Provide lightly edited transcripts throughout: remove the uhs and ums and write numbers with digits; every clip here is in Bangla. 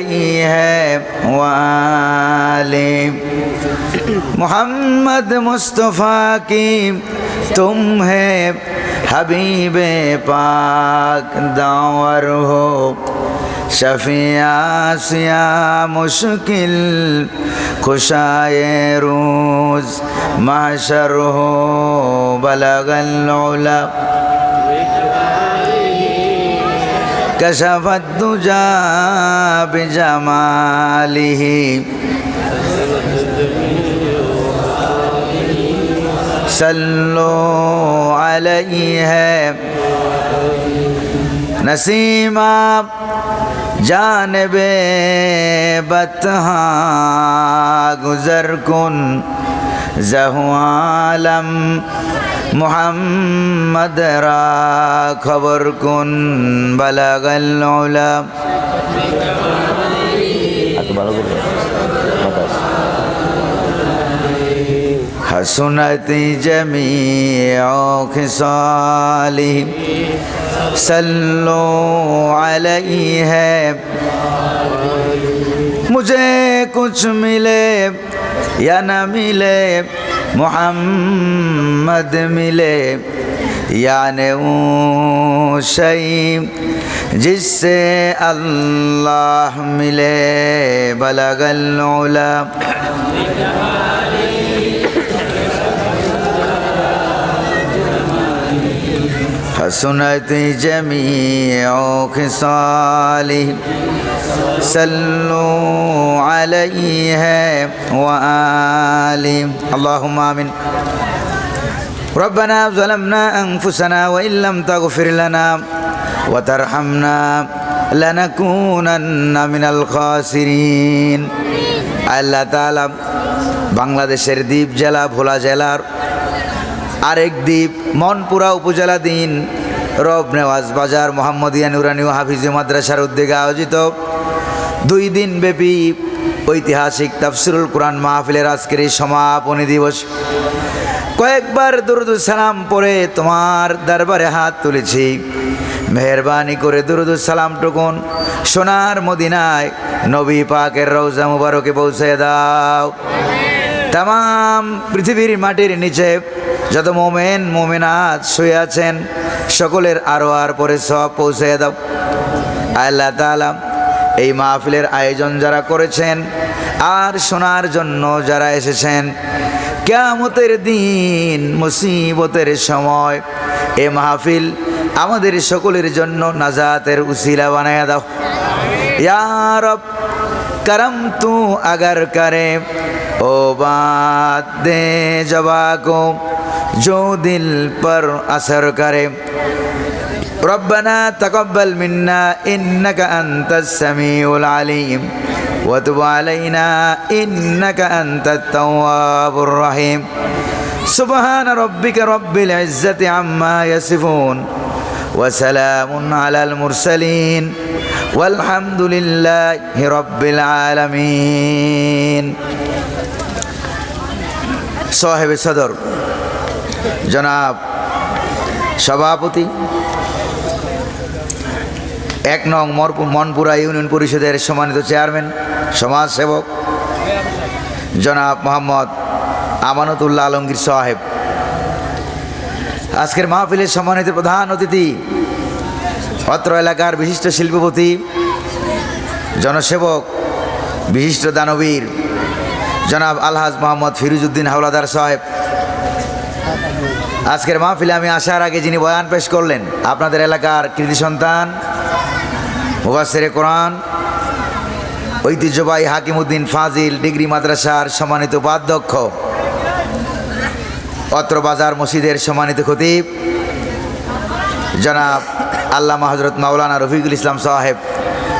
है वाले मोहम्मद मुस्तफ़ा की तुम है हबीबे पाक दावर हो शफिया सिया मुश्किल खुशाए रोज़ महशर हो बलगल उला कशफत दुजा बिजमालिही सल्लो अलैहि है नसीमा जानबे बतहा गुजर कुन जहुआलम मुहम्मद रा खबर कुन बलगल उला हसनती जमीअ खिसालिही सल्लो अलैहि है मुझे कुछ मिले या न मिले मोहम्मद मिले याने वो शई जिससे अल्लाह मिले बलगल उला हसनती जमीअ खिसालिही सल्लू अलैहि है वालिही अल्लाहुम्मा आमीन रब्बना ज़लमना अनफुसना व इल्लम तगफिर लना व तरहमना लनकुनन्ना मिनाल खासिरिन। আল্লাহ তাআলা বাংলাদেশের দ্বীপ জেলা ভোলা জেলার আরেক দ্বীপ মনপুরা উপজেলাধীন রব নেওয়াজ বাজার মোহাম্মদিয়া নুরানি ও হাফিজি মাদ্রাসার উদ্যোগে আয়োজিত 2 দিন ব্যাপী ঐতিহাসিক তাফসিরুল কোরআন মাহফিলের আজকের এই সমাপনী দিবস কয়েকবার দুরূদ সালাম পড়ে তোমার দরবারে হাত তুলেছি। মেহেরবানি করে দুরূদ সালাম টুকুন সোনার মদিনায় নবী পাকের রওজা মুবারকে পৌঁছে দাও। তাম পৃথিবীর মাটির নিচে যত মোমেন মোমেনাত শুয়ে আছেন সকলের আরোয়ার পরে সব পৌঁছে দাও। আল্লাহ তাআলা এই মাহফিলের আয়োজন যারা করেছেন আর শোনার জন্য যারা এসেছেন কিয়ামতের দিন মুসিবতের সময় এ মাহফিল আমাদের সকলের জন্য নাজাতের উসিলা বানায়া দাও। ইয়া রব करम तू अगर करे ओ बात दे जवा को जो दिल पर असर करे रब्बना तकब्बल मिन्ना इन्नका अंतस समीउल अलीम व तुब अलैना इन्नका अंतत तव्वाबुर रहीम सुबहान रब्बिका रब्बिल इज्जति अम्मा यसिफून व सलामुन अलल मुरसलीन वल्हम्दुलिल्लाहि रब्बिल आलमीन। साहिब सदर जनाब सभापति 1 নং মনপুরা ইউনিয়ন পরিষদের সম্মানিত চেয়ারম্যান সমাজসেবক জনাব মোহাম্মদ আমানতুল্লাহ আলমগীর সাহেব, আজকের মাহফিলের সম্মানিত প্রধান অতিথি অত্র এলাকার বিশিষ্ট শিল্পপতি জনসেবক বিশিষ্ট দানবীর জনাব আলহাজ মোহাম্মদ ফিরুজউদ্দিন হাওলাদার সাহেব, আজকের মাহফিলে আমি আসার আগে যিনি বয়ান পেশ করলেন আপনাদের এলাকার কৃতি সন্তান মুফাসসিরে কোরআন ঐতিহ্যবাহী হাকিমউদ্দিন ফাজিল ডিগ্রি মাদ্রাসার সম্মানিত উপাধ্যক্ষ অত্র বাজার মসজিদের সম্মানিত খতিব জনাব আল্লামা হযরত মাওলানা রফিকুল ইসলাম সাহেব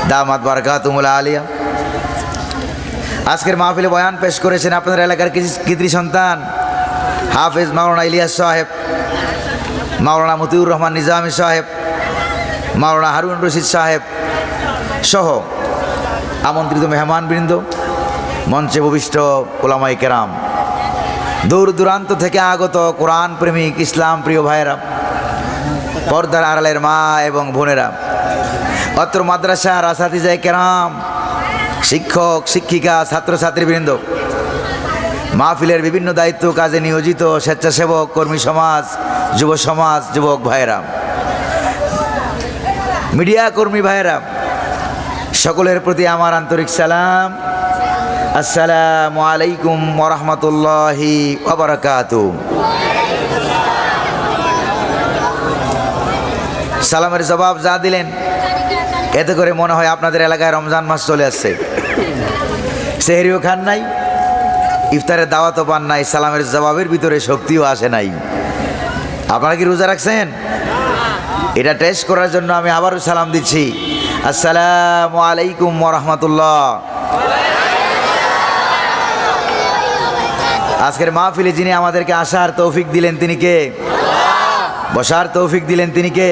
দামাত বারাকাতুহুল আলিয়া, আজকের মাহফিলে বয়ান পেশ করেছেন আপনাদের এলাকার কৃতি সন্তান হাফেজ মাওলানা ইলিয়াস সাহেব, মাওলানা মতিউর রহমান নিজামী সাহেব, মাওলানা হারুন রশিদ সাহেব সহ আমন্ত্রিত মেহমানবৃন্দ, মঞ্চে ভূমিষ্ঠ উলামায়ে কেরাম, দূর দূরান্ত থেকে আগত কোরআন প্রেমিক ইসলাম প্রিয় ভাইয়েরা, পর্দার আড়ালের মা এবং বোনেরা, অত্র মাদ্রাসার আসাতিজায়ে কেরাম, শিক্ষক শিক্ষিকা ছাত্রছাত্রীবৃন্দ, মাহফিলের বিভিন্ন দায়িত্ব কাজে নিয়োজিত স্বেচ্ছাসেবক কর্মী সমাজ, যুব সমাজ, যুবক ভাইয়েরা, মিডিয়া কর্মী ভাইয়েরা, সকলের প্রতি আমার আন্তরিক সালাম। আসসালামু আলাইকুম ওয়া রাহমাতুল্লাহি ওয়া বারাকাতুহু। সালামের জবাব যা দিলেন, এতে করে মনে হয় আপনাদের এলাকায় রমজান মাস চলে আসছে। সেহরিও খান নাই, ইফতারের দাওয়াতও পান নাই, সালামের জবাবের ভিতরে শক্তিও আসে নাই। আপনারা কি রোজা রাখছেন? এটা টেস্ট করার জন্য আমি আবারও সালাম দিচ্ছি। আসসালামু আলাইকুম ওয়া রাহমাতুল্লাহ। আজকের মাহফিলে যিনি আমাদেরকে আসার তৌফিক দিলেন তিনি কে? বসার তৌফিক দিলেন তিনি কে?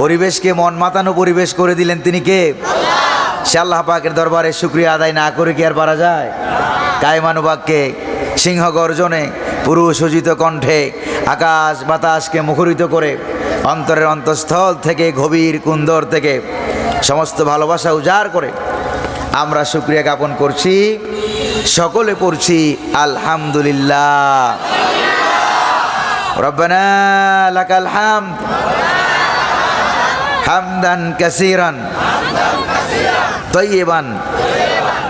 পরিবেশকে মন মাতানো পরিবেশ করে দিলেন তিনি কে? সে আল্লাহ পাকের দরবারে শুকরিয়া আদায় না করে কি আর পারা যায়? কায়মানুবাক্যে, সিংহ গর্জনে, পুরুষ সজ্জিত কণ্ঠে আকাশ বাতাসকে মুখরিত করে অন্তরের অন্তঃস্থল থেকে, গভীর কুন্দর থেকে সমস্ত ভালোবাসা উজাড় করে আমরা শুকরিয়া জ্ঞাপন করছি। সকলে পড়ছি আলহামদুলিল্লাহ। রব্বানা লাকাল হামদ হামদান কাসীরান তাইয়িবান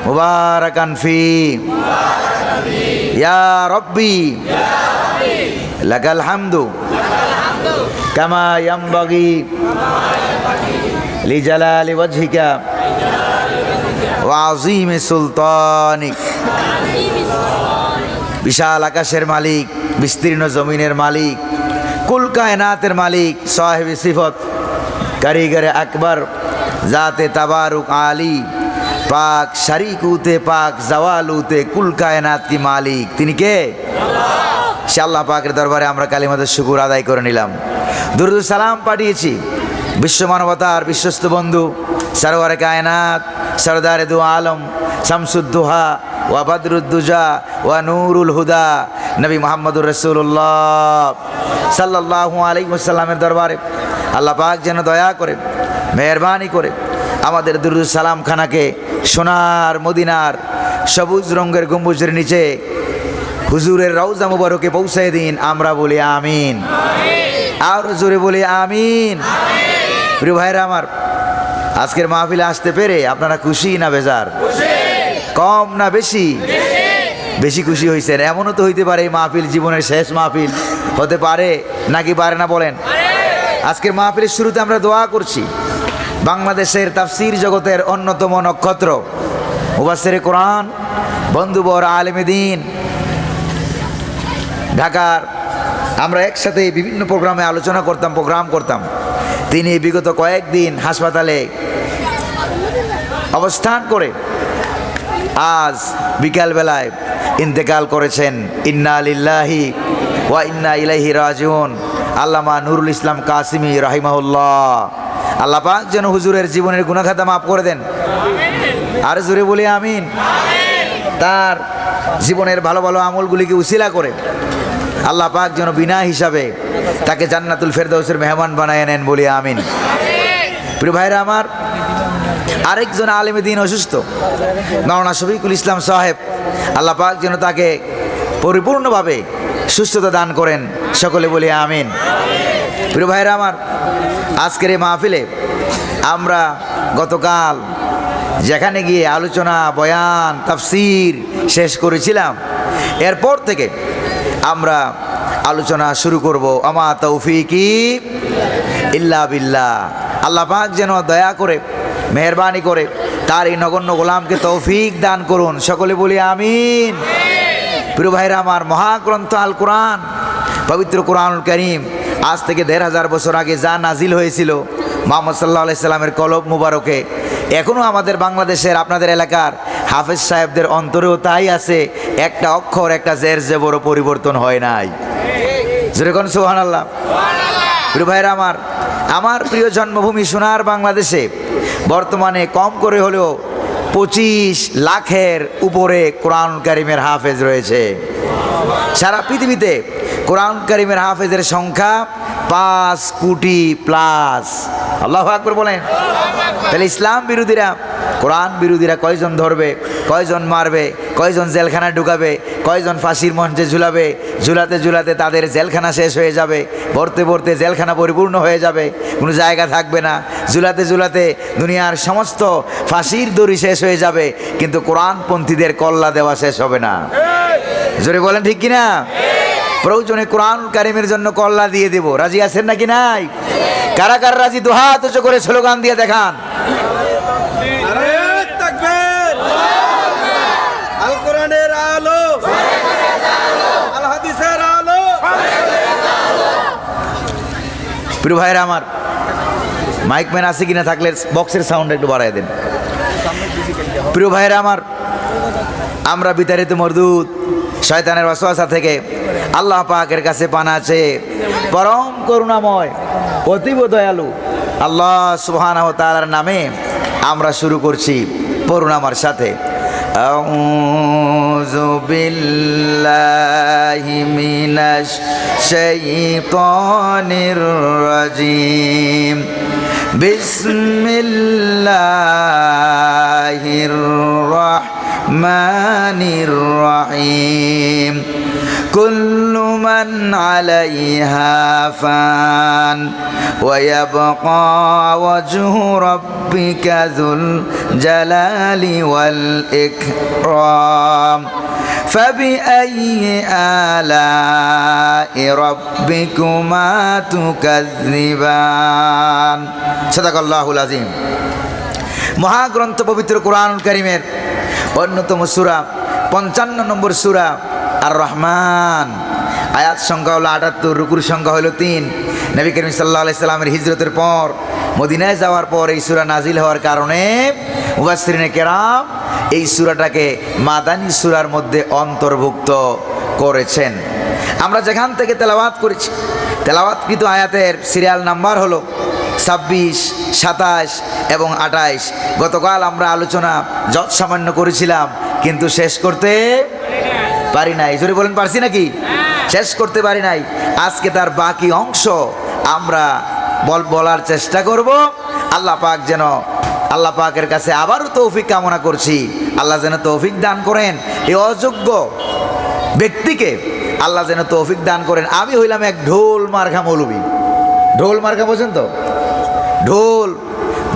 মুবারাকান ফি ইয়া রব্বি লাকাল হামদু কামা ইয়ানবাগি লিজালালি ওয়াজহিকা ওয়া আযীমি সুলতানিক। বিশাল আকাশের মালিক, বিস্তীর্ণ জমিনের মালিক, কুল কায়নাতের মালিক, সাহেব সিফত, কারিগরে আকবর, জাতে তাবারুক আলী, পাক শারিকুতে পাক জাওয়ালুতে কুল কায়নাত কি মালিক তিনি কে? সে আল্লাহ পাকের দরবারে আমরা কালিমাতুশ শুকুর আদায় করে নিলাম। দুরূদ সালাম পাঠিয়েছি বিশ্ব মানবতার বিশ্বস্ত বন্ধু সরওয়ারে কায়নাত, সরদারে দু আলম, শামসুদ্দোহা ওয়া বদরুদ্দুজা ওয়া নূরুল হুদা নবী মুহাম্মদুর রাসূলুল্লাহ সাল্লাল্লাহু আলাইহি ওয়াসাল্লামের দরবারে আল্লাহ পাক যেন দয়া করে, মেহেরবানি করে আমাদের দুরূদ সালাম খানাকে সোনার মদিনার সবুজ রঙের গম্বুজের নিচে হুজুরের রওজা মুবারকে পৌঁছায় দিন। আমরা বলি আমিন। আর জোরে বলি আমিন। প্রিয় ভাইরা আমার, আজকের মাহফিলে আসতে পেরে আপনারা খুশি না বেজার? কম না বেশি? বেশি খুশি হয়েছেন। এমনও তো হইতে পারে এই মাহফিল জীবনের শেষ মাহফিল হতে পারে, নাকি পারে না বলেন? আজকের মাহফিলের শুরুতে আমরা দোয়া করছি বাংলাদেশের তাফসীর জগতের অন্যতম নক্ষত্র মুফাসসিরে কোরআন, বন্ধুবর আলেমে দ্বীন, ঢাকার আমরা একসাথে বিভিন্ন প্রোগ্রামে আলোচনা করতাম, প্রোগ্রাম করতাম। তিনি বিগত কয়েকদিন হাসপাতালে অবস্থান করে আজ বিকালবেলায় ইন্তেকাল করেছেন। ইন্না লিল্লাহি ওয়া ইন্না ইলাইহি রাজিউন আল্লামা নুরুল ইসলাম কাসিমি রাহিমাহুল্লাহ। আল্লাহ পাক যেন হুজুরের জীবনের গুনাহ খাতা মাফ করে দেন। আর জোরে বলি আমিন। তার জীবনের ভালো ভালো আমলগুলিকে উসিলা করে আল্লাহ পাক যেন বিনা হিসাবে তাকে জান্নাতুল ফেরদাউসের মেহমান বানায় নেন, বলি আমিন। প্রিয় ভাইরা আমার, আরেকজন আলেমে দ্বীন অসুস্থ, মাওলানা শফিকুল ইসলাম সাহেব, আল্লাহ পাক যেন তাকে পরিপূর্ণভাবে সুস্থতা দান করেন, সকলে বলি আমিন। প্রিয় ভাইরা আমার, আজকের এই মাহফিলে আমরা গতকাল যেখানে গিয়ে আলোচনা, বয়ান, তাফসীর শেষ করেছিলাম, এরপর থেকে আমরা আলোচনা শুরু করব। আমা তৌফিকি ইল্লা বিল্লাহ। আল্লাহ পাক যেন দয়া করে, মেহেরবানি করে তার এই নগণ্য গোলামকে তৌফিক দান করুন, সকলে বলি আমিন। প্রিয় ভাইরা আমার, মহাগ্রন্থ আল কোরআন, পবিত্র কোরআনুল কারীম আজ থেকে ১৫০০ বছর আগে যা নাজিল হয়েছিল মুহাম্মদ সাল্লাল্লাহু আলাইহি সাল্লামের কলব মুবারকে, এখনও আমাদের বাংলাদেশের আপনাদের এলাকার হাফেজ সাহেবদের অন্তরেও তাই আছে। একটা অক্ষর, একটা জের জেবরও পরিবর্তন হয় নাই। যেরকম সুবহানাল্লাহ। প্রিয় ভাইরা আমার, আমার প্রিয় জন্মভূমি সোনার বাংলাদেশে বর্তমানে কম করে হলেও 25 লাখের উপরে কোরআন কারীমের হাফেজ রয়েছে। সারা পৃথিবীতে কোরআন কারীমের হাফেজের সংখ্যা 5 কোটি প্লাস। আল্লাহু আকবার বলেন। তাহলে ইসলাম বিরোধীরা কোরআন বিরোধীরা কয়জন ধরবে, কয়জন মারবে, কয়জন জেলখানায় ঢুকাবে, কয়জন ফাঁসির মঞ্চে ঝুলাবে, ঝুলাতে ঝুলাতে তাদের জেলখানা শেষ হয়ে যাবে, পড়তে পড়তে জেলখানা পরিপূর্ণ হয়ে যাবে, কোনো জায়গা থাকবে না, ঝুলাতে ঝুলাতে দুনিয়ার সমস্ত ফাঁসির দড়ি শেষ হয়ে যাবে, কিন্তু কোরআনপন্থীদের কল্লা দেওয়া শেষ হবে না। জোরে বলেন ঠিক কিনা? প্রয়োজনে কোরআন কারিমের জন্য কল্লা দিয়ে দেব, রাজি আছেন নাকি নাই? কারা কারা রাজি দুহাত উঁচু করে স্লোগান দিয়ে দেখান। আল কোরআনের আলো, আল হাদিসের আলো। প্রিয় ভাইরা আমার, মাইক ম্যান আছে কিনা, থাকলে বক্সের সাউন্ড একটু বাড়াই দেন। প্রিয় ভাইরা আমার, আমরা বিতাড়িত মরদুদ শয়তানের ওয়াসওয়াসা থেকে আল্লাহ পাকের কাছে পানা আছে, পরম করুণাময় অতীব দয়ালু আল্লাহ সুবহানাহু ওয়া তাআলার নামে আমরা শুরু করছি পড়ুন আমার সাথে। আউযু বিল্লাহি মিনাশ শাইতানির রাজিম। বিসমিল্লাহির রাহমানির রহিম। কুল্লু মান আলাইহা ফান ওয়া ইয়াবকা ওয়াজহু রাব্বিকা যুল জালালি ওয়াল ইকরাম। ফাবিআইয়ি আলাই রাব্বিকুমা তুকাযযিবান। সাদাকাল্লাহুল আযীম। মহাগ্রন্থ পবিত্র কোরআনুল কারীমের অন্যতম সূরা 55 নম্বর সূরা আর রহমান। আয়াত সংখ্যা হলো 78, রুকুর সংখ্যা হলো 3। নবী করিম সাল্লাল্লাহু আলাইহি সাল্লামের হিজরতের পর মদিনায় যাওয়ার পর এই সূরা নাজিল হওয়ার কারণে মুফাসসিরিনে কেরাম এই সূরাটাকে মাদানী সূরার মধ্যে অন্তর্ভুক্ত করেছেন। আমরা যেখান থেকে তেলাওয়াত করেছি, তেলাওয়াতকৃত আয়াতের সিরিয়াল নাম্বার হলো 26, 27 এবং 28। গতকাল আমরা আলোচনা যত সামান্য করেছিলাম, কিন্তু শেষ করতে পারি নাই। জোরে বলেন, পারছি নাকি? শেষ করতে পারি নাই। আজকে তার বাকি অংশ আমরা বলার চেষ্টা করব। আল্লাহ পাক যেন, আল্লাহ পাকের কাছে আবারও তৌফিক কামনা করছি, আল্লাহ যেন তৌফিক দান করেন এই অযোগ্য ব্যক্তিকে, আল্লাহ যেন তৌফিক দান করেন। আমি হইলাম এক ঢোল মার্কা মৌলবী। ঢোল মার্কা বোঝেন তো?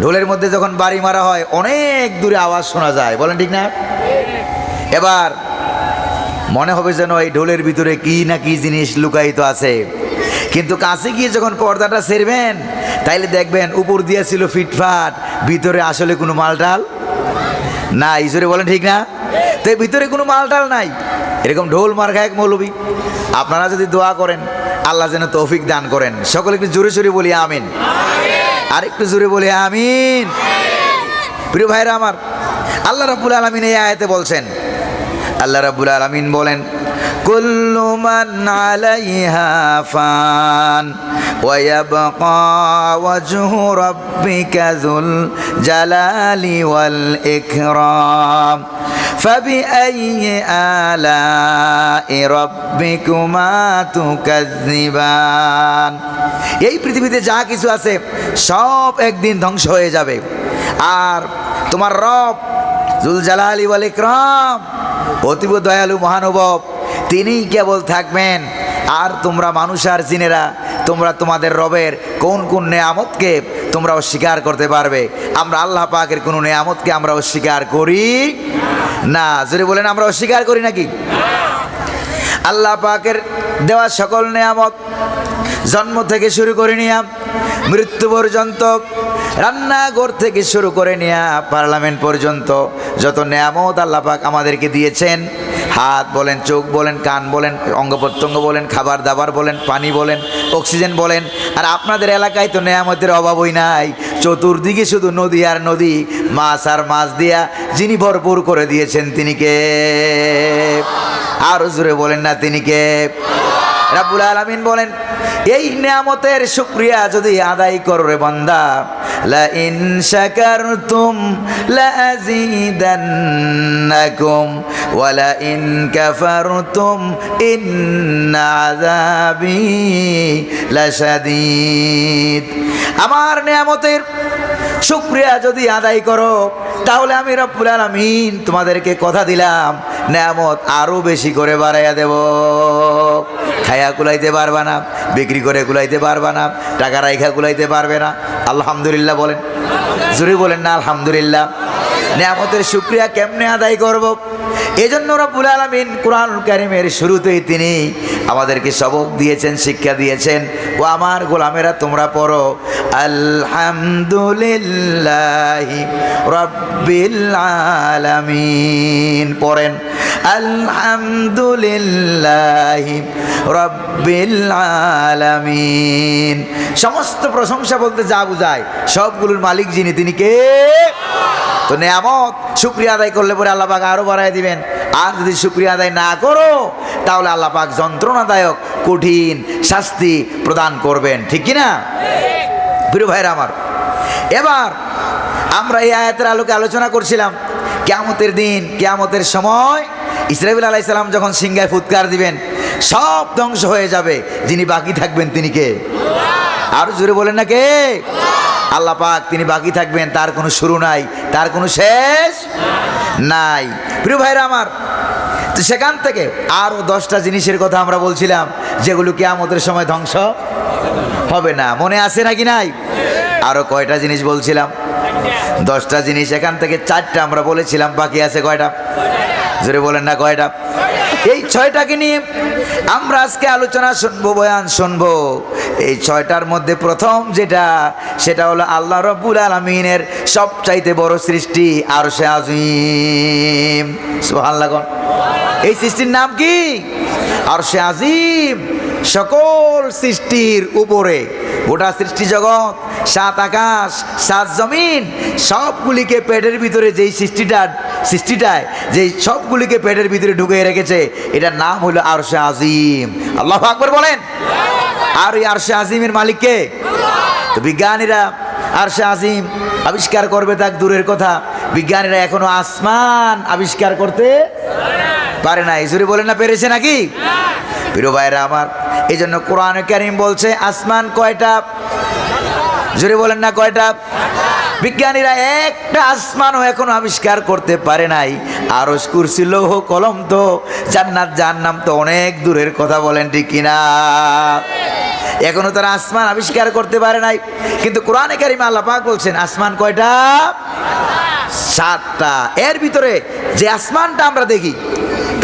ঢোলের মধ্যে যখন বাড়ি মারা হয় অনেক দূরে আওয়াজ শোনা যায়, বলেন ঠিক না? এবার মনে হবে যেন এই ঢোলের ভিতরে কি না কি জিনিস লুকায়িত আছে, কিন্তু কাছে গিয়ে যখন পর্দাটা ছেড়বেন তাইলে দেখবেন উপর দিয়ে ছিল ফিটফাট, ভিতরে আসলে কোনো মালটাল নাই। জোরে বলেন ঠিক না? তো ভিতরে কোনো মালটাল নাই। এরকম ঢোল মার্কা এক মৌলবী। আপনারা যদি দোয়া করেন আল্লাহ যেন তৌফিক দান করেন। সকলে একটু জোরে জোরে বলি আমিন। আর একটু জোরে বলি আমিন। প্রিয় ভাইরা আমার, আল্লাহ রাব্বুল আলামিন এই আয়াতে বলছেন, আল্লাহ রাব্বুল আলামিন বলেন, কুল্লু মান আলাইহা ফান ওয়া ইয়াবকা ওয়াজহু রাব্বিকা যুল জালালি ওয়াল ইকরাম। ফাবিআইয়ি আলাই রাব্বিকুমা তুকাযযিবান। এই পৃথিবীতে যা কিছু আছে সব একদিন ধ্বংস হয়ে যাবে, আর তোমার রব যুল জালালি ওয়াল ইকরাম, অতীব দয়ালু মহানুভব, তিনিই কেবল থাকবেন। আর তোমরা মানুষ আর জিনেরা, তোমরা তোমাদের রবের কোন কোন নেয়ামতকে তোমরা অস্বীকার করতে পারবে? আমরা আল্লাহ পাকের কোনো নেয়ামতকে আমরা অস্বীকার করি না। যদি বলেন আমরা অস্বীকার করি নাকি? আল্লাহ পাকের দেওয়া সকল নেয়ামত, জন্ম থেকে শুরু করে নিয়া মৃত্যু পর্যন্ত, রান্নাঘর থেকে শুরু করে নিয়া পার্লামেন্ট পর্যন্ত যত নেয়ামত আল্লাহ পাক আমাদেরকে দিয়েছেন, হাত বলেন, চোখ বলেন, কান বলেন, অঙ্গ প্রত্যঙ্গ বলেন, খাবার দাবার বলেন, পানি বলেন, অক্সিজেন বলেন। আর আপনাদের এলাকায় তো নেয়ামতের অভাবই নাই, চতুর্দিকে শুধু নদী আর নদী, মাছ আর মাছ দিয়া যিনি ভরপুর করে দিয়েছেন তিনি কে? আরো জোরে বলেন না, তিনি কে? রাব্বুল আলামিন বলেন, এই নিয়ামতের শুকরিয়া যদি আদায় করো রে বান্দা, লা ইন শাকারতুম লা আযীদান্নাকুম ওয়া লা ইন কাফারতুম ইন্না আযাবি লাশাদীদ। আমার নিয়ামতের শুকরিয়া যদি আদায় করো, তাহলে আমি রব্বুল আলামিন তোমাদেরকে কথা দিলাম, নিয়ামত আরো বেশি করে বাড়াইয়া দেব। খায়া কুলাইতে পারবা না, বিক্রি করে কুলাইতে পারবা না, টাকা রাইখা কুলাইতে পারবে না। আলহামদুলিল্লাহ বলেন, জোরে বলেন না আলহামদুলিল্লাহ। নিয়ামতের শুকরিয়া কেমনে আদায় করব? এজন্য রব্বুল আলামিন কুরআনুল কারীমের শুরুতেই তিনি আমাদেরকে সবক দিয়েছেন, শিক্ষা দিয়েছেন। ও আমার গোলামেরা, তোমরা পড়ো আলহামদুলিল্লাহি রাব্বিল আলামিন। পড়েন আলহামদুলিল্লাহি রাব্বিল আলামিন। সমস্ত প্রশংসা বলতে যা বুঝায়, সবগুলোর মালিক যিনি, তিনি কে? তো নিয়ামত শুকরিয়া আদায় করলে পরে আল্লাহ পাক আরো বাড়ায় দিবেন। আর যদি শুকরিয়া আদায় না করো, তাহলে আল্লাহ পাক যন্ত্রণাদায়ক কঠিন শাস্তি প্রদান করবেন। ঠিক কিনা প্রিয় ভাইরা আমার? এবার আমরা এই আয়াতের আলোকে আলোচনা করছিলাম কিয়ামতের দিন, কিয়ামতের সময় ইসরাফিল আলাইহিস সালাম যখন সিংহায় ফুৎকার দিবেন, সব ধ্বংস হয়ে যাবে, যিনি বাকি থাকবেন তিনি কে? আরো জোরে বলেন না কে? আল্লাহ পাক, তিনি বাকি থাকবেন, তার কোনো শুরু নাই, তার কোনো শেষ নাই। প্রিয় ভাইরা আমার, তো সেখান থেকে আরও 10টা জিনিসের কথা আমরা বলছিলাম, যেগুলো কিয়ামতের সময় ধ্বংস হবে না। মনে আছে নাকি নাই? আরও কয়টা জিনিস বলছিলাম? 10টা জিনিস। এখান থেকে 4টা আমরা বলেছিলাম, বাকি আছে কয়টা? জোরে বলেন না কয়টা? এই 6টাকে নিয়ে আমরা আজকে আলোচনা শুনবো, বয়ান শুনবো। এই 6টার মধ্যে প্রথম যেটা, সেটা হলো আল্লাহ রাব্বুল আলামিনের সবচাইতে বড় সৃষ্টি আরশে আজিম। সুবহানাল্লাহ। এই সৃষ্টির নাম কি? আরশে আজিম। সকল সৃষ্টির উপরে, গোটা সৃষ্টি জগৎ, 7 আকাশ 7 জমিন, সবগুলিকে পেটের ভিতরে যেই সৃষ্টিটায় যেই সবগুলিকে পেটের ভিতরে ঢুকিয়ে রেখেছে, এটার নাম হলো আরশে আজিম। আল্লাহু আকবার বলেন। আর এই আরশে আজিমের মালিক কে? তো বিজ্ঞানীরা আরশে আজিম আবিষ্কার করবে, তা দূরের কথা, বিজ্ঞানীরা এখনো আসমান আবিষ্কার করতে পারে না। জোরে বলেন না, পেরেছে নাকি? প্রিয় ভাইরা আমার, এই জন্য কোরআন কারীম বলছে আসমান কয়টা? জোরে বলেন না কয়টা? বিজ্ঞানীরা একটা আসমানও এখনো আবিষ্কার করতে পারে নাই। আরশ, কুরসি, লৌহ কলম তো, জান্নাত জাহান্নাম তো অনেক দূরের কথা, বলেন ঠিক কিনা? এখনো তারা আসমান আবিষ্কার করতে পারে নাই। কিন্তু কোরআনে কারীমে আল্লাহ পাক বলছেন আসমান কয়টা? 7টা। এর ভিতরে যে আসমানটা আমরা দেখি,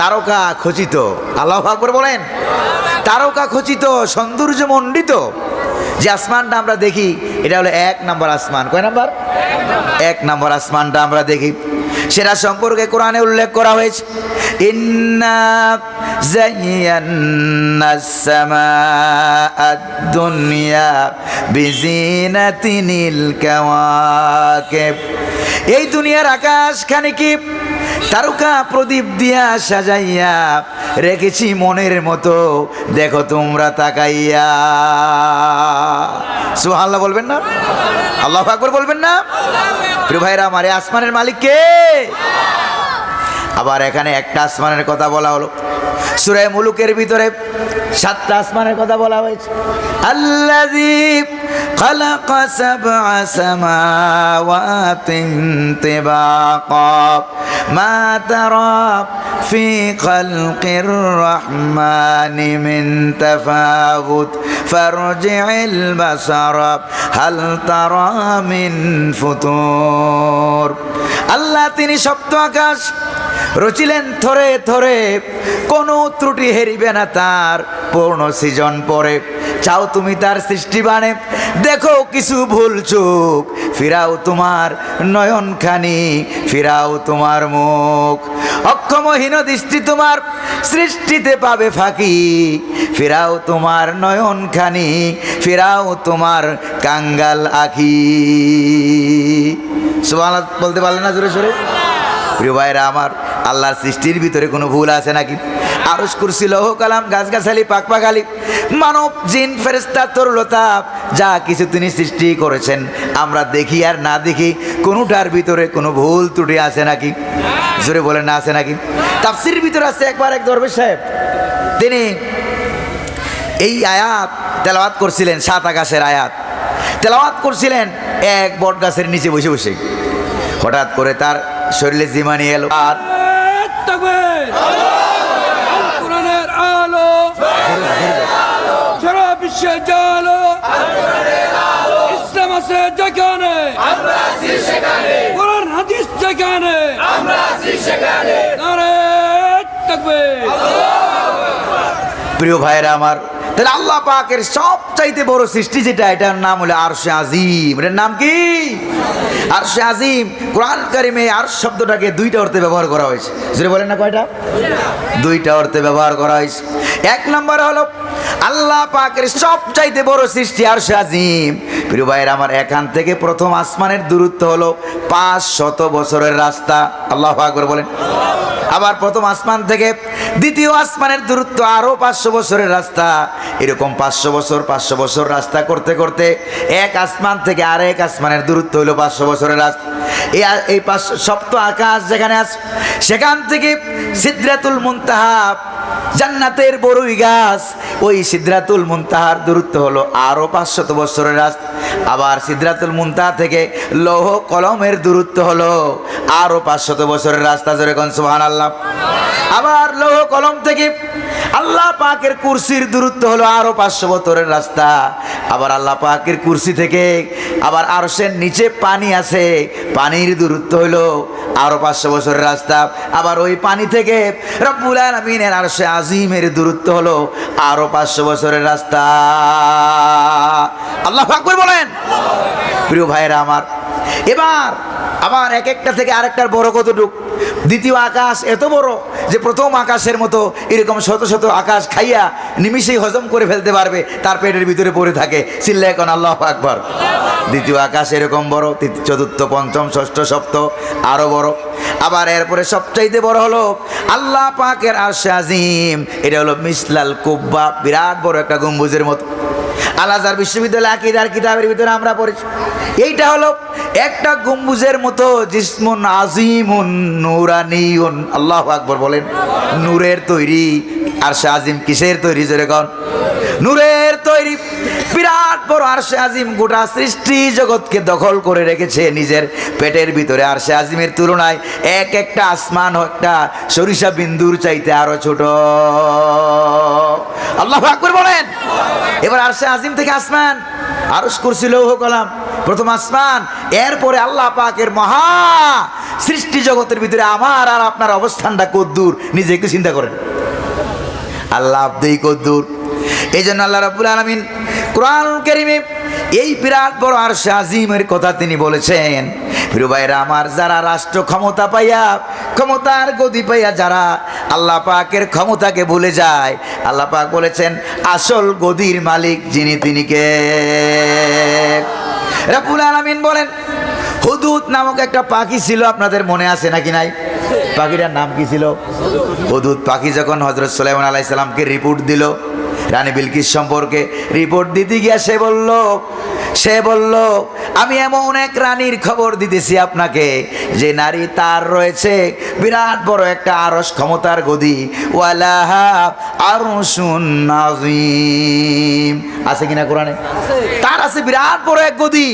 তারকা খচিত। আল্লাহু আকবার বলেন। তারকা খচিত, সৌন্দর্য মণ্ডিত যে আসমানটা আমরা দেখি, এটা হলো 1 নম্বর আসমান। কয় নাম্বার? 1 নম্বর আসমানটা আমরা দেখি। সেটা সম্পর্কে কোরআনে উল্লেখ করা হয়েছে, ইন্না যায়্যানাস সামাআদ দুনিয়া বিজিনাতিনিল কাওয়াকিব। এই দুনিয়ার আকাশ খানি কি তারকা প্রদীপ দিয়া সাজাইয়া রেখেছি মনের মতো, দেখো তোমরা তাকাইয়া। সুবহানাল্লাহ বলবেন না? আল্লাহু আকবার বলবেন না? প্রিয় ভাইরা আমার, এই আসমানের মালিক কে? আবার এখানে একটা আসমানের কথা বলা হলো। সূরা মুলুকের ভিতরে 7টা আসমানের কথা বলা হয়েছে। আল্লাযী খালাকা সাবআ সামাওয়াতিন তিবাকা মা তারা ফি খালকির রহমানি মিন তাফাউত ফারজি'ল বাসারা হাল তারা মিন ফুতুর। আল্লাহ তিনি সপ্ত আকাশ রচিলেন থরে থরে, কোনো ত্রুটি হেরিবে না তার পূর্ণ সৃজন পরে। চাও তুমি তার সৃষ্টি বানে, দেখো কিছু ভুল চুক, ফিরাও তোমার নয়নখানি, ফিরাও তোমার মুখ। অক্ষমহীন দৃষ্টি তোমার সৃষ্টিতে পাবে ফাঁকি, ফিরাও তোমার নয়নখানি, ফিরাও তোমার কাঙ্গাল আখি। সুবহানাল্লাহ বলতে পারলেন না জোরে জোরে? প্রিয় ভাইরা আমার, আল্লাহর সৃষ্টির ভিতরে কোনো ভুল আছে নাকি? আরশ কুরসি লৌহ কালাম গাছগাছালি পাকপাখালি মানব জিন ফেরেশতা তরুলতা যা কিছু তিনি সৃষ্টি করেছেন আমরা দেখি আর না দেখি কোনোটার ভিতরে কোনো ভুল ত্রুটি আছে নাকি? জোরে বলেন না আছে নাকি? তাফসীরের ভিতরে আছে একবার এক দরবেশ সাহেব তিনি এই আয়াত তেলাওয়াত করছিলেন, 7 আকাশের আয়াত তেলাওয়াত করছিলেন এক বট গাছের নিচে বসে বসে। হঠাৎ করে তার শরীরে জিমানি এলো আর কোরআনের আলো সারা বিশ্বে জালো ইসলাম আছে যেখানে কোরআন হাদিস যেখানে নারে তাকবীর। প্রিয় ভাইরা আমার, তাহলে আল্লাহ পাকের সবচাইতে বড় সৃষ্টি যেটা, এটার নাম হলো আরশে আজিম। এটার নাম কি? আরশে আজিম। কোরআন কারিমে আরশ শব্দটাকে 2টা অর্থে ব্যবহার করা হয়েছে। যদি বলেন না কয়টা? 2টা অর্থে ব্যবহার করা হয়েছে। 1 নম্বর হলো আল্লাহ পাকের সবচাইতে বড় সৃষ্টি আরশে আজিম। প্রিয় ভাইরা আমার, এখান থেকে প্রথম আসমানের দূরত্ব হলো 500 বছরের রাস্তা। আল্লাহু আকবার বলেন। আবার প্রথম আসমান থেকে দ্বিতীয় আসমানের দূরত্ব আরো 500 বছরের রাস্তা। এরকম 500 বছর রাস্তা করতে করতে এক আসমান থেকে আরেক আসমানের দূরত্ব হলো 500 বছরের রাস্তা। এই 500 সপ্ত আকাশ যেখানে আছে সেখান থেকে সিদরাতুল মুনতাহা জান্নাতের বড়ই গাছ, ওই সিদরাতুল মুনতাহার দূরত্ব হলো আরো 500 বছরের রাস্তা। আবার সিদরাতুল মুনতাহা থেকে লৌহ কলমের দূরত্ব হলো আরো 500 বছরের রাস্তা। জোরে কোন সুবহানাল্লাহ। আবার লৌহ কলম থেকে আল্লাহ পাকের কুরসির দূরত্ব হলো আরো 500 বছরের রাস্তা। আবার আল্লাহ পাকের কুরসি থেকে আবার আরশের নিচে পানি আছে, পানির দূরত্ব হলো আরো 500 বছরের রাস্তা। আবার ওই পানি থেকে রব্বুল আলামিনের আরশে আজিমের দূরত্ব হলো আরো 500 বছরের রাস্তা। আল্লাহু আকবার বলেন। প্রিয় ভাইরা আমার, এবার আবার এক একটা থেকে আরেকটার বড় কতটুক? দ্বিতীয় আকাশ এত বড় যে প্রথম আকাশের মতো এরকম শত শত আকাশ খাইয়া নিমিষেই হজম করে ফেলতে পারবে, তার পেটের ভিতরে পড়ে থাকে। চিল্লায় এখন আল্লাহু আকবার। দ্বিতীয় আকাশ এরকম বড়, চতুর্থ পঞ্চম ষষ্ঠ সপ্ত আরো বড়। আবার এরপরে সবচাইতে বড় হলো আল্লাহ পাকের আরশে আজিম। এটা হলো মিসলাল কুব্বা, বিরাট বড় একটা গম্বুজের মতো। আল আজহার বিশ্ববিদ্যালয় আকীদার কিতাবের ভিতরে আমরা পড়েছি এইটা হলো একটা গম্বুজের মতো, জিসমুন আজিমুন নূরানিয়ুন। আল্লাহু আকবার বলেন। নূরের তৈরি আরশে আজিম। কিসের তৈরি? জোরে কোন। নূরের তৈরি। বিরাট বড় আরশে আজিম গোটা সৃষ্টি জগৎকে দখল করে রেখেছে নিজের পেটের ভিতরে। আরশে আজিমের তুলনায় এক একটা আসমান একটা সরিষা বিন্দুর চাইতে আরো ছোট। আল্লাহু আকবার বলেন। এবার আরশে আজিম থেকে আসমান, আরশ কুরসি লৌহ কলাম প্রথম আসমান। এরপরে আল্লাহ পাকের মহা সৃষ্টি জগতের ভিতরে আমার আর আপনার অবস্থানটা কদ্দূর, নিজে একটু চিন্তা করেন। আল্লাহ আপনি কদ্দূর। এই জন্য আল্লাহ রাব্বুল আলামিন কোরআনুল কারীমে এই বিরাট বড় আরশে আজিমের কথা তিনি বলেছেন। প্রিয় ভাইরা আমার, যারা রাষ্ট্র ক্ষমতা পাইয়া, ক্ষমতার গদি পাইয়া যারা আল্লাহ পাকের ক্ষমতাকে ভুলে যায়, আল্লাহ পাক বলেছেন আসল গদির মালিক যিনি, তিনি কে? রাব্বুল আলামিন বলেন হুদহুদ নামক একটা পাখি ছিল, আপনাদের মনে আছে নাকি নাই? পাখিটার নাম কি ছিল? হুদহুদ পাখি যখন হযরত সুলাইমান আলাইহিস সালামকে রিপোর্ট দিল রানী বিলকিস সম্পর্কে, রিপোর্ট দিতে গিয়া সে বলল আমি এমন এক রানীর খবর দিতেছি আপনাকে যে নারী তার রয়েছে বিরাট বড় একটা আরশ ক্ষমতার গদি। ওয়ালাহা আরশুন নাযীম। আছে কিনা কোরআনে? তার আছে বিরাট বড় এক গদি।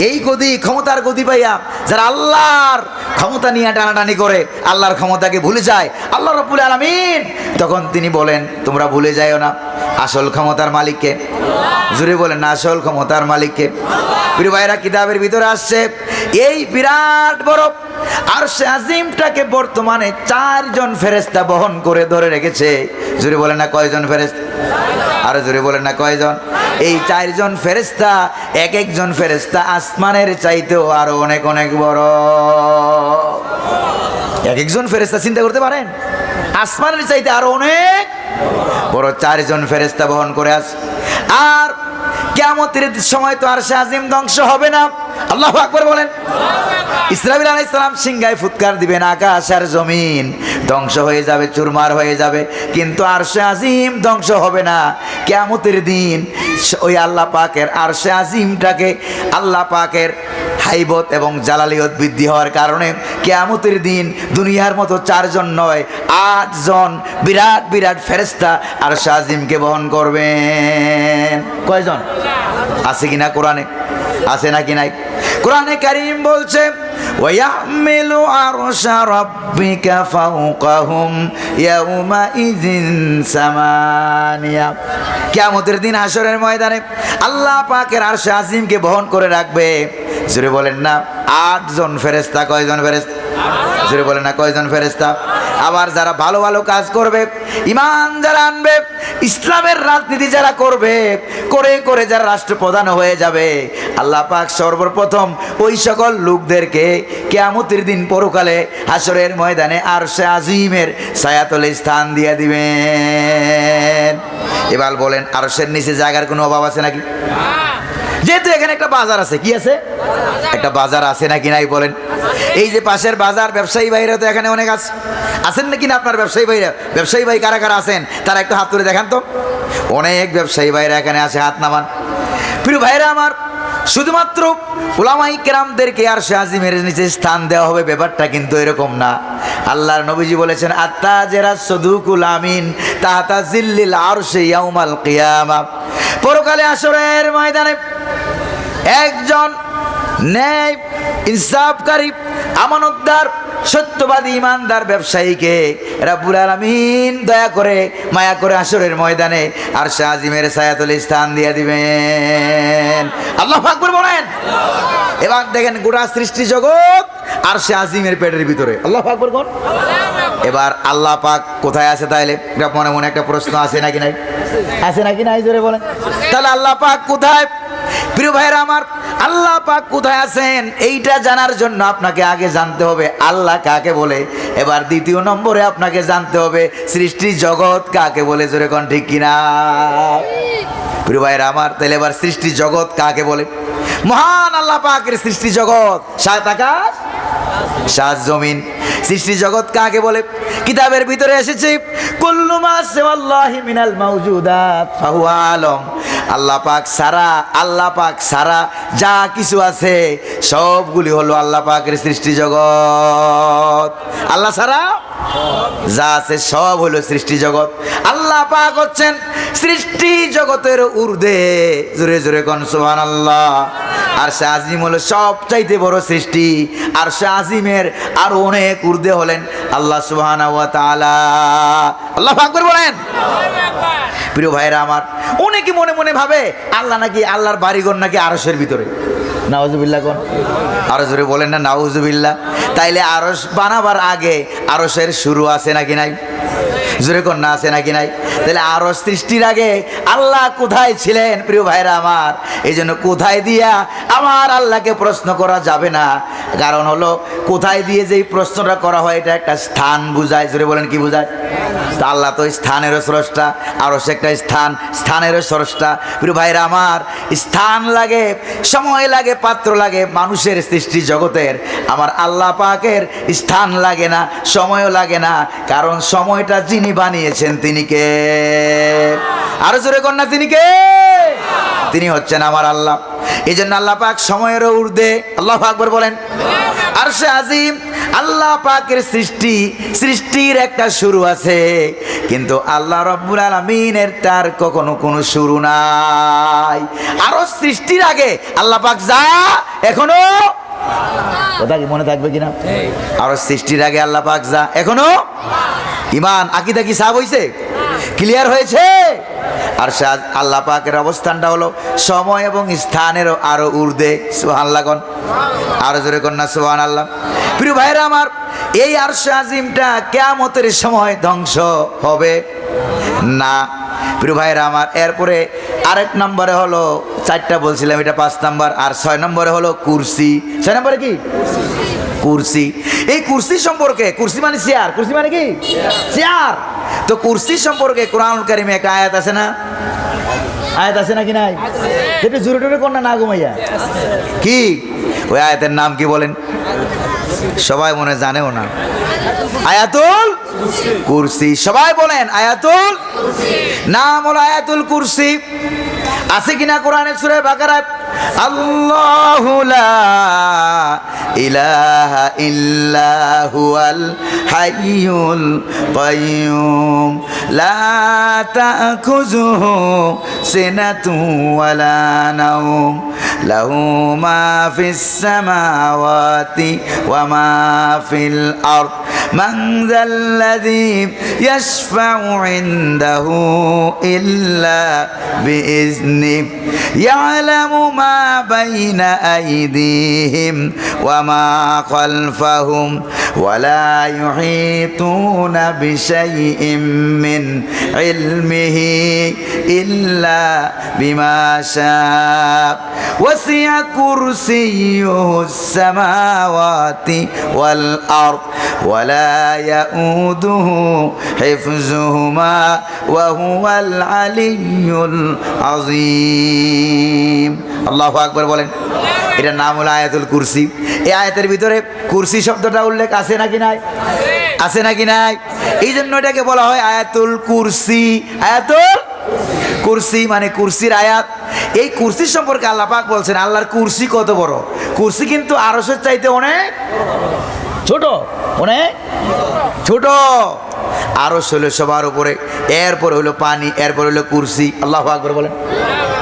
এই গদি, ক্ষমতার গদি পাইয়া যারা আল্লাহর ক্ষমতা নিয়ে টানাটানি করে, আল্লাহর ক্ষমতাকে ভুলে যায় আল্লাহ রাব্বুল আলামিন, তখন তিনি বলেন তোমরা ভুলে যাইও না আসল ক্ষমতার মালিককে। জুড়ে বলেন না আসল ক্ষমতার মালিককে। প্রিয় ভাইরা, কিতাবের ভিতরে আসছে এই বিরাট বড় আরশে আজিমটাকে বর্তমানে 4 জন ফেরেশতা বহন করে ধরে রেখেছে। জুড়ে বলেন না কয়জন ফেরেশতা? আরো জোরে বলেন না কয়জন? এই 4 জন ফেরেশতা, এক একজন ফেরেশতা আসমানের চাইতেও আরো অনেক অনেক বড়। এক একজন ফেরেশতা চিন্তা করতে পারেন, আসমানের চাইতে আরো অনেক বড় 4 জন ফেরেশতা বহন করে আস। আর কিয়ামতের সময় তো আরশে আজিম ধ্বংস হবে না। আল্লাহু আকবার বলেন। ইসরাফিল আলাইহিস সালাম সিংহায় ফুৎকার দিবেন, আকাশ আর জমিন ধ্বংস হয়ে যাবে, চুরমার হয়ে যাবে, কিন্তু আরশে আজিম ধ্বংস হবে না। কিয়ামতের দিন ওই আল্লাহ পাকের আরশে আজিমটাকে আল্লাহ পাকের হাইবত এবং জালালিয়ত বৃদ্ধি হওয়ার কারণে কিয়ামতের দিন দুনিয়ার মতো 4 জন নয় 8 জন বিরাট বিরাট ফেরেশতা আরশে আজিমকে বহন করবেন। কয়জন আছে কিনা কোরআনে? আছে নাকি নাই? কোরআনে কারীম বলছে ওয়ায়াহমিলু আরশা রাব্বিকা ফাওকাহুম ইয়াউমাইযিন সামানিয়া। কিয়ামতের দিন হাশরের ময়দানে আল্লাহ পাকের আরশে আজিমকে বহন করে রাখবে। জোরে বলেন না 8 জন ফেরেশতা। কয়জন ফেরেশতা? জোরে বলেন না কয়জন ফেরেশতা? আবার যারা ভালো ভালো কাজ করবে, ঈমান যারা আনবে, ইসলামের রাজনীতি যারা করবে, করে করে যারা রাষ্ট্রপ্রধান হয়ে যাবে, আল্লাহ পাক সর্বপ্রথম ওই সকল লোকদেরকে কিয়ামতের দিন পরকালে হাশরের ময়দানে আরশে আজিমের ছায়াতলে স্থান দিয়ে দিবেন। এবার বলেন আরশের নিচে জায়গার কোনো অভাব আছে নাকি? যেহেতু এখানে একটা বাজার আছে, কি আছে? একটা বাজার আছে নাকি নাই বলেন? এই যে পাশের বাজার, ব্যবসায়ী ভাইরা তো এখানে অনেক আছেন নাকি না? আপনার ব্যবসায়ী ভাইরা, ব্যবসায়ী ভাই কারা কারা আছেন তারা একটু হাত তুলে দেখান তো। অনেক ব্যবসায়ী ভাইরা এখানে আছে, হাত নামান। প্রিয় ভাইরা আমার, শুধুমাত্র উলামায়ে কেরামদেরকে আরশে আজিমের নিচে স্থান দেওয়া হবে ব্যাপারটা কিন্তু এরকম না। আল্লাহর নবীজি বলেছেন আত্তাজিরাস সাদুকুল আমিন তাহতা জিল্লিল আরশি ইয়াউমাল কিয়ামা। পরকালে হাশরের ময়দানে একজন ন্যায় ইনসাফকারী আমানতদার সত্যবাদী ইমানদার ব্যবসায়ীকে রব্বুল আলামিন দয়া করে মায়া করে হাশরের ময়দানে আরশে আজিমের ছায়াতলে স্থান দিয়ে দিবেন। আল্লাহু আকবার বলেন। এবার দেখেন গোটা সৃষ্টি জগৎ আরশে আজিমের পেটের ভিতরে। আল্লাহু আকবার কোন? এবার আল্লাহ পাক কোথায় আছে? তাইলে মনে মনে একটা প্রশ্ন আছে নাকি নাই? আছে নাকি নাই? জোরে বলেন। তাহলে আল্লাহ পাক কোথায়? প্রিয় ভাইরা আমার, আল্লাহ পাক কোথায় আছেন এইটা জানার জন্য আপনাকে আগে জানতে হবে আল্লাহ কাকে বলে। এবার দ্বিতীয় নম্বরে আপনাকে জানতে হবে সৃষ্টি জগৎ কাকে বলে। জোরে কোন ঠিক কিনা? প্রিয় ভাইরা আমার, তাহলে এবার সৃষ্টি জগৎ কাকে বলে? মহান আল্লাহ পাকের সৃষ্টি জগৎ, 7 আকাশ 7 জমিন, সৃষ্টি জগৎ কাকে বলে? কিতাবের ভিতরে এসেছে কুল্লু মা সিওয়াল্লাহি মিনাল মাওজুদাত ফাহুয়া আলম। আল্লাহ পাক সারা যা কিছু আছে সবগুলি হলো আল্লাহ পাকের সৃষ্টি জগৎ। আল্লাহ সারা যা আছে সব হলো সৃষ্টি জগৎ। আল্লাহ পাক হচ্ছেন সৃষ্টি জগতের ঊর্ধ্বে। জোরে জোরে কোন সুবহানাল্লাহ। আরশে আজিম হলো সবচাইতে বড় সৃষ্টি। আরশে আজিমের আর অনেক ঊর্ধ্বে হলেন আল্লাহ সুবহানাহু ওয়া তাআলা। আল্লাহু আকবার বলেন। প্রিয় ভাইরা আমার, অনেকে মনে মনে ভাবে আল্লাহ নাকি আল্লাহর বাড়িঘর নাকি আরশের ভিতরে। নাউজুবিল্লাহ কোন? আরো জোরে বলেন না নাউজুবিল্লাহ। তাইলে আরশ বানাবার আগে আরশের শুরু আছে নাকি নাই? জোরে কোন না আছে নাকি নাই? তাহলে আরশ সৃষ্টির আগে আল্লাহ কোথায় ছিলেন? প্রিয় ভাইরা আমার, এই জন্য কোথায় দিয়া আমার আল্লাহকে প্রশ্ন করা যাবে না। কারণ হলো কোথায় দিয়ে যেই প্রশ্নটা করা হয় এটা একটা স্থান বুঝায়। জোরে বলেন কি বুঝায়? তা আল্লাহ তো স্থানেরও স্রষ্টা, আরশ একটা স্থানেরও স্রষ্টা। প্রিয় ভাইরা আমার, স্থান লাগে, সময় লাগে, পাত্র লাগে মানুষের সৃষ্টি জগতের। আমার আল্লাহ পাকের স্থান লাগে না, সময়ও লাগে না, কারণ সময়টা যিনি বানিয়েছেন তিনি কে? আরো জোরে কন্যা তিনি কে? তিনি হচ্ছেন আমার আল্লাহ। এই জন্য আল্লাহ পাক সময়েরও ঊর্ধ্বে। আল্লাহু আকবার বলেন। আরশে আজিম আল্লাহ পাকের সৃষ্টির একটা শুরু আছে, কিন্তু আল্লাহ রাব্বুল আলামিনের তার কখনো কোনো শুরু নাই। আরো সৃষ্টির আগে আল্লাহ পাক যা, এখনো কথা কি মনে থাকবে কিনা? আরো সৃষ্টির আগে আল্লাহ পাক যা, এখনো ইমান আকীদা কি সাফ হইছে? ক্লিয়ার হয়েছে? আর আল্লাহ পাকের অবস্থানটা হলো সময় এবং স্থানেরও আরো ঊর্ধ্বে। সুবহানাল্লাহ কোন? আরো জোরে কোন না সুবহানাল্লাহ। প্রিয় ভাইরা আমার, এই আরশে আজিমটা কিয়ামতের সময় ধ্বংস হবে না। প্রিয় ভাইরা আমার, এরপরে আরেক নম্বরে হলো 4টা বলছিলাম, এটা 5 নম্বর। আর 6 নম্বরে হলো কুরসি। 6 নম্বরে কি? কুরসি। এই কুরসি সম্পর্কে, কুরসি মানে চেয়ার, কুরসি মানে কি? চেয়ার। তো কুরসি সম্পর্কে কোরআনুল কারীমে একটা আয়াত আছে না? আয়াত আছে নাকি নাই? একটু জোরে টোরে কর না ঘুমাইয়া। কি ওই আয়াতের নাম কি বলেন? সবাই মনে জানেও না। আয়াতুল কুরসি। সবাই বলেন আয়াতুল নাম হলো আয়াতুল কুরসি। আছে কিনা কোরআনের সূরা বাকারায়? আল্লাহু লা ইলাহা ইল্লা হুয়াল হাইয়ুল কাইয়্যুম লা তাখুযুহু সিনাতুন ওয়ালা নাওম লাহু মা ফিস সামাওয়াতি ওয়া মা ফিল আরদ মান যাল্লাযী ইয়াশফাউ ইনদাহু ইল্লা বিইজনিহি ইয়ালামু মা বাইনা আইদিহিম ওয়া মা খালফাহুম ওয়া লা ইউহিতুনা বিশাইইম মিন ইলমিহি ইল্লা বিমা শাআ ওয়াসি'a কুরসিয়্যুহুস সামাওয়াতি ওয়াল আরদ ওয়া লা ইয়াউদুহু হিফযুহুমা ওয়া হুয়াল আলিয়্যুল আযীম। আল্লাহু আকবার বলেন। এটার নাম হলো আয়াতুল কুরসি। এই আয়াতের ভিতরে কুরসি শব্দটা উল্লেখ আছে নাকি নাই? আছে নাকি নাই? এই জন্য এটাকে বলা হয় আয়াতুল কুরসি। আয়াতুল কুরসি মানে কুরসির আয়াত। এই কুরসি সম্পর্কে আল্লাহ পাক বলছেন আল্লাহর কুরসি কত বড়। কুরসি কিন্তু আরশের চাইতে অনেক ছোট, অনেক ছোট। আরশ হলো সবার উপরে, এরপর হলো পানি, এরপর হলো কুরসি। আল্লাহু আকবার বলেন।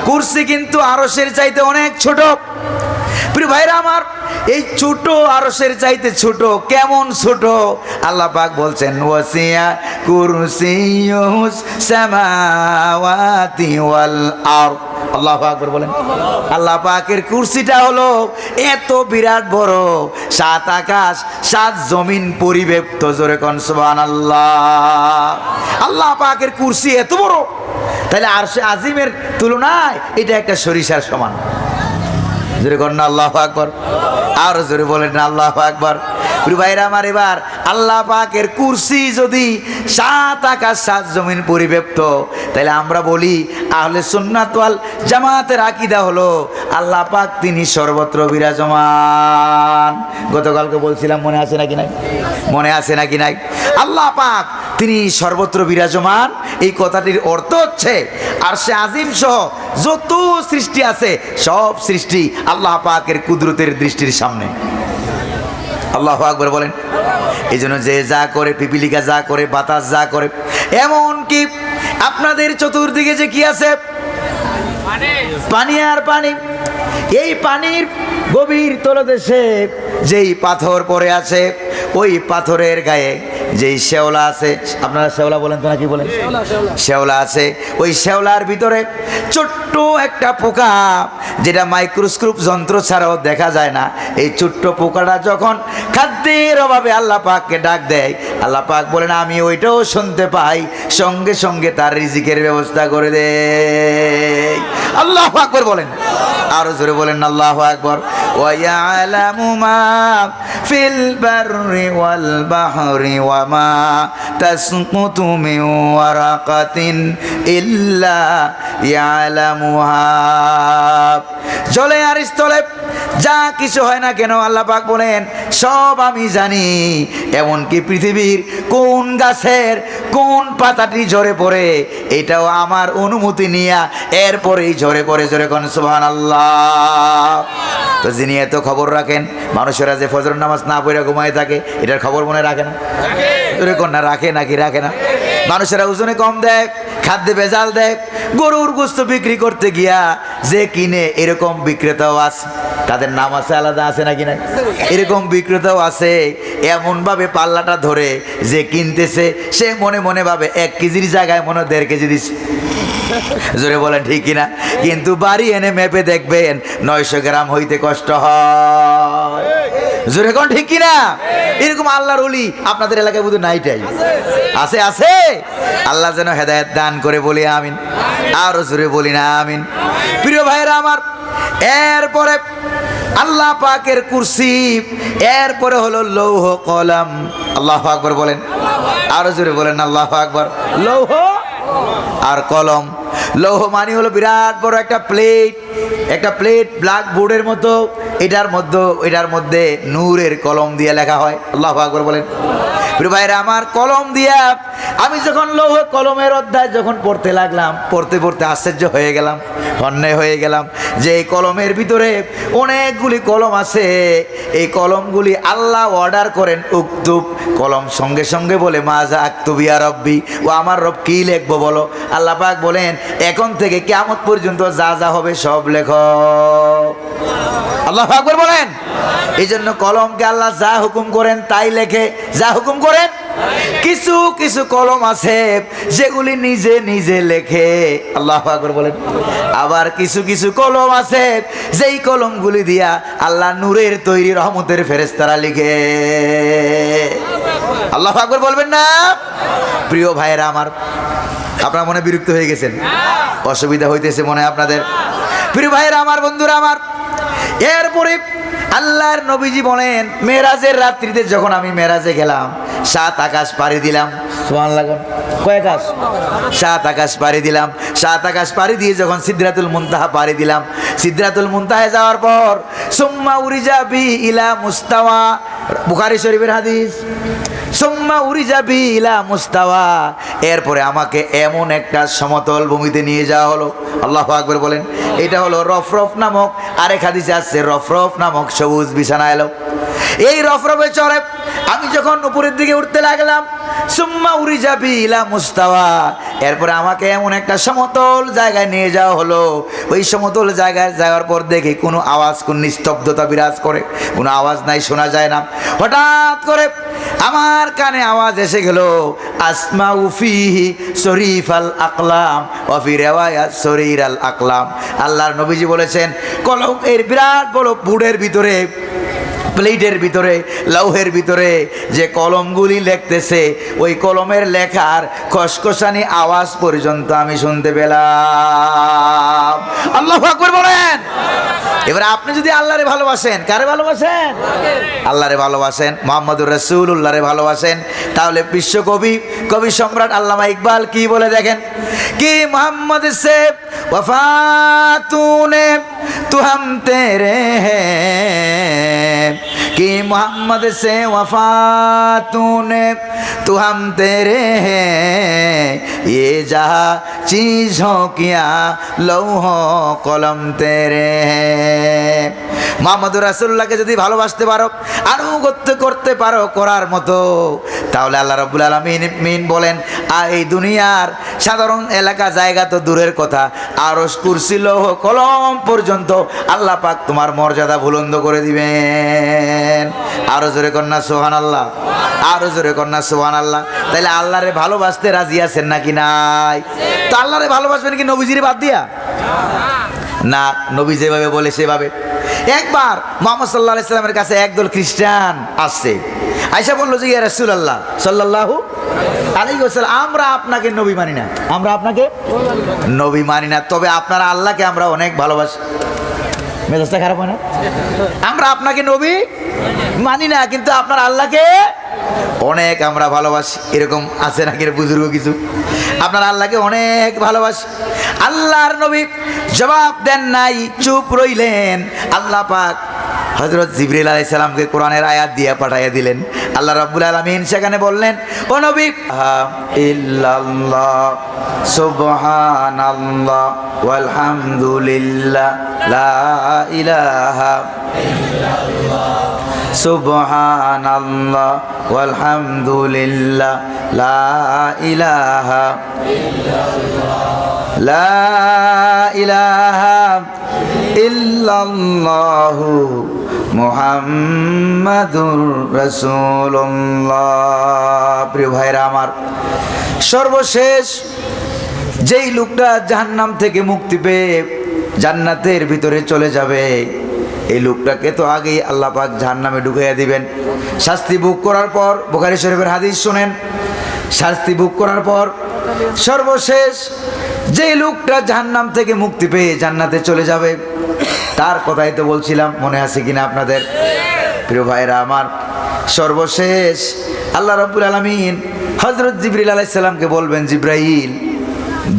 কুরসি কিন্তু আরশের চাইতে অনেক ছোট। প্রিয় ভাইরা আমার, এই ছোট আরশের চাইতে ছোট। কেমন ছোট? আল্লাহ পাক বলছেন ওয়াসিয়া কুরসিয়্যুস সামাওয়াতি ওয়াল আরদ। আল্লাহু আকবার বলেন। আল্লাহ পাকের কুরসিটা হলো এত বিরাট বড়, 7 আকাশ 7 জমিন পরিব্যাপ্ত। জোরে কোন সুবহানাল্লাহ। আল্লাহ পাকের কুরসি এত বড়, তাহলে আরশে আজিমের তুলনায় এটা একটা সরিষার সমান। জোরে কর না আল্লাহু আকবার। আর জোরে বলেন না আল্লাহু আকবার। প্রিয় ভাইরা আমার, এবার আল্লাহ পাকের কুরসি যদি 7 আকাশ 7 জমিন পরিব্যাপ্ত, তাহলে আমরা বলি আহলে সুন্নাত ওয়াল জামাতের আকীদা হলো আল্লাহ পাক তিনি সর্বত্র বিরাজমান। গতকালকে বলছিলাম, মনে আছে নাকি নাই? মনে আছে নাকি নাই? আল্লাহ পাক তিনি সর্বত্র বিরাজমান। এই কথাটির অর্থ হচ্ছে আরশে আজিম সহ যত সৃষ্টি আছে সব সৃষ্টি আল্লাহ পাকের কুদরতের দৃষ্টির সামনে। আল্লাহু আকবার বলেন। এই জন্য যে যা করে, পিপিলিকা যা করে, বাতাস যা করে, এমন কি আপনাদের চতুর্দিকে যে কি আছে? পানি আর পানি। এই পানির গভীর তলদেশে যেই পাথর পড়ে আছে, ওই পাথরের গায়ে যেই শেওলা আছে, আপনারা শেওলা বলেন তো নাকি বলেন? শেওলা আছে। ওই শেওলার ভিতরে ছোট্ট একটা পোকা, যেটা মাইক্রোস্কোপ যন্ত্র ছাড়াও দেখা যায় না, এই ছোট্ট পোকাটা যখন খাদ্যের অভাবে আল্লাহ পাককে ডাক দেয়, আল্লাহ পাক বলেন আমি ওইটাও শুনতে পাই, সঙ্গে সঙ্গে তার রিজিকের ব্যবস্থা করে দেয়। আল্লাহু আকবার বলেন। আরো জোরে বলেন আল্লাহু আকবার। ওয়া ইয়ালামু মা ফিল বাররি ওয়াল বাহরি ওয়া মা তাসকুতু মিন ওয়ারাকাতিন ইল্লা ইয়ালামুহা। জলে আর স্থলে যা কিছু হয় না কেন, আল্লাহ পাক বলেন সব আমি জানি। এমনকি পৃথিবীর কোন গাছের কোন পাতাটি ঝরে পড়ে, এটাও আমার অনুমতি নিয়া এরপরেই ঝরে পড়ে। জোরে কোন সুবহানাল্লাহ। তো যিনি এত খবর রাখেন, মানুষেরা যে ফজর নামাজ না পড়ে ঘুমায় থাকে, এটার খবর মনে রাখে না? জোরে কোন না, রাখে নাকি রাখে না? মানুষেরা ওজনে কম দেয়, খাদ্যে ভেজাল দেয়, গরুর গোস্ত বিক্রি করতে গিয়া যে কিনে, এরকম বিক্রেতাও আছে। তাদের নাম আছে আলাদা, আছে নাকি না? এরকম বিক্রেতাও আছে। এমনভাবে পাল্লাটা ধরে যে কিনতেছে, সে মনে মনে ভাবে 1 কেজির জায়গায় মনে 1.5 কেজি দিচ্ছে। জোরে বলেন ঠিক কিনা? কিন্তু বাড়ি এনে মেপে দেখবেন 900 গ্রাম হইতে কষ্ট হয়। জোরে কোন ঠিক কিনা? এরকম আল্লাহর ওলি আপনাদের এলাকায় বুঝি নাইটাই আছে? আছে। আল্লাহ যেন হেদায়েত দান করে, বলি আমিন। আরো জোরে বলি না আমিন। প্রিয় ভাইরা আমার, এরপরে আল্লাহ পাকের কুরসি, এরপরে হলো লৌহ কলম। আল্লাহু আকবার বলেন। আরো জোরে বলেন আল্লাহু আকবার। লৌহ আর কলম। লৌহ মানি হলো বিরাট বড় একটা প্লেট ব্ল্যাক বোর্ডের মতো। এটার মধ্যে নূরের কলম দিয়ে লেখা হয়। আল্লাহু আকবার বলেন। প্রিয় ভাইরা আমার, কলম দিয়া আমি যখন লৌহ কলমের অধ্যায় যখন পড়তে লাগলাম, পড়তে পড়তে আশ্চর্য হয়ে গেলাম, অন্যায় হয়ে গেলাম যে এই কলমের ভিতরে অনেকগুলি কলম আছে। এই কলমগুলি আল্লাহ অর্ডার করেন উক্তুব, কলম সঙ্গে সঙ্গে বলে মাজা আক্তুবি ইয়া রব্বি, ও আমার রব কি লিখবো বলো। আল্লাহ পাক বলেন এখন থেকে কিয়ামত পর্যন্ত যা যা হবে সব লেখো। আল্লাহু আকবার বলেন। এই জন্য কলমকে আল্লাহ যা হুকুম করেন তাই লেখে, যা হুকুম করেন। কিছু কিছু কলম আছে যেগুলি নিজে নিজে লেখে। আল্লাহু আকবার বলেন। আবার কিছু কিছু কলম আছে যেই কলমগুলি দিয়া আল্লাহ নূরের তৈরি রহমতের ফেরেশতারা লিখে। আল্লাহু আকবার বলবেন না? প্রিয় ভাইয়েরা আমার, আপনারা মনে বিরক্ত হয়ে গেছেন, অসুবিধা হইতেছে মনে হয় আপনাদের। প্রিয় ভাইয়েরা আমার, বন্ধুরা আমার, এরপরে আল্লাহর নবীজি বলেন মেরাজের রাত্রিতে যখন আমি মেরাজে গেলাম, 7 আকাশ পাড়ি দিলাম। সুবহানাল্লাহ। কয় আকাশ? 7 আকাশ পাড়ি দিলাম। 7 আকাশ পাড়ি দিয়ে যখন সিদরাতুল মুনতাহা পাড়ি দিলাম, সিদরাতুল মুনতাহায় যাওয়ার পর সুম্মা উরিজা বি ইলা মুস্তাওয়া, বুখারী শরীফের হাদিস। সুম্মা উরিজা বি ইলা মুস্তাওয়া, এরপরে আমাকে এমন একটা সমতল ভূমিতে নিয়ে যাওয়া হলো। আল্লাহু আকবার বলেন। এটা হলো রফরফ নামক, আরেক হাদিসে আসছে রফরফ নামক সবুজ বিছানা এলো। এই রফরফে চড়ে আমি যখন উপরের দিকে উঠতে লাগলাম, সুম্মা উরিজা বি ইলা মুস্তাওয়া, এরপরে আমাকে এমন একটা সমতল জায়গায় নিয়ে যাওয়া হলো। ওই সমতল জায়গায় যাওয়ার পর দেখি কোনো আওয়াজ, কোন নিস্তব্ধতা বিরাজ করে, কোনো আওয়াজ নাই, শোনা যায় না। হঠাৎ করে আমার কানে আওয়াজ এসে গেল, আসমাউ ফিহি শরীফাল আকলাম ওয়া ফি রিওয়ায়াত শরীরাল আকলাম। আল্লাহর নবীজি বলেছেন কলম, এর বিরাট বড় বুড়ের ভিতরে, প্লেটের ভিতরে, লৌহের ভিতরে যে কলমগুলি লিখতেছে, ওই কলমের লেখার খসখসানি আওয়াজ পর্যন্ত আমি শুনতে পেলাম। আল্লাহু আকবার বলেন। এবারে আপনি যদি আল্লাহরে ভালোবাসেন, কারে ভালোবাসেন? আল্লাহরে ভালোবাসেন, মুহাম্মদুর রাসূলুল্লাহরে ভালোবাসেন, তাহলে বিশ্বকবি, কবি সম্রাট আল্লামা ইকবাল কি বলে দেখেন, কি মোহাম্মদ সে वफा तूने तू हम तेरे हैं, कि मोहम्मद से वफा तूने तू हम तेरे हैं, ये जहाँ चीज़ हो किया लौहो कलम तेरे हैं। মুহাম্মদুর রাসূলুল্লাহকে যদি ভালোবাসতে পারো, আনুগত্য করতে পারো করার মতো, তাহলে আল্লাহ রাব্বুল আলামিন বলেন এই দুনিয়ার সাধারণ এলাকা জায়গা তো দূরের কথা, আরশ কুরসি লৌহ কলম পর্যন্ত আল্লাহ পাক তোমার মর্যাদা বুলন্দ করে দিবেন। আরো জোরে কন্যা সুবহানাল্লাহ, আরো জোরে কন্যা সুবহানাল্লাহ। তাইলে আল্লাহরে ভালোবাসতে রাজি আছেন নাকি নাই? তো আল্লাহরে ভালোবাসবেন কি নবীজির বাদ দিয়া? না, নবী যেভাবে বলে সেভাবে। একবার মুহাম্মদ সাল্লাল্লাহু আলাইহি সাল্লামের কাছে একদল খ্রিস্টান আসছে, আয়েশা বলল যে ইয়া রাসূলুল্লাহ সাল্লাল্লাহু আলাইহি ওয়াসাল্লাম, আমরা আপনাকে নবী মানি না, আমরা আপনাকে নবী মানি না, তবে আপনার আল্লাহকে আমরা অনেক ভালোবাসি। মেজাজটা খারাপ হয় না? আমরা আপনাকে নবী মানি না, কিন্তু আপনার আল্লাহকে অনেক আমরা ভালোবাসি। এরকম আছে নাকি বুজুর্গ কিছু? আপনার আল্লাহকে অনেক ভালোবাসি। আল্লাহর নবী জবাব দেন নাই, চুপ রইলেন। আল্লাহ পাক হযরত জিবরিল আলাইহিস সালামকে কোরআনের আয়াত দিয়ে পাঠিয়ে দিলেন। আল্লাহ রাব্বুল আলামিন সেখানে বললেন, ও নবী, ইল্লাল্লাহ সুবহানাল্লাহ ওয়ালহামদুলিল্লাহ লা ইলাহা ইল্লাল্লাহ সুবহানাল্লাহ ওয়ালহামদুলিল্লাহ লা ইলাহা ইল্লাল্লাহ লা ইলাহা ইল্লাল্লাহু মুহাম্মাদুর রাসূলুল্লাহ। প্রিয় ভাইরা আমার, সর্বশেষ যেই লোকটা জাহান্নাম থেকে মুক্তি পেয়ে জান্নাতের ভিতরে চলে যাবে, এই লোকটাকে তো আগেই আল্লাহ পাক জাহান্নামে ঢুকাইয়া দিবেন। শাস্তি ভোগ করার পর, বুখারী শরীফের হাদিস শুনেন, শাস্তি ভোগ করার পর সর্বশেষ যেই লোকটা জাহান্নাম থেকে মুক্তি পেয়ে জান্নাতে চলে যাবে, তার কথাই তো বলছিলাম, মনে আছে কিনা আপনাদের? প্রিয় ভাইরা আমার, সর্বশেষ আল্লাহ রাব্বুল আলামিন হযরত জিবরিল আলাইহিস সালামকে বলবেন, জিবরাইল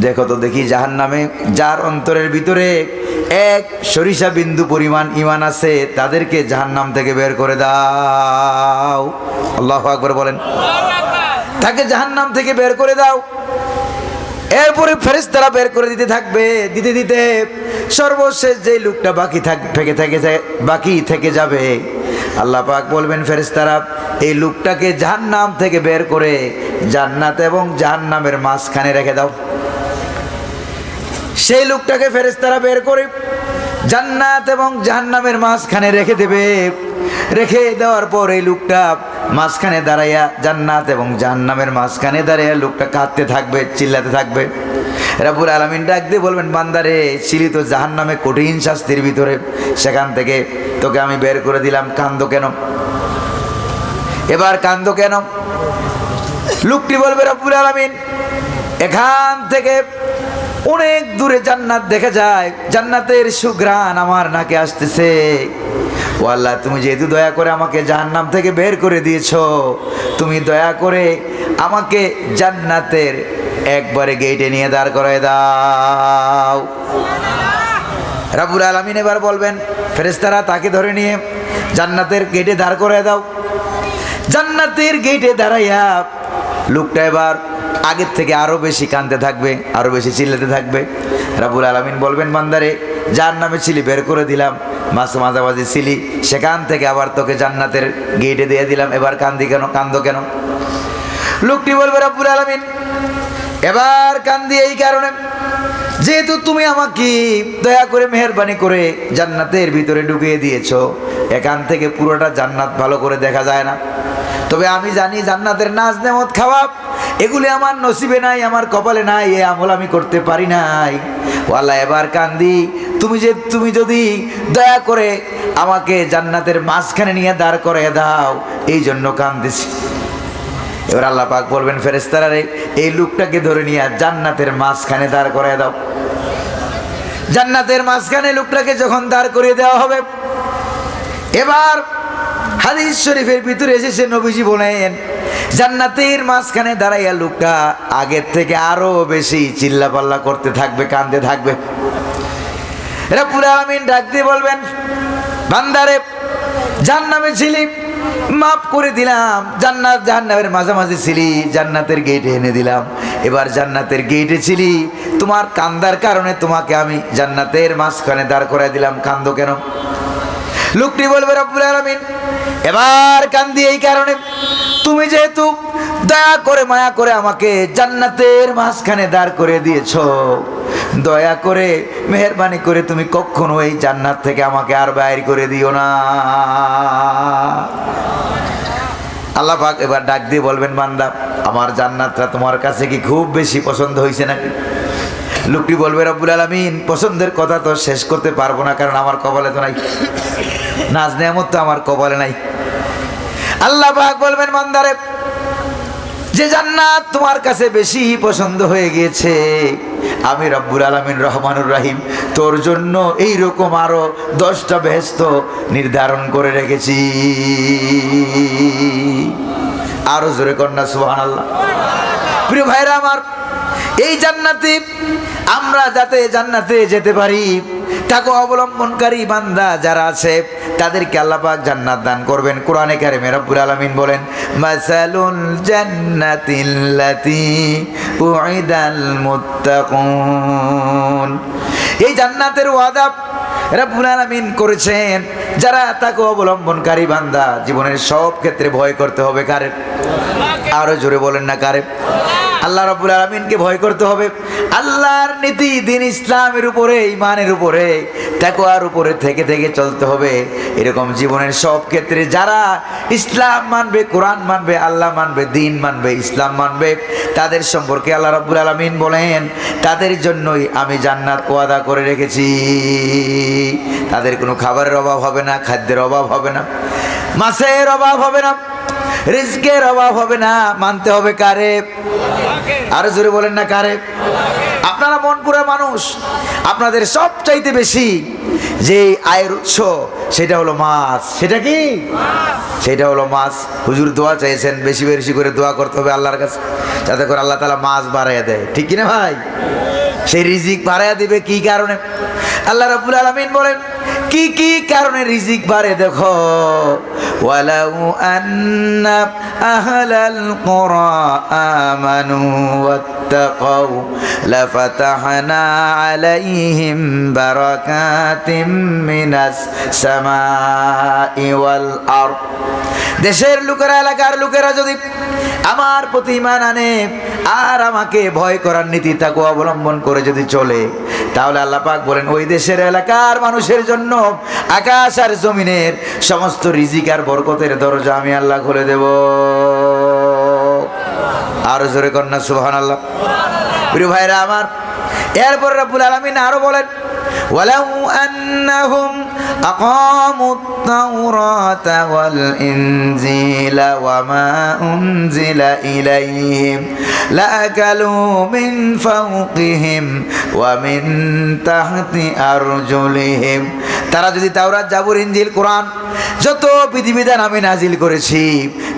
দেখো তো দেখি জাহান্নামে যার অন্তরের ভিতরে এক সরিষা বিন্দু পরিমাণ ঈমান আছে তাদেরকে জাহান্নাম থেকে বের করে দাও। আল্লাহু আকবার বলেন। তাকে জাহান্নাম থেকে বের করে দাও। এরপরে ফেরেশতারা বের করে দিতে থাকবে, দিতে দিতে সর্বশেষ যে লোকটা বাকি থেকে যাবে, আল্লাহ পাক বলবেন ফেরেশতারা এই লোকটাকে জাহান্নাম থেকে বের করে জান্নাত এবং জাহান্নামের মাঝখানে রেখে দাও। সেই লোকটাকে ফেরেশতারা বের করে জান্নাত এবং জাহান্নামের মাঝখানে রেখে দেবে। রেখে দেওয়ার পর এই লোকটা মাঝখানে দাঁড়াইয়া, জান্নাত এবং জাহান্নামের মাঝখানে দাঁড়াইয়া লোকটা কাঁদতে থাকবে, চিল্লাতে থাকবে। রব্বুল আলামিন ডাক দিয়ে বলবেন, বান্দারে ছিলি তো জাহান্নামে কঠিন শাস্তির ভিতরে, সেখান থেকে তোকে আমি বের করে দিলাম, কান্দো কেন? এবার কান্দো কেন? লোকটি বলবে, রব্বুল আলামিন এখান থেকে অনেক দূরে জান্নাত দেখা যায়, জান্নাতের সুঘ্রাণ আমার নাকে আসতেছে। ও আল্লাহ, তুমি যেহেতু দয়া করে আমাকে জাহান্নাম থেকে বের করে দিয়েছো, তুমি দয়া করে আমাকে জান্নাতের একবারে গেটে নিয়ে দাঁড় করায় দাও। রব্বুল আলামিন এবার বলবেন ফেরেশতারা তাকে ধরে নিয়ে জান্নাতের গেটে দাঁড় করায় দাও। জান্নাতের গেটে দাঁড়াইয়া লোকটা এবার আগের থেকে আরো বেশি কাঁদতে থাকবে, আরো বেশি চিল্লাতে থাকবে। রব্বুল আলামিন বলবেন, বান্দারে জাহান্নামে ছিলি, বের করে দিলাম, মাঝামাঝি ছিলি, সেখান থেকে আবার তোকে জান্নাতের গেটে দিয়ে দিলাম, এবার কান্দো কেন? লোকটি বলবে, রব্বুল আলামিন এবার কান্দি এই কারণে, যেহেতু তুমি আমাকে দয়া করে মেহেরবানি করে জান্নাতের ভিতরে ঢুকিয়ে দিয়েছো, এখান থেকে পুরোটা জান্নাত ভালো করে দেখা যায় না। তবে আমি জানি জান্নাতের নাজ নেমত খাওয়া এগুলি আমার নসিবে নাই, আমার কপালে নাই, এ আমল আমি করতে পারি নাই। ও আল্লাহ এবার কান্দি, তুমি যদি দয়া করে আমাকে জান্নাতের মাঝখানে নিয়ে দাঁড় করে দাও, এই জন্য কান্দিছি। এবার আল্লাহ পাক বলবেন ফেরেশতারা রে, এই লোকটাকে ধরে নিয়ে জান্নাতের মাঝখানে দাঁড় করে দাও। জান্নাতের মাঝখানে লোকটাকে যখন দাঁড় করিয়ে দেওয়া হবে, এবার হাদিস শরীফের ভিতরে এসেছে, নবীজি বলেন জান্নাতের মাঝখানে দাঁড়াইয়া লোকটা আগের থেকে আরো বেশি চিল্লাপাল্লা করতে থাকবে, কাঁদতে থাকবে। রব্বুল আলামিন ডাক দিয়ে বলবেন, বান্দারে জাহান্নামে ছিলি, মাফ করে দিলাম, জান্নাত জাহান্নামের মাঝামাঝি ছিলি, জান্নাতের গেটে এনে দিলাম, এবার জান্নাতের গেটে ছিলি, তোমার কান্দার কারণে তোমাকে আমি জান্নাতের মাঝখানে দাঁড় করাই দিলাম, কান্দো কেন? লোকটি বলবে, রব্বুল আলামিন এবার কান্দি এই কারণে, তুমি যেহেতু দয়া করে মায়া করে আমাকে জান্নাতের মাঝখানে দাঁড় করে দিয়েছো, দয়া করে মেহেরবানি করে তুমি কখনো এই জান্নাত থেকে আমাকে আর বাইর করে দিও না। আল্লাহ পাক এবার ডাক দিয়ে বলবেন, বান্দা আমার জান্নাতটা তোমার কাছে কি খুব বেশি পছন্দ হয়েছে নাকি? লোকটি বলবে, রব্বুল আলামিন পছন্দের কথা তো শেষ করতে পারবো না, কারণ আমার কপালে তো নাই, নাজ নেয়ামত তো আমার কপালে নাই। আল্লাহ পাক বলবেন, বান্দারে যে জান্নাত তোমার কাছে বেশি পছন্দ হয়ে গিয়েছে, আমি রব্বুল আলামিন রহমানুর রহিম তোর জন্য এইরকম আরো 10টা বেহেশত নির্ধারণ করে রেখেছি। আরো জোরে কন্যা সুবহানাল্লাহ। প্রিয় ভাইরা আমার, এই জান্নাতে আমরা যাতে জান্নাতে যেতে পারি, তাকে অবলম্বনকারী বান্দা যারা আছে তাদেরকে আল্লাহ পাক জান্নাত দান করবেন। কোরআনে কারিমে রব্বুল আলামিন বলেন, মাসালুল জান্নাতিল্লাতী উইদাল মুত্তাকুন। এই জান্নাতের ওয়াদা রব্বুল আলামিন করেছেন যারা তাকে অবলম্বনকারী বান্দা। জীবনের সব ক্ষেত্রে ভয় করতে হবে কারে? আরো জোরে বলেন না কারে? আল্লাহ রাব্বুল আলামিনকে ভয় করতে হবে, আল্লাহর নীতি দিন ইসলামের উপরে, ঈমানের উপরে, তাকওয়ার উপরে থেকে থেকে চলতে হবে। এরকম জীবনের সব ক্ষেত্রে যারা ইসলাম মানবে, কোরআন মানবে, আল্লাহ মানবে, দিন মানবে, ইসলাম মানবে, তাদের সম্পর্কে আল্লাহ রাব্বুল আলামিন বলেন তাদের জন্যই আমি জান্নাত ওয়াদা করে রেখেছি। তাদের কোনো খাবারের অভাব হবে না, খাদ্যের অভাব হবে না, মাছের অভাব হবে না, রিজকের অভাব হবে না। মানতে হবে কারে? আরো জোরে বলেন না কারে? আপনারা মনপুরা মানুষ, আপনাদের সব চাইতে বেশি যে আয়ের উৎস সেটা হলো মাছ। সেটা কি? সেটা হলো মাছ। হুজুর দোয়া চাইছেন, বেশি বেশি করে দোয়া করতে হবে আল্লাহর কাছে, যাতে করে আল্লাহ তাআলা মাছ বাড়াইয়া দেয়। ঠিক কিনা ভাই? সেই রিজিক বাড়াইয়া দিবে কি কারণে? আল্লাহ রাব্বুল আলামিন বলেন কি কি কারণে রিজিক বাড়ে দেখো। ওয়ালাউ আন্না আহলাল কুরা আমানু ওয়াত্তাকাউ লাফাতাহনা আলাইহিম বারাকাতিম মিনাস সামাই ওয়াল আরদ। দেশের লোকেরা, এলাকার লোকেরা যদি আমার প্রতি ঈমান আনে আর আমাকে ভয় করার নীতি তাকে অবলম্বন করে যদি চলে, তাহলে আল্লাহ পাক বলেন ওই দেশের এলাকার মানুষের জন্য আকাশ আর জমিনের সমস্ত রিজিক আর বরকতের দরজা আমি আল্লাহ খুলে দেব। আরো জোরে কন্যা সুবহানাল্লাহ। প্রিয় ভাইরা আমার, এরপর রব্বুল আলামিন আরো বলেন ওয়ালাউ আন্নাহুম আকামুত তাওরাতা ওয়াল ইনজিলা ওয়া মা উনজিলা ইলাইহিম লাআকালু মিন ফাওকিহিম ওয়া মিন তাহতি আরজুলিহিম। তারা যদি তাওরাত, জাবুর, ইনজিল, কোরআন যত বিধিবিধান আমি নাজিল করেছি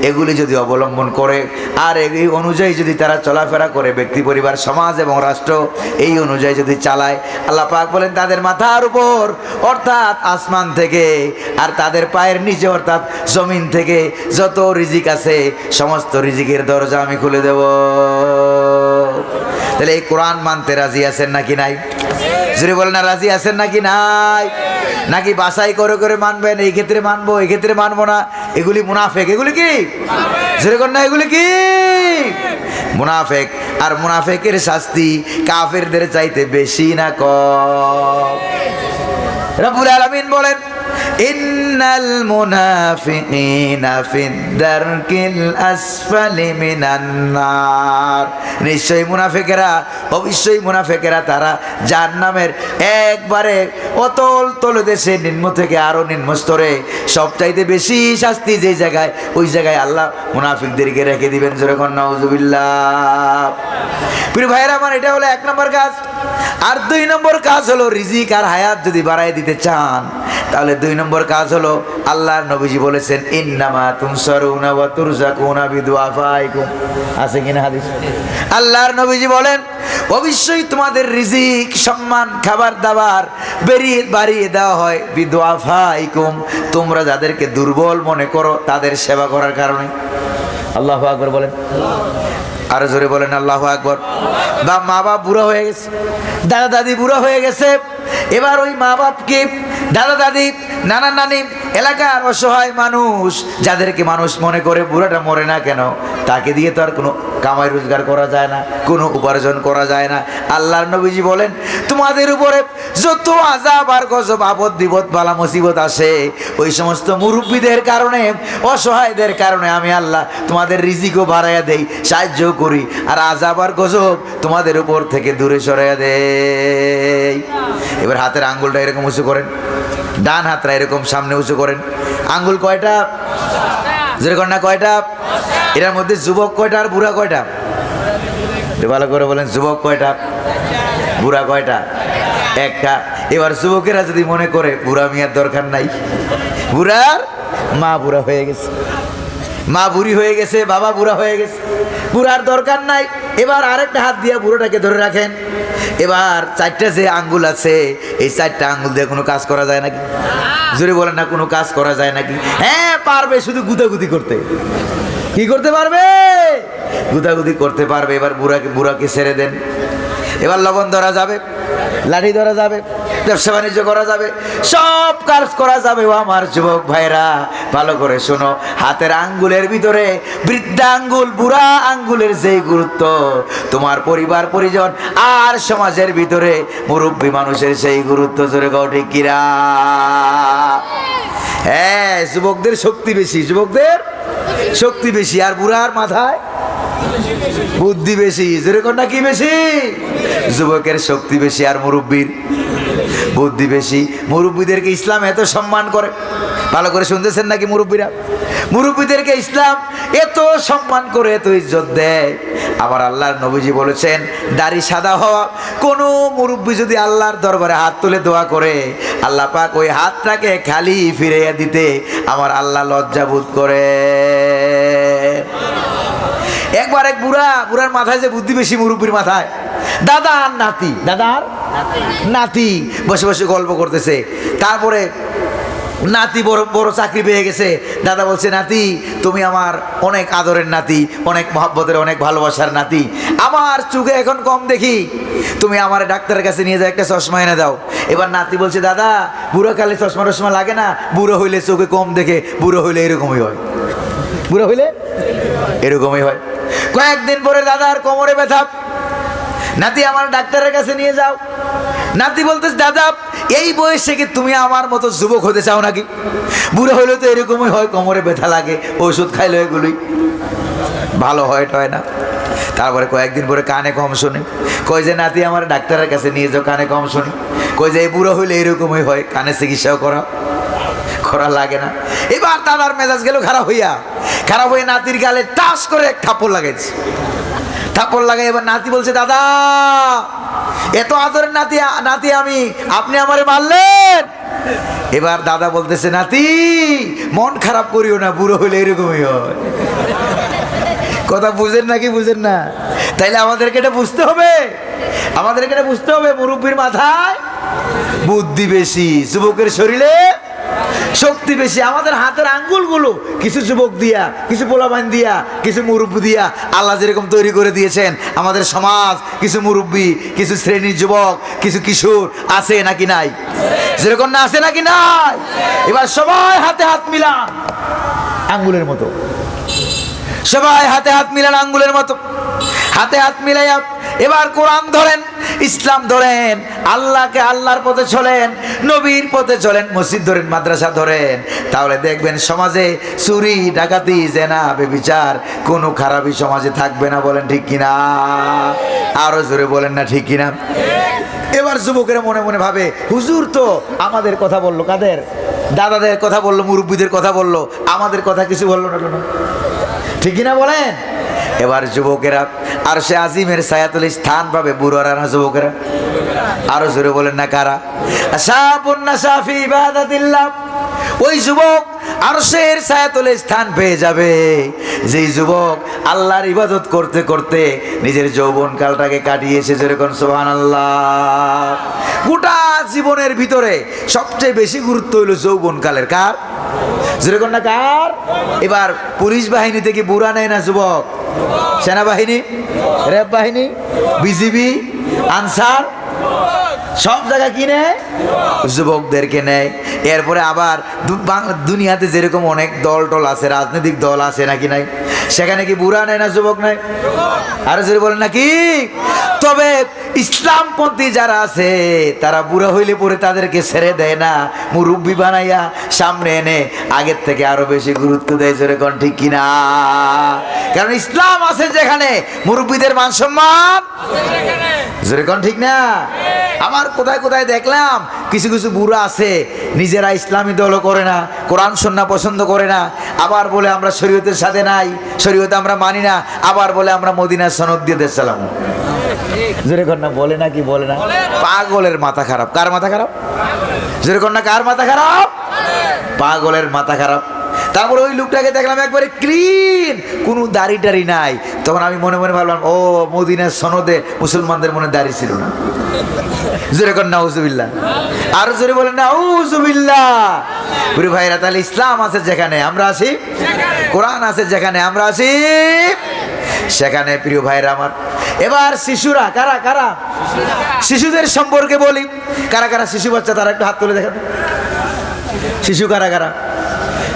এগুলি যদি অবলম্বন করে আর এই অনুযায়ী যদি তারা চলাফেরা করে, ব্যক্তি, পরিবার, সমাজ এবং রাষ্ট্র এই অনুযায়ী যদি চালায়, আল্লাহ পাক বলেন তাদের মাথার উপর অর্থাৎ আসমান থেকে আর তাদের পায়ের নিচে অর্থাৎ জমিন থেকে যত রিজিক আছে সমস্ত রিজিকের দরজা আমি খুলে দেব। তাহলে এই কোরআন মানতে রাজি আছেন নাকি নাই? যদি বলেন না রাজি আছেন নাকি নাই? নাকি বাছাই করে করে মানবেন, এই ক্ষেত্রে মানবো এই ক্ষেত্রে মানবো না? এগুলি মুনাফেক। এগুলি কি? যেরকম না, এগুলি কি? মুনাফেক। আর মুনাফেকের শাস্তি কাফেরদের চাইতে বেশি না কম? রব্বুল আলামিন বলেন ইন্নাল মুনাফিকিনা ফিদ দারকিল আসফালি মিনান নার। নিশ্চয়ই মুনাফিকেরা, অবশ্যই মুনাফিকেরা তারা জাহান্নামের একবারে অতল তলদেশে, নিম্ন থেকে আরো নিম্ন স্তরে, সবচাইতে বেশি শাস্তি যে জায়গায়, ওই জায়গায় আল্লাহ মুনাফিকদেরকে রেখে দিবেন। জোরে কর নাউযুবিল্লাহ। প্রিয় ভাইরা আমার, এটা হলো 1 নম্বর কাজ। আর 2 নম্বর কাজ হলো রিজিক আর হায়াত যদি বাড়ায় দিতে চান, তাহলে 2 নম্বর কাজ হলো আল্লাহর নবীজি বলেছেন ইন্নামা তুনসারুনা ওয়া তুরজাকুনা বিদুআফাইকুম। আছে কিনা হাদিস? আল্লাহর নবীজি বলেন অবশ্যই তোমাদের রিজিক, সম্মান, খাবার দাবার বাড়িয়ে দেওয়া হয় বিদুআফাইকুম, তোমরা যাদেরকে দুর্বল মনে করো তাদের সেবা করার কারণে। আল্লাহু আকবার বলেন। আরো জোরে বলেন আল্লাহু আকবার। বা মা বাপ বুড়া হয়ে গেছে, দাদা দাদি বুড়া হয়ে গেছে, এবার ওই মা বাপকে, দাদা দাদি, নানা নানি, এলাকার অসহায় মানুষ যাদেরকে মানুষ মনে করে বুড়াটা মরে না কেন, তাকে দিয়ে তো আর কোনো কামাই রোজগার করা যায় না, কোনো উপার্জন করা যায় না। আল্লাহর নবীজি বলেন তোমাদের উপরে যত আযাব আর গজব, আপদ বিপদ, বালা মুসিবত আসে, ওই সমস্ত মুরব্বীদের কারণে, অসহায়দের কারণে আমি আল্লাহ তোমাদের রিজিকও বাড়াইয়া দেই, সাহায্য করি, আর আযাব আর গজব তোমাদের উপর থেকে দূরে সরাইয়া দেই। এবার হাতের আঙ্গুলটা এরকম উঁচু করেন, ডান হাতটা এরকম সামনে উঁচু করেন। আঙ্গুল কয়টা? যেরকম না কয়টা? এটার মধ্যে যুবক কয়টা আর বুড়া কয়টা? ভালো করে বলেন, যুবক কয়টা, বুড়া কয়টা? একটা। এবার যুবকেরা যদি মনে করে বুড়া মিয়ার দরকার নাই, বুড়ার মা বুড়া হয়ে গেছে, মা বুড়ি হয়ে গেছে, বাবা বুড়া হয়ে গেছে, বুড়ার দরকার নাই, এবার আরেকটা হাত দিয়ে বুড়োটাকে ধরে রাখেন। এবার 4টা যে আঙ্গুল আছে, এই 4টা আঙ্গুল দিয়ে কোনো কাজ করা যায় নাকি? জোরে বলেন না, কোনো কাজ করা যায় নাকি? হ্যাঁ পারবে, শুধু গুতাগুতি করতে। কি করতে পারবে? গুতাগুতি করতে পারবে। এবার বুড়াকে ছেড়ে দেন। এবার লবণ ধরা যাবে, লাঠি ধরা যাবে, ব্যবসা বাণিজ্য করা যাবে, সব কাজ করা যাবে। ও আমার যুবক ভাইরা ভালো করে শোনো, হাতের আঙ্গুলের ভিতরে বৃদ্ধা আঙ্গুল, বুড়া আঙ্গুলের যেই গুরুত্ব, তোমার পরিবার পরিজন আর সমাজের ভিতরে মুরব্বী মানুষের সেই গুরুত্ব। জোরে গাও ঠিক কিরা? হ্যাঁ, যুবকদের শক্তি বেশি, যুবকদের শক্তি বেশি, আর বুড়ার মাথায় বুদ্ধি বেশি। যেরকম না কি বেশি? যুবকের শক্তি বেশি আর মুরব্বীর বুদ্ধি বেশি। মুরব্বীদেরকে ইসলাম এত সম্মান করে, ভালো করে শুনতেছেন নাকি মুরব্বীরা? মুরব্বীদেরকে ইসলাম এত সম্মান করে, এত ইজ্জত দেয়। আমার আল্লাহর নবীজি বলেছেন, দাড়ি সাদা হওয়া কোনো মুরব্বী যদি আল্লাহর দরবারে হাত তুলে দোয়া করে, আল্লাহ পাক ওই হাতটাকে খালি ফিরিয়ে দিতে আমার আল্লাহ লজ্জা বোধ করে। একবার এক বুড়ার মাথায় যে বুদ্ধি বেশি, মুরব্বীর মাথায়, দাদা আর নাতি বসে বসে গল্প করতেছে। তারপরে নাতি বড় বড় চাকরি পেয়ে গেছে। দাদা বলছে, নাতি তুমি আমার অনেক আদরের নাতি, অনেক মহব্বতের, অনেক ভালোবাসার নাতি, আমার চোখে এখন কম দেখি, তুমি আমার ডাক্তারের কাছে নিয়ে যাও, একটা চশমা এনে দাও। এবার নাতি বলছে, দাদা বুড়ো কালে চশমা টশমা লাগে না, বুড়ো হইলে চোখে কম দেখে, বুড়ো হইলে এরকমই হয়, বুড়ো হইলে এরকমই হয়। কয়েকদিন পরে দাদার কোমরে ব্যথা, নাতি আমার ডাক্তারের কাছে নিয়ে যাও। নাতি বলতেছে, দাদা এই বয়সে কি তুমি আমার মতো যুবক হতে চাও নাকি? বুড়ো হইলে তো এরকমই হয়, কোমরে ব্যথা লাগে, ওষুধ খাইলে এগুলোই ভালো হয় টয় না। তারপরে কয়েকদিন পরে কানে কম শুনে, কই যে নাতি আমার ডাক্তারের কাছে নিয়ে যাও, কানে কম শুনি। কই যে এই বুড়ো হইলে এরকমই হয়, কানে চিকিৎসাও করা লাগে না। এবার দাদার মেজাজ গেল খারাপ হয়ে নাতির গালে টাস করে এক থাপ্পড় লাগাইছে। থাপ্পড় লাগাই এবার নাতি বলছে, দাদা এত আদরের নাতি আমি, আপনি আমারে মারলেন। এবার দাদা বলতেছে, নাতি মন খারাপ করিও না, বুড়ো হইলে এরকমই হয়। কথা বুঝেন নাকি বুঝেন না? তাইলে আমাদেরকে এটা বুঝতে হবে, মুরব্বীর মাথায় বুদ্ধি বেশি, যুবকের শরীরে শক্তি বেশি। আমাদের হাতের আঙ্গুলগুলো কিছু যুবক দিয়া, কিছু পোলাবান দিয়া, কিছু মুরব্বী দিয়া আল্লাহ যেরকম তৈরি করে দিয়েছেন, আমাদের সমাজ কিছু মুরব্বী, কিছু শ্রেণীর যুবক, কিছু কিশোর আছে নাকি নাই? যেরকম না আছে নাকি নাই? এবার সবাই হাতে হাত মিলান আঙ্গুলের মতো, সবাই হাতে হাত মিলান আঙ্গুলের মতো, হাতে হাত মিলাইয়া এবার কোরআন ধরেন, ইসলাম ধরেন, আল্লাহকে আল্লাহর পথে চলেন, নবীর পথে চলেন, মসজিদ ধরেন, মাদ্রাসা ধরেন। তাহলে দেখবেন সমাজে চুরি, ডাকাতি, জেনা, বেবিচার কোনো খারাপই সমাজে থাকবে না। বলেন ঠিক কিনা? আরো জোরে বলেন না ঠিক কিনা? এবার যুবকেরা মনে মনে ভাবে, হুজুর তো আমাদের কথা বললো, কাদের? দাদাদের কথা বললো, মুরব্বীদের কথা বললো, আমাদের কথা কিছু বললো না কেন? ঠিক কিনা বলেন? এবার যুবকেরা আরশে আজিমের ছায়াতলে স্থান পাবে, বুড়ারা না যুবকেরা? আরো জোরে বলেন না কারা? আশাবুন নাসা ফি ইবাদাতিল্লাহ, ওই যুবক আরশের ছায়াতলে স্থান পেয়ে যাবে, যেই যুবক আল্লাহর ইবাদত করতে করতে নিজের যৌবন কালটাকে কাটিয়েছে। যেরকম সুবহানাল্লাহ। গোটা জীবনের ভিতরে সবচেয়ে বেশি গুরুত্ব হইল যৌবন কালের। কার? যেরকম না কার? এবার পুলিশ বাহিনী থেকে বুড়া নেয় না যুবক? সেনাবাহিনী, র্যাব বাহিনী, বিজিবি, আনসার, সব জায়গায় কি নেয়? যুবকদেরকে নেয়। এরপরে আবার দুনিয়াতে যেরকম অনেক দল আছে, রাজনৈতিক দল আছে নাকি নাই? সেখানে কি বুড়া নেয় না যুবক নেয়? আরো যদি বলেন নাকি? তবে ইসলামপন্থী যারা আছে তারা বুড়া হইলে পরে তাদেরকে ছেড়ে দেয় না, মুরব্বী বানাইয়া সামনে এনে আগের থেকে আরো বেশি গুরুত্ব দেয়। যেরকম ঠিক কিনা? কারণ ইসলাম আছে যেখানে, মুরব্বীদের মান সম্মান যেরকম, ঠিক না? আমার কোথায় কোথায় দেখলাম কিছু কিছু বুড়া আছে নিজেরা ইসলামী দলও করে না, কোরআন সুন্নাহ পছন্দ করে না, আবার বলে আমরা শরীয়তের সাথে নাই, শরীয়ত আমরা মানি না, আবার বলে আমরা মদিনার সনদ দিয়ে দেশ চালাবো। যেরকম না বলে না কি বলে না? পাগলের মাথা খারাপ। কার মাথা খারাপ? যেরকম না কার মাথা খারাপ? পাগলের মাথা খারাপ। তারপর ওই লোকটাকে দেখলাম একবারে ক্লিন, কোনো দাড়ি টাড়ি নাই। তখন আমি মনে মনে ভাবলাম, ও মদিনার সনদে মুসলমানদের মনে দাড়ি ছিল না। যেরকম নাউজুবিল্লাহ। আরো জোরে বলেন নাউজুবিল্লাহ। পুরো ভাইরা, তাহলে ইসলাম আছে যেখানে আমরা আছি, কোরআন আছে যেখানে আমরা আছি, সেখানে প্রিয় ভাইরা আমার। এবার শিশুরা কারা কারা? শিশুদের সম্পর্কে বলি। কারা কারা শিশু বাচ্চা? তারা একটু হাত তুলে দেখেন। শিশু কারা কারা?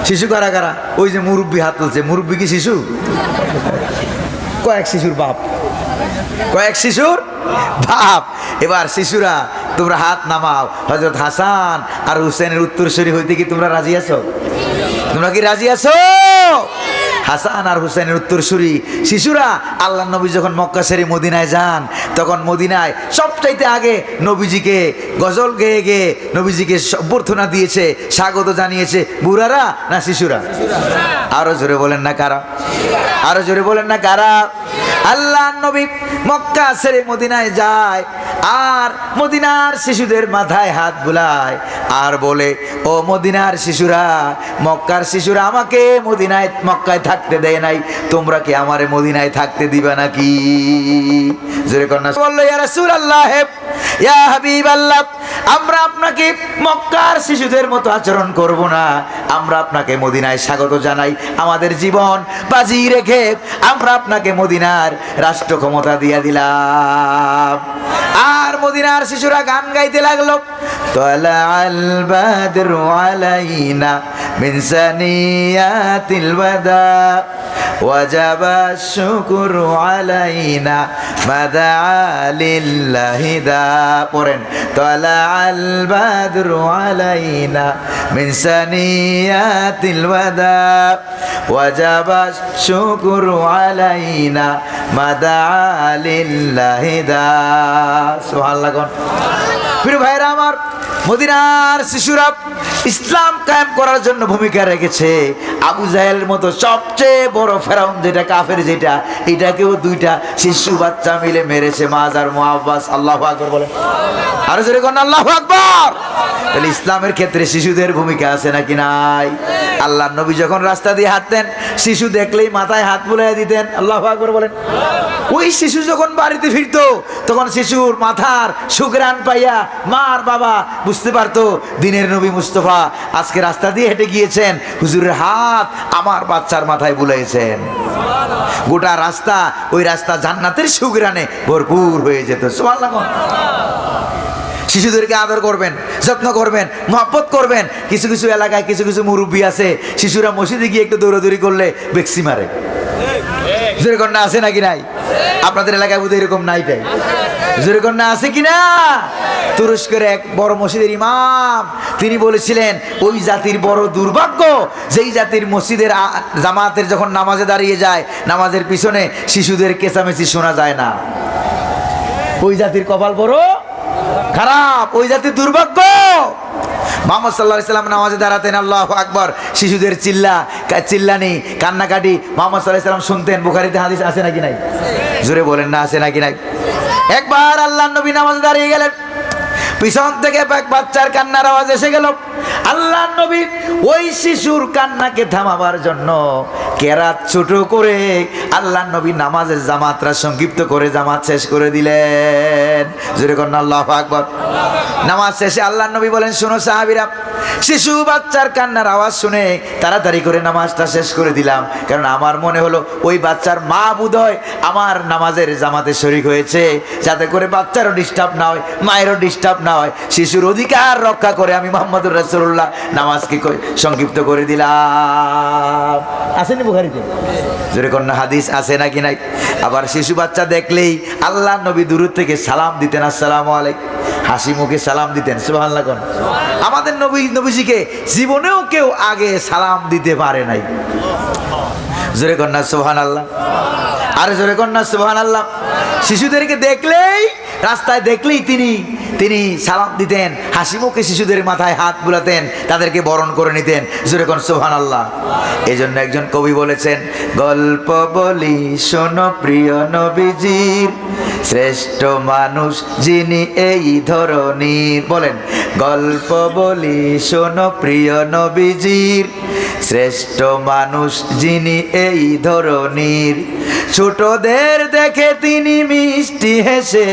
শিশু কারা কারা? ওই যে মুরব্বী হাত তুলছে। মুরব্বী কি শিশু? কয়েক শিশুর বাপ, কয়েক শিশুর বাপ। এবার শিশুরা তোমরা হাত নামাও। হযরত হাসান আর হুসেনের উত্তরসূরি হইতে কি তোমরা রাজি আছো? তোমরা কি রাজি আছো? হাসান আর হুসেনের উত্তরসূরি শিশুরা। আল্লাহ নবী যখন মক্কা ছেড়ে মদিনায় যান, তখন মদিনায় সবচাইতে আগে নবীজিকে গজল গেয়ে গেয়ে নবীজিকে অভ্যর্থনা দিয়েছে, স্বাগত জানিয়েছে বুড়ারা না শিশুরা? আরো জোরে বলেন না কারা? আরো জোরে বলেন না কারা? আল্লাহ নবী মক্কা ছেড়ে মদিনায় যায়, আর মদিনার শিশুদের মাথায় হাত বুলায় আর বলে, ও মদিনার শিশুরা, মক্কার শিশুরা আমাকে মক্কায় থাকতে দেয় নাই, তোমরা কি আমারে মদিনায় থাকতে দিবা নাকি? জোরে কন্যা বললো, ইয়া রাসূলুল্লাহ, ইয়া হাবিবাল্লাহ, আমরা আপনাকে মক্কার শিশুদের মতো আচরণ করব না, আমরা আপনাকে মদিনায় স্বাগত জানাই, আমাদের জীবন বাজি রেখে আমরা আপনাকে মদিনার রাষ্ট্র ক্ষমতা দিয়ে দিলাম। আর মদিনার শিশুরা গান গাইতে লাগলো, তালাআল বাদরু আলাইনা মিন সানিয়াতিল ওয়াদা ওয়াজাবা শুকরু আলাইনা মাদা লিল্লাহি দা। পড়েন, তালাআল বাদরু আলাইনা মিন সানিয়াতিল ওয়াদা ওয়াজাবা শুকরু আলাইনা মাদা লিল্লাহি দা। সুবহানাল্লাহ। প্রিয় ভাইরা আমার, মদিনার শিশুরা ইসলাম কায়েম করার জন্য ভূমিকা রেখেছে। আবু জাহেলের মতো সবচেয়ে বড় ফেরাউন যেটা, কাফের যেটা, এটাকেও দুইটা শিশু বাচ্চা মিলে মেরেছে, মাজার মুআব্বাস। আল্লাহু আকবার বলেন, আর জোরে কোন আল্লাহু আকবার। তাহলে ইসলামের ক্ষেত্রে শিশুদের ভূমিকা আছে নাকি নাই? আল্লাহর নবী যখন রাস্তা দিয়ে হাঁটতেন, শিশু দেখলেই মাথায় হাত বুলাইয়া দিতেন। আল্লাহু আকবার বলেন। ওই শিশু যখন বাড়িতে ফিরতো, তখন শিশুর মাথার সুঘ্রাণ পাইয়া মার বাবা বুঝতে পারতো দিনের নবী মুস্তফা আজকে রাস্তা দিয়ে হেঁটে গিয়েছেন, হুজুরের হাত আমার বাচ্চার মাথায় বুলাইছেন। গোটা রাস্তা, ওই রাস্তা জান্নাতের সুঘ্রাণে ভরপুর হয়ে যেত। সুবহানাল্লাহ। শিশুদেরকে আদর করবেন, যত্ন করবেন, মহব্বত করবেন। কিছু কিছু এলাকায় কিছু কিছু মুরব্বী আছে, শিশুরা মসজিদে গিয়ে একটু দৌড়াদৌড়ি করলে বেক্সি মারে। জোরে কন্যা আছে নাকি নাই? আপনাদের এলাকায় বোধহয় এরকম নাই, তাই জোরে কন্যা আছে কিনা? তুরস্কের এক বড় মসজিদের ইমাম তিনি বলেছিলেন, ওই জাতির বড় দুর্ভাগ্য যেই জাতির মসজিদের জামাতের যখন নামাজে দাঁড়িয়ে যায়, নামাজের পিছনে শিশুদের কেচামেচি শোনা যায় না। ওই জাতির কপাল বড় খারাপ, ওই জাতির দুর্ভাগ্য। মুহাম্মদ সাল্লাল্লাহু আলাইহি সাল্লাম নামাজে দাঁড়াতেন, আল্লাহু আকবার, শিশুদের চিল্লানি কান্নাকাটি মুহাম্মদ সাল্লাল্লাহু আলাইহি সাল্লাম শুনতেন। বুখারীতে হাদিস আছে নাকি নাই? জোরে বলেন না, আছে নাকি নাই? একবার আল্লাহর নবী নামাজে দাঁড়িয়ে গেলেন, পিছন থেকে এক বাচ্চার কান্নার আওয়াজ এসে গেল। আল্লাহর নবী ওই শিশুর কান্নাকে থামাবার জন্য কেরাত ছোট করে আল্লাহর নবী নামাজের জামাতরা সংক্ষিপ্ত করে জামাত শেষ করে দিলেন। জোরে করেন আল্লাহু আকবার। নামাজ শেষে আল্লাহর নবী বলেন, শোনো সাহাবীরা, শিশু বাচ্চার কান্নার আওয়াজ শুনে তাড়াতাড়ি করে নামাজটা শেষ করে দিলাম, কারণ আমার মনে হলো ওই বাচ্চার মা বোধহয় আমার নামাজের জামাতে শরীক হয়েছে, যাতে করে বাচ্চারও ডিস্টার্ব না হয়, মায়েরও ডিস্টার্ব না হয়। শিশুর অধিকার রক্ষা করে আমি মুহাম্মদুর রাসূলুল্লাহ নামাজকে সংক্ষিপ্ত করে দিলাম। আসেনি বুখারীতে? জোরে কন্যা হাদিস আছে নাকি নাই? আবার শিশু বাচ্চা দেখলেই আল্লাহর নবী দূর থেকে সালাম দিতেন, আসসালামু আলাইকুম, হাসি মুখে সালাম দিতেন। সুবহানাল্লাহ। আমাদের নবীজিকে জীবনেও কেউ আগে সালাম দিতে পারে নাই। জোরে কন্যা সুবহানাল্লাহ, আরে জোরে কন্যা সুবহানাল্লাহ। শিশুদেরকে দেখলেই, রাস্তায় দেখলেই তিনি সালাম দিতেন, হাসি মুখে শিশুদের মাথায় হাত বুলাতেন, তাদেরকে বরণ করে নিতেন। জোরে কোন সুবহানাল্লাহ। এই জন্য একজন কবি বলেছেন, গল্প বলি শোনো প্রিয় নবীজির, শ্রেষ্ঠ মানুষ যিনি এই ধরনীর। বলেন, গল্প বলি শোনো প্রিয় নবীজির, শ্রেষ্ঠ মানুষ যিনি এই ধরনীর। ছোটদের দেখে তিনি মিষ্টি হেসে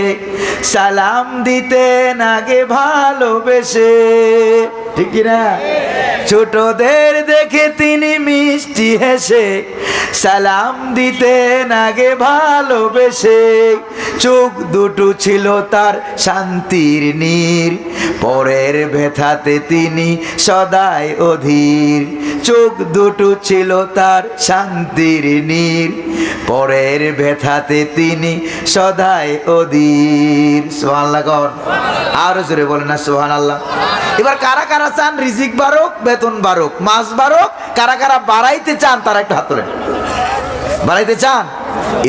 সালাম দিতেন আগে ভালোবেসে। ঠিক কিনা? ছোটদের দেখে তিনি মিষ্টি হেসে সালাম দিতেন আগে ভালোবেসে। চোখ দুটো ছিল তার শান্তির নীর, পরের ব্যথাতে তিনি সদাই অধীর। চোখ দুটো ছিল তার শান্তির নীর, পরের ব্যথাতে তিনি সদাই অধীর। সুবহানাল্লাহ। আরো জোরে বলেন না সুবহানাল্লাহ। এবার কারা কারা চান রিজিক বাড়ুক, বেতন বাড়ুক, মাস বাড়ুক, কারা কারা বাড়াইতে চান তারা একটু হাত তোলেন। বাড়াইতে চান?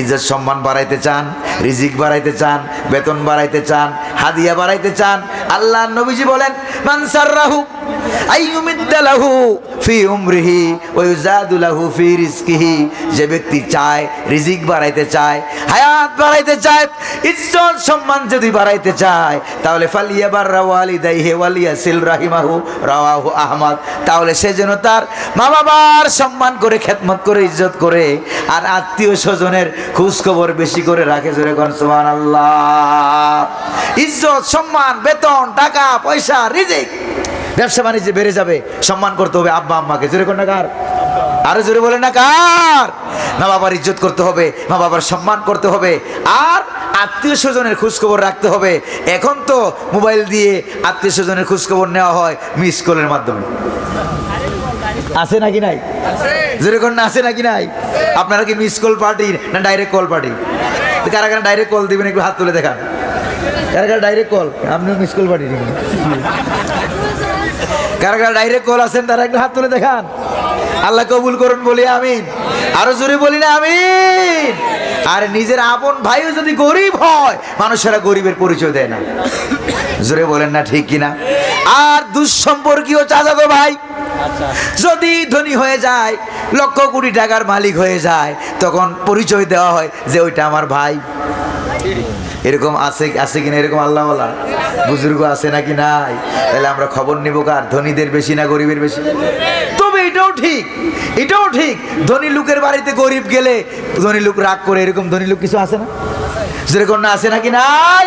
ইজ্জত সম্মান বাড়াইতে চান, রিজিক বাড়াইতে চান, বেতন বাড়াইতে চান, হাদিয়া বাড়াইতে চান, আল্লাহর নবীজি বলেন মান সাররাহু আইয়ুমিদ্দালাহু ফি উমরিহি ওয়া ইউজাদু লাহু ফি রিজকিহি, যে ব্যক্তি চায় রিজিক বাড়াইতে চায়, হায়াত বাড়াইতে চায়, ইজ্জত সম্মান যদি বাড়াইতে চায়, তাহলে ফালিয়াবাররা ওয়ালিদাইহি ওয়ালিয়াসিল রাহিমাহু, রাওয়াহু আহমদ। তাহলে সে যেন তার মা বাবার সম্মান করে, খেদমত করে, ইজ্জত করে, আর আত্মীয় স্বজনের খোঁজ খবর বেশি করে রাখে। জোরে কোন সুবহানাল্লাহ। ইজ্জত সম্মান, বেতন, টাকা পয়সা, রিজিক, ব্যবসা বাণিজ্যে বেড়ে যাবে, সম্মান করতে হবে আব্বা আম্মাকে। জোরে কোন না কার? আরো জোরে বলেন না কার? মা বাবার ইজ্জত করতে হবে, মা বাবার সম্মান করতে হবে, আর আত্মীয় স্বজনের খোঁজখবর রাখতে হবে। এখন তো মোবাইল দিয়ে আত্মীয় স্বজনের খোঁজখবর নেওয়া হয় মিস কলের মাধ্যমে। আছে নাকি নাই? যেরকম না আছে নাকি নাই? আপনারা কি মিস কল পার্টি না ডাইরেক্ট কল পার্টি? কারা কারা ডাইরেক্ট কল দিবেন একটু হাত তুলে দেখান। কারা কারা ডাইরেক্ট কল? আপনিও মিস কল পার্টি দিবেন? কারা কারা ডাইরেক্ট কল আছেন তারা একটু হাত তুলে দেখান। আল্লাহ কবুল করুন বলি আমিন। আরো জোরে বলি না আমিন। আর নিজের আপন ভাইও যদি গরিব হয়, মানুষেরা গরিবের পরিচয় দেয় না। জোরে বলেন না ঠিক কিনা? আর দুঃসম্পর্কীয় চাচাতো ভাই যদি ধনী হয়ে যায়, লক্ষ কোটি টাকার মালিক হয়ে যায়, তখন পরিচয় দেওয়া হয় যে ওইটা আমার ভাই। এরকম আছে আছে কিনা? এরকম আল্লাহওয়ালা বুজুর্গ আছে নাকি নাই? তাহলে আমরা খবর নিব কার? ধনীদের বেশি না গরিবের বেশি? তবে এটাও ঠিক, এটাও ঠিক, ধনী লোকের বাড়িতে গরিব গেলে ধনী লোক রাগ করে, এরকম ধনী লোক কিছু আছে না? যেরকম না আছে নাকি নাই?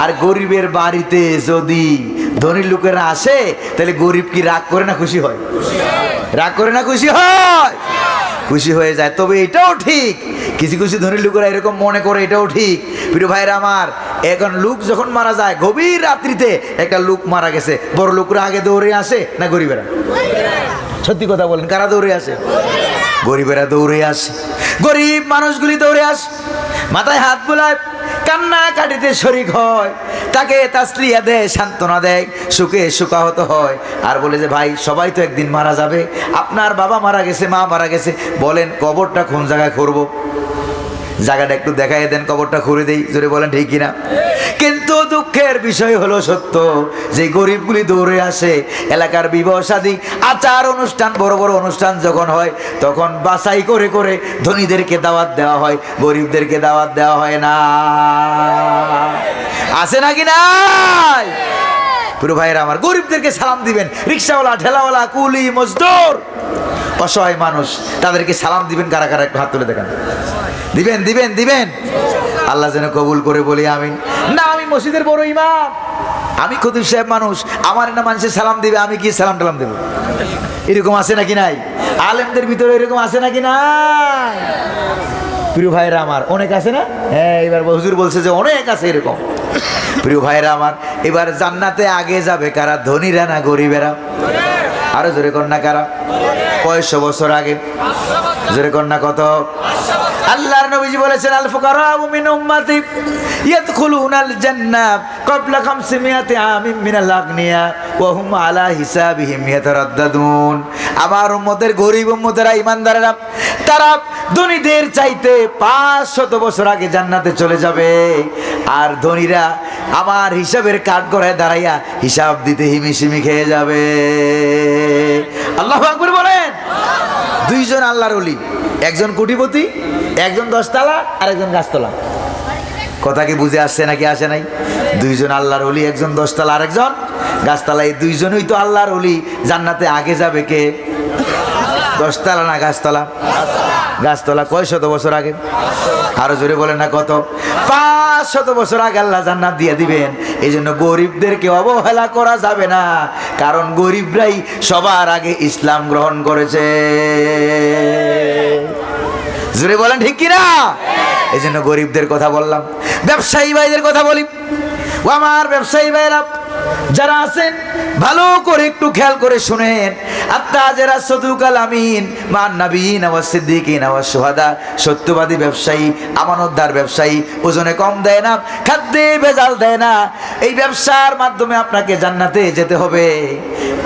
আর গরিবের বাড়িতে যদি ধনী লোকেরা আসে, তাহলে গরিব কি রাগ করে না খুশি হয়? রাগ করে না খুশি হয়? খুশি হয়ে যায়। তবে এটাও ঠিক, কিছু কিছু ধনী লোকেরা এরকম মনে করে, এটাও ঠিক। প্রিয় ভাইরা আমার, এখন লোক যখন মারা যায়, গভীর রাত্রিতে একটা লোক মারা গেছে, বড় লোকরা আগে দৌড়ে আসে না গরিবেরা? সত্যি কথা বলেন, কারা দৌড়ে আসে? গরিবেরা দৌড়ে আসে। গরিব মানুষগুলি দৌড়ে আসে, মাথায় হাত বুলায়, কান্না কাটিতে শরিক হয়, তাকে তাসলিয়া দেয়, সান্ত্বনা দেয়, সুখে সুখাহত হয়, আর বলে যে ভাই সবাই তো একদিন মারা যাবে, আপনার বাবা মারা গেছে, মা মারা গেছে, বলেন কবরটা কোন জায়গায় করব? জায়গাটা একটু দেখাই দেন, কবরটা খুঁড়ে দেই। জোরে বলেন ঠিক কিনা? কিন্তু দুঃখের বিষয় হলো সত্য যে গরিবগুলি দৌড়ে আসে। এলাকার বিবাহ শাদী, আচার অনুষ্ঠান, বড় বড় অনুষ্ঠান যখন হয়, তখন বাছাই করে করে ধনীদেরকে দাওয়াত দেওয়া হয়, গরিবদেরকে দাওয়াত দেওয়া হয় না। আছে নাকি নাই? পুরো ভাইয়েরা আমার, গরিবদেরকে সালাম দিবেন, রিক্সাওয়ালা, ঠেলাওয়ালা, কুলি, মজদুর, অসহায় মানুষ, তাদেরকে সালাম দিবেন। কারা কারা একটু হাত তুলে দেখান। দিবেন দিবেন দিবেন। আল্লাহ যেন কবুল করে বলি আমিন। না আমি মসজিদের বড় ইমাম, আমি খতিব সাহেব মানুষ, আমার না মানুষের সালাম দিবে, আমি কি সালাম টালাম দেবো? এরকম আছে নাকি নাই? আলেমদের ভিতরে এরকম আছে নাকি নাই? প্রিয় ভাইরা আমার, অনেক আছে না? হ্যাঁ, এবার হুজুর বলছে যে অনেক আছে এরকম। প্রিয় ভাইরা আমার, এবার জান্নাতে আগে যাবে কারা? ধনীরা না গরিবেরা? আরো জোরে কন্যা কারা? কয়শো বছর আগে? জোরে কন্যা কত? আল্লাহর নবীজি বলেছেন আল ফুকারাউ মিন উম্মতি ইয়াদখুলুনাল জান্নাহ ক্বাবলা 500 আমিন মিনাল আগনিয়া ওয়া হুম আলা হিসাবিহিম ইয়াতারাদ্দাদুন। আমার উম্মতের গরিব উম্মতেরা, ঈমানদারেরা, তারা ধনীদের চাইতে 500 বছর আগে জান্নাতে চলে যাবে, আর ধনীরা আমার হিসাবের কাঠগড়ায় দাঁড়াইয়া হিসাব দিতে হিমিশিমি খেয়ে যাবে। আল্লাহু আকবার বলেন। দুইজন আল্লাহর ওলি, একজন কোটিপতি, একজন 10 তলা, আর একজন গাছতলা। কথা কি বুঝে আসছে নাকি আসে নাই? দুইজন আল্লাহর ওলি, একজন 10 তলা, আর একজন গাছতলা। এই দুইজনই তো আল্লাহর ওলি। জান্নাতে আগে যাবে কে? 10 তলা না গাছতলা? গাছতলা। কয় শত বছর আগে? আরো জোরে বলেন না কত? 500 বছর আগে আল্লাহ জান্নাত দিয়ে দিবেন। এই জন্য গরিবদেরকে অবহেলা করা যাবে না, কারণ গরিবরাই সবার আগে ইসলাম গ্রহণ করেছে। জোরে বলেন ঠিক কিনা? এই জন্য গরিবদের কথা বললাম। ব্যবসায়ী ভাইদের কথা বলি। ও আমার ব্যবসায়ী ভাইরা যারা আছেন, ভালো করে একটু খেয়াল করে শুনেন। আত্তাজিরা সাদুকাল আমিন মান নবিয়িন ওয়াস সিদ্দিকিন ওয়াস শুহাদা। সত্যবাদী ব্যবসায়ী, আমানতদার ব্যবসায়ী, ওজনে কম দেয় না, খাদ্যে ভেজাল দেয় না। এই ব্যবসার মাধ্যমে আপনাকে জান্নাতে যেতে হবে।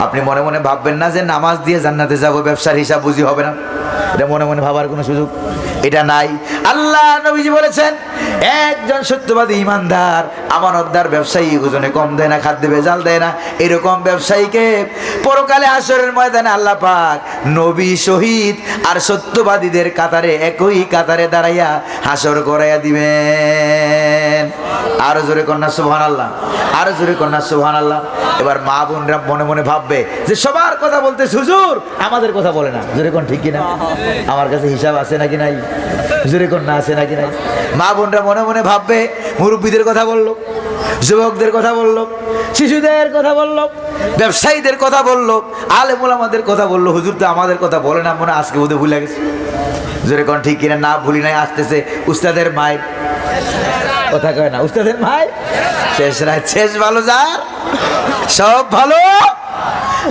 আপনি মনে মনে ভাববেন না যে নামাজ দিয়ে জান্নাতে যাব, ব্যবসার হিসাব বুঝি হবে না। এটা মনে মনে ভাবার কোনো সুযোগ এটা নাই। আল্লাহ নবীজি বলেছেন একজন সত্যবাদী ইমানদার আমানতদার ব্যবসায়ী ওজনে কম দেয় না, খাদ্যে ভেজাল দেয় না, এরকম ব্যবসায়ীকে পরকালে হাসরের ময়দানে আল্লাহ পাক নবী, শহীদ আর সত্যবাদীদের কাতারে একই কাতারে দাঁড়াইয়া হাসর করাইয়া দিবেন। আরো জোরে কন্যা সুবহানাল্লাহ, আরো জোরে কন্যা সুবহানাল্লাহ। এবার মা বোনরা মনে মনে ভাববে যে সবার কথা বলতে হুজুর, আমাদের কথা বলে না। জোরে কোন ঠিক কিনা? আমার কাছে হিসাব আছে নাকি নাই? জোরে কোন না আছে নাকি নাই? মা বোনরা মনে মনে ভাববে মুরব্বীদের কথা বললো, যুবকদের কথা বললো, শিশুদের কথা বললো, ব্যবসায়ীদের কথা বললো, আলেম ওলামাদের কথা বললো, হুজুর তো আমাদের কথা বলে না, মনে আজকে বোধহয় ভুলে গেছে। জোরে কোন ঠিক কিনা? না ভুলি নাই, আসতেছে উস্তাদের মায়ের কথা কয় না, উস্তাদের মায়ের শেষ রাত শেষ ভালো যার সব ভালো।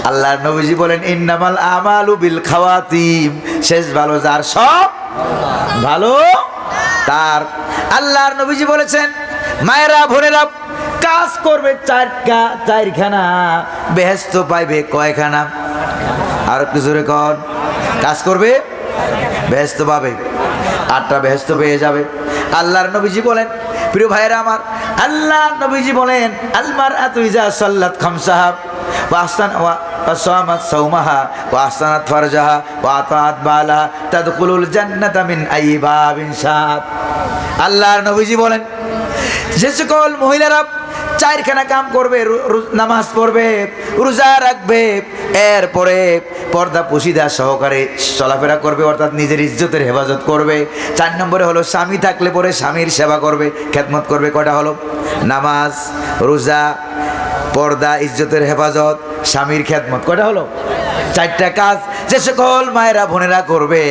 আল্লাহর নবীজি বলেন ইন্নামাল আমালু বিল খাওয়াতিম, শেষ ভালো যার সব ভালো তার। আল্লাহর নবীজি বলেছেন মায়েরা বোনেরা কাজ করবে চারখানা, বেহেশত পাইবে কয়খানা? আর কিছু রেকর্ড, কাজ করবে বেহেশত পাবে, 8টা বেহেশত পেয়ে যাবে। আল্লাহর নবীজি বলেন, প্রিয় ভাইরা আমার, আল্লাহর নবীজি বলেন আলমারআতু ইযা সাল্লাত খামসাহা ওয়া সামাত সাওমাহা ওয়া আহসানাত ফারজাহা ওয়া আতাআত বালাহা তাদখুলুল জান্নাতা মিন আইয়ি বাবিন শাআত। আল্লাহর নবীজি বলেন যে সকল মহিলারা 4খানা কাম করবে, নামাজ পড়বে, রোজা রাখবে, এরপরে পর্দা পুশিদা সহকারে চলাফেরা করবে, অর্থাৎ নিজের ইজ্জতের হেফাজত করবে। 4 নম্বরে হলো স্বামী থাকলে পরে স্বামীর সেবা করবে, খেদমত করবে। কয়টা হলো? নামাজ, রোজা, পর্দা, ইজ্জতের হেফাজত, স্বামীর খেদমত। কয়টা হলো? 4টা কাজ যে সকল মায়েরা বোনেরা করবে।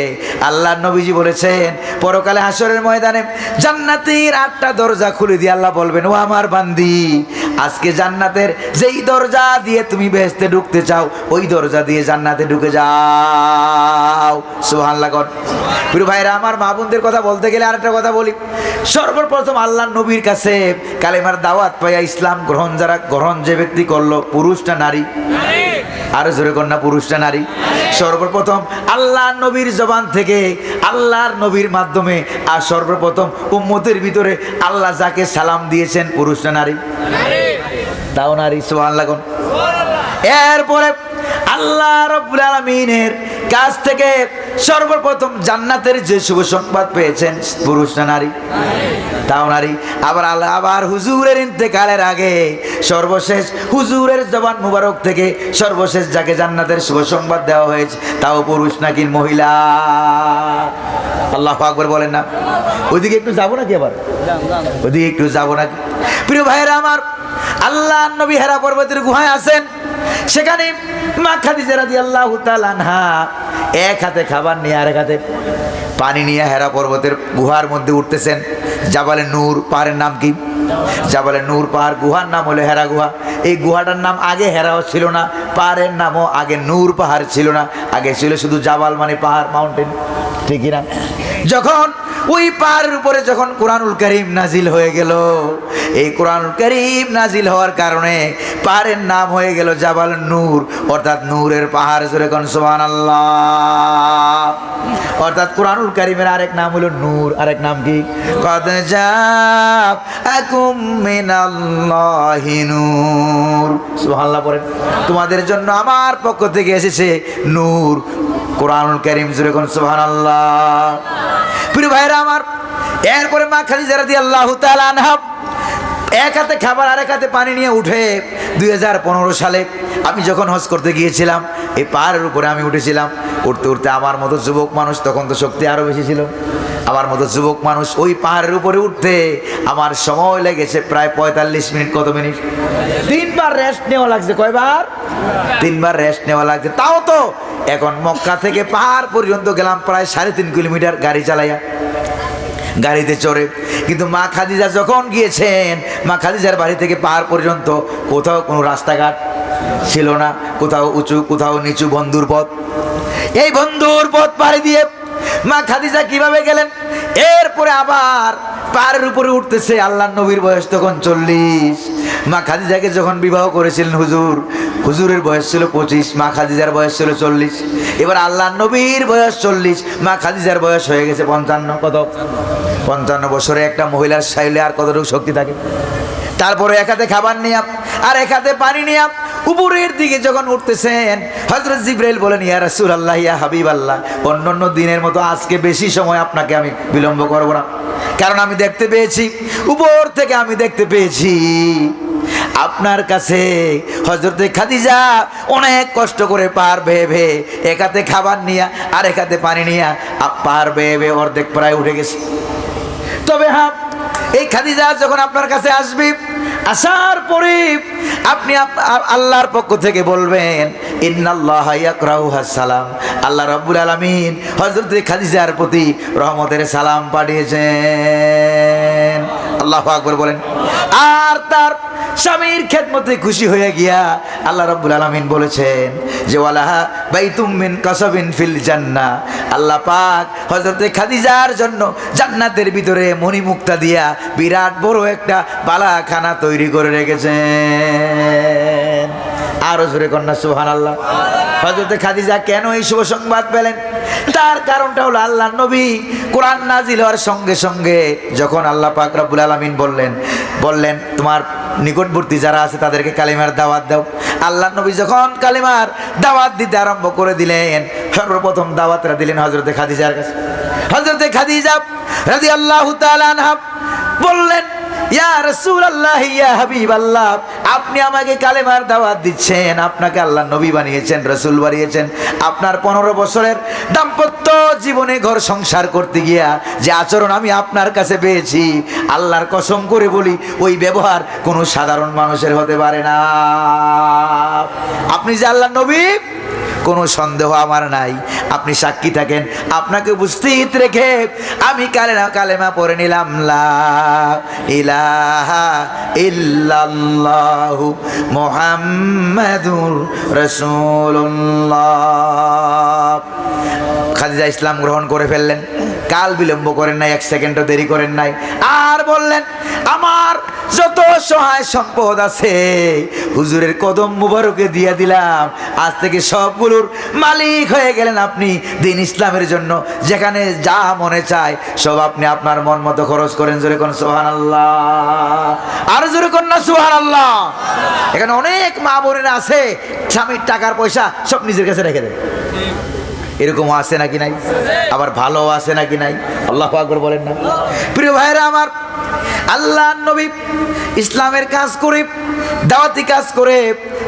আল্লাহ নবীজি বলেছেন পরকালে হাসরের ময়দানে জান্নাতের 8টা দরজা খুলে দিয়ে আল্লাহ বলবেন, ও আমার বান্দি, আজকে জান্নাতের যেই দরজা দিয়ে তুমি বেহেশতে ঢুকতে চাও ওই দরজা দিয়ে জান্নাতে ঢুকে যাও। সুবহানাল্লাহ। প্রিয় ভাইরা আমার, মা বোনদের কথা বলতে গেলে আরেকটা কথা বলি। সর্বপ্রথম আল্লাহ নবীর কাছে কালেমার দাওয়াত পাইয়া ইসলাম গ্রহণ যে ব্যক্তি করলো, পুরুষ না নারী? আরো জোরে কন্যা, পুরুষ না নারী? সর্বপ্রথম আল্লাহ নবীর জবান থেকে আল্লাহর নবীর মাধ্যমে আর সর্বপ্রথম উম্মতের ভিতরে আল্লাহ যাকে সালাম দিয়েছেন, পুরুষ না নারী? তাও নারী। সুবহানাল্লাহ। এরপরে আল্লাহ রাব্বুল আলামিনের কাছ থেকে সর্বপ্রথম জান্নাতের যে শুভ সংবাদ পেয়েছেন, পুরুষ না নারী? তাও নারী। আবার হুজুরের ইন্তেকালের আগে সর্বশেষ হুজুরের জবান মুবারক থেকে সর্বশেষ যাকে জান্নাতের শুভ সংবাদ দেওয়া হয়েছে, তাও পুরুষ নাকি মহিলা? আল্লাহু আকবার বলেন না? ওইদিকে একটু যাবো নাকি? আবার ওইদিকে একটু যাবো নাকি? প্রিয় ভাইয়েরা আমার, আল্লাহ নবী হেরা পর্বতের গুহায় আছেন। সেখানে মা খাদিজা রাদিয়াল্লাহু তাআলা আনহা এক হাতে খাবার নিয়ে আরেক হাতে পানি নিয়ে হেরা পর্বতের গুহার মধ্যে উঠতেছেন। জাবালে নূর পাহাড়ের নাম কি? জাবালে নূর পাহাড়, গুহার নাম হলো হেরা গুহা। এই গুহাটার নাম আগে হেরাও ছিল না, পাহাড়ের নামও আগে নূর পাহাড় ছিল না, আগে ছিল শুধু জাবাল মানে পাহাড়, মাউন্টেন, ঠিক না? যখন ওই পাহাড়ের উপরে যখন কোরআনুল কারীম নাজিল হয়ে গেল, এই কোরআনুল কারীম নাজিল হওয়ার কারণে পাহাড়ের নাম হয়ে গেল জাবাল নূর, অর্থাৎ নূরের পাহাড়। জোরে কোন সুবহানাল্লাহ। অর্থাৎ কোরআনুল কারীমের আরেক নাম হলো নূর, আরেক নাম কি? কদ জাআকুম মিনাল্লাহি নূর। সুবহানাল্লাহ পড়েন। তোমাদের জন্য আমার পক্ষ থেকে এসেছে নূর, কোরআনুল কারীম। জোরে কোন সুবহানাল্লাহ। প্রিয় ভাইরা আমার, এরপরে মা খাদিজা রাদিয়াল্লাহু তাআলা আনহা এক হাতে খাবার আরেক হাতে পানি নিয়ে উঠে 2015 সালে আমি যখন হজ করতে গিয়েছিলাম, এই পাহাড়ের উপরে আমি উঠেছিলাম। উঠতে উঠতে আমার মতো যুবক মানুষ, তখন তো শক্তি আরো বেশি ছিল, আমার মতো যুবক মানুষ ওই পাহাড়ের উপরে উঠতে আমার সময় লেগেছে প্রায় 45 মিনিট। কত মিনিট? 3বার রেস্ট নেওয়া লাগছে। কয়বার? 3বার রেস্ট নেওয়া লাগছে। তাও তো এখন মক্কা থেকে পাহাড় পর্যন্ত গেলাম প্রায় 3.5 কিলোমিটার গাড়ি চালাইয়া, গাড়িতে চড়ে। কিন্তু মা খাদিজা যখন গিয়েছেন, মা খাদিজার বাড়ি থেকে পাহাড় পর্যন্ত কোথাও কোনো রাস্তাঘাট ছিল না, কোথাও উঁচু কোথাও নিচু, বন্ধুর পথ। এই বন্ধুর পথ পাড়ি দিয়ে মা খাদিজা কিভাবে গেলেন? এরপরে আবার পাহাড়ের উপরে উঠতেছে। আল্লাহর নবীর বয়স তখন 40, মা খাদিজাকে যখন বিবাহ করেছিলেন হুজুরের বয়স ছিল 25, মা খাদিজার বয়স ছিল 40। এবার আল্লাহ নবীর বয়স 40, মা খাদিজার বয়স হয়ে গেছে 55। কত? 55 বছরে একটা মহিলার শরীরে আর কতটুকু শক্তি থাকে? তারপরে এক হাতে খাবার নিয়ে আর এক হাতে পানি নিয়ে উপরের দিকে যখন উঠতেছেন, হযরত জিবরাইল বলেন, ইয়া রাসূলুল্লাহ, ইয়া হাবিবাল্লাহ, অন্যান্য দিনের মতো আজকে বেশি সময় আপনাকে আমি বিলম্ব করব না, কারণ আমি দেখতে পেয়েছি, উপর থেকে আমি দেখতে পেয়েছি আপনার কাছে হযরতে খাদিজা অনেক কষ্ট করে পার বেয়ে বেয়ে এক হাতে খাবার নিয়ে আর এক হাতে পানি নিয়ে পার বেয়ে বেয়ে অর্ধেক প্রায় উঠে গেছে। তবে হ্যাঁ, এই খাদিজা যখন আপনার কাছে আসবে, আসার পরে আপনি আল্লাহর পক্ষ থেকে বলবেন, ইন্নাল্লাহা ইয়াকরাউহা সালাম, আল্লাহ রাব্বুল আলামিন হযরত খাদিজার প্রতি রহমতের সালাম পাঠিয়েছেন। আল্লাহু আকবার বলেন। আর তার স্বামীর খেদমতে খুশি হয়ে গিয়া আল্লাহ রাব্বুল আলামিন বলেছেন যে ওয়ালাহা বাইতুম মিন কাসাবিন ফিল জান্নাহ, আল্লাহ পাক হযরতে খাদিজার জন্য জান্নাতের ভিতরে মণিমুক্তা দিয়া বিরাট বড় একটা বালাখানা তৈরি করে রেখেছেন। আরো জোরে কন্যা সুবহানাল্লাহ। হযরতে খাদিজা কেন এই শুভ সংবাদ পেলেন? তার কারণটা হলো আল্লাহ নবী কোরআন নাজিল হওয়ার সঙ্গে সঙ্গে যখন আল্লাহ পাক রব্বুল আলামিন বললেন তোমার নিকটবর্তী যারা আছে তাদেরকে কালিমার দাওয়াত দাও। আল্লাহ নবী যখন কালিমার দাওয়াত দিতে আরম্ভ করে দিলেন, সর্বপ্রথম দাওয়াতটা দিলেন হযরতে খাদিজার কাছে। হযরতে খাদিজা রাদিয়াল্লাহু তাআলা আনহা বললেন, ইয়া রাসূলুল্লাহ, ইয়া হাবিবাল্লাহ, আপনি আমাকে কালেমার দাওয়াত দিচ্ছেন, আপনাকে আল্লাহ নবী বানিয়েছেন, রাসূল বানিয়েছেন। আপনার 15 বছরের দাম্পত্য জীবনে ঘর সংসার করতে গিয়া যে আচরণ আমি আপনার কাছে পেয়েছি, আল্লাহর কসম করে বলি ওই ব্যবহার কোনো সাধারণ মানুষের হতে পারে না। আপনি যে আল্লাহ নবী, কোনো সন্দেহ আমার নাই, আপনি সাক্ষী থাকেন। আপনাকে উপস্থিত রেখে আমি কালেমা পড়ে নিলাম, লা ইলাহা ইল্লাল্লাহু মুহাম্মাদুর রাসূলুল্লাহ। খাদিজা ইসলাম গ্রহণ করে ফেললেন। কাল বিলম্ব করেন নাই, 1 সেকেন্ডও দেরি করেন নাই। আর বললেন, আমার যত সহায় সম্পদ আছে হুজুরের কদম মুবারকে দিয়ে দিলাম, আজ থেকে সবগুলোর মালিক হয়ে গেলেন আপনি। দিন ইসলামের জন্য যেখানে যা মনে চায় সব আপনি আপনার মন মতো খরচ করেন। জোরে কোন সুবহানাল্লাহ, আর জোরে কোন না সুবহানাল্লাহ। এখানে অনেক মা বোনেরা আছে, স্বামীর টাকার পয়সা সব নিজের কাছে রেখে দেয়। এরকম আছে নাকি নাই? আবার ভালো আছে নাকি নাই? আল্লাহু আকবার বলেন না। প্রিয় ভাইরা আমার, আল্লাহ নবী ইসলামের কাজ করে, দাওয়াতি কাজ করে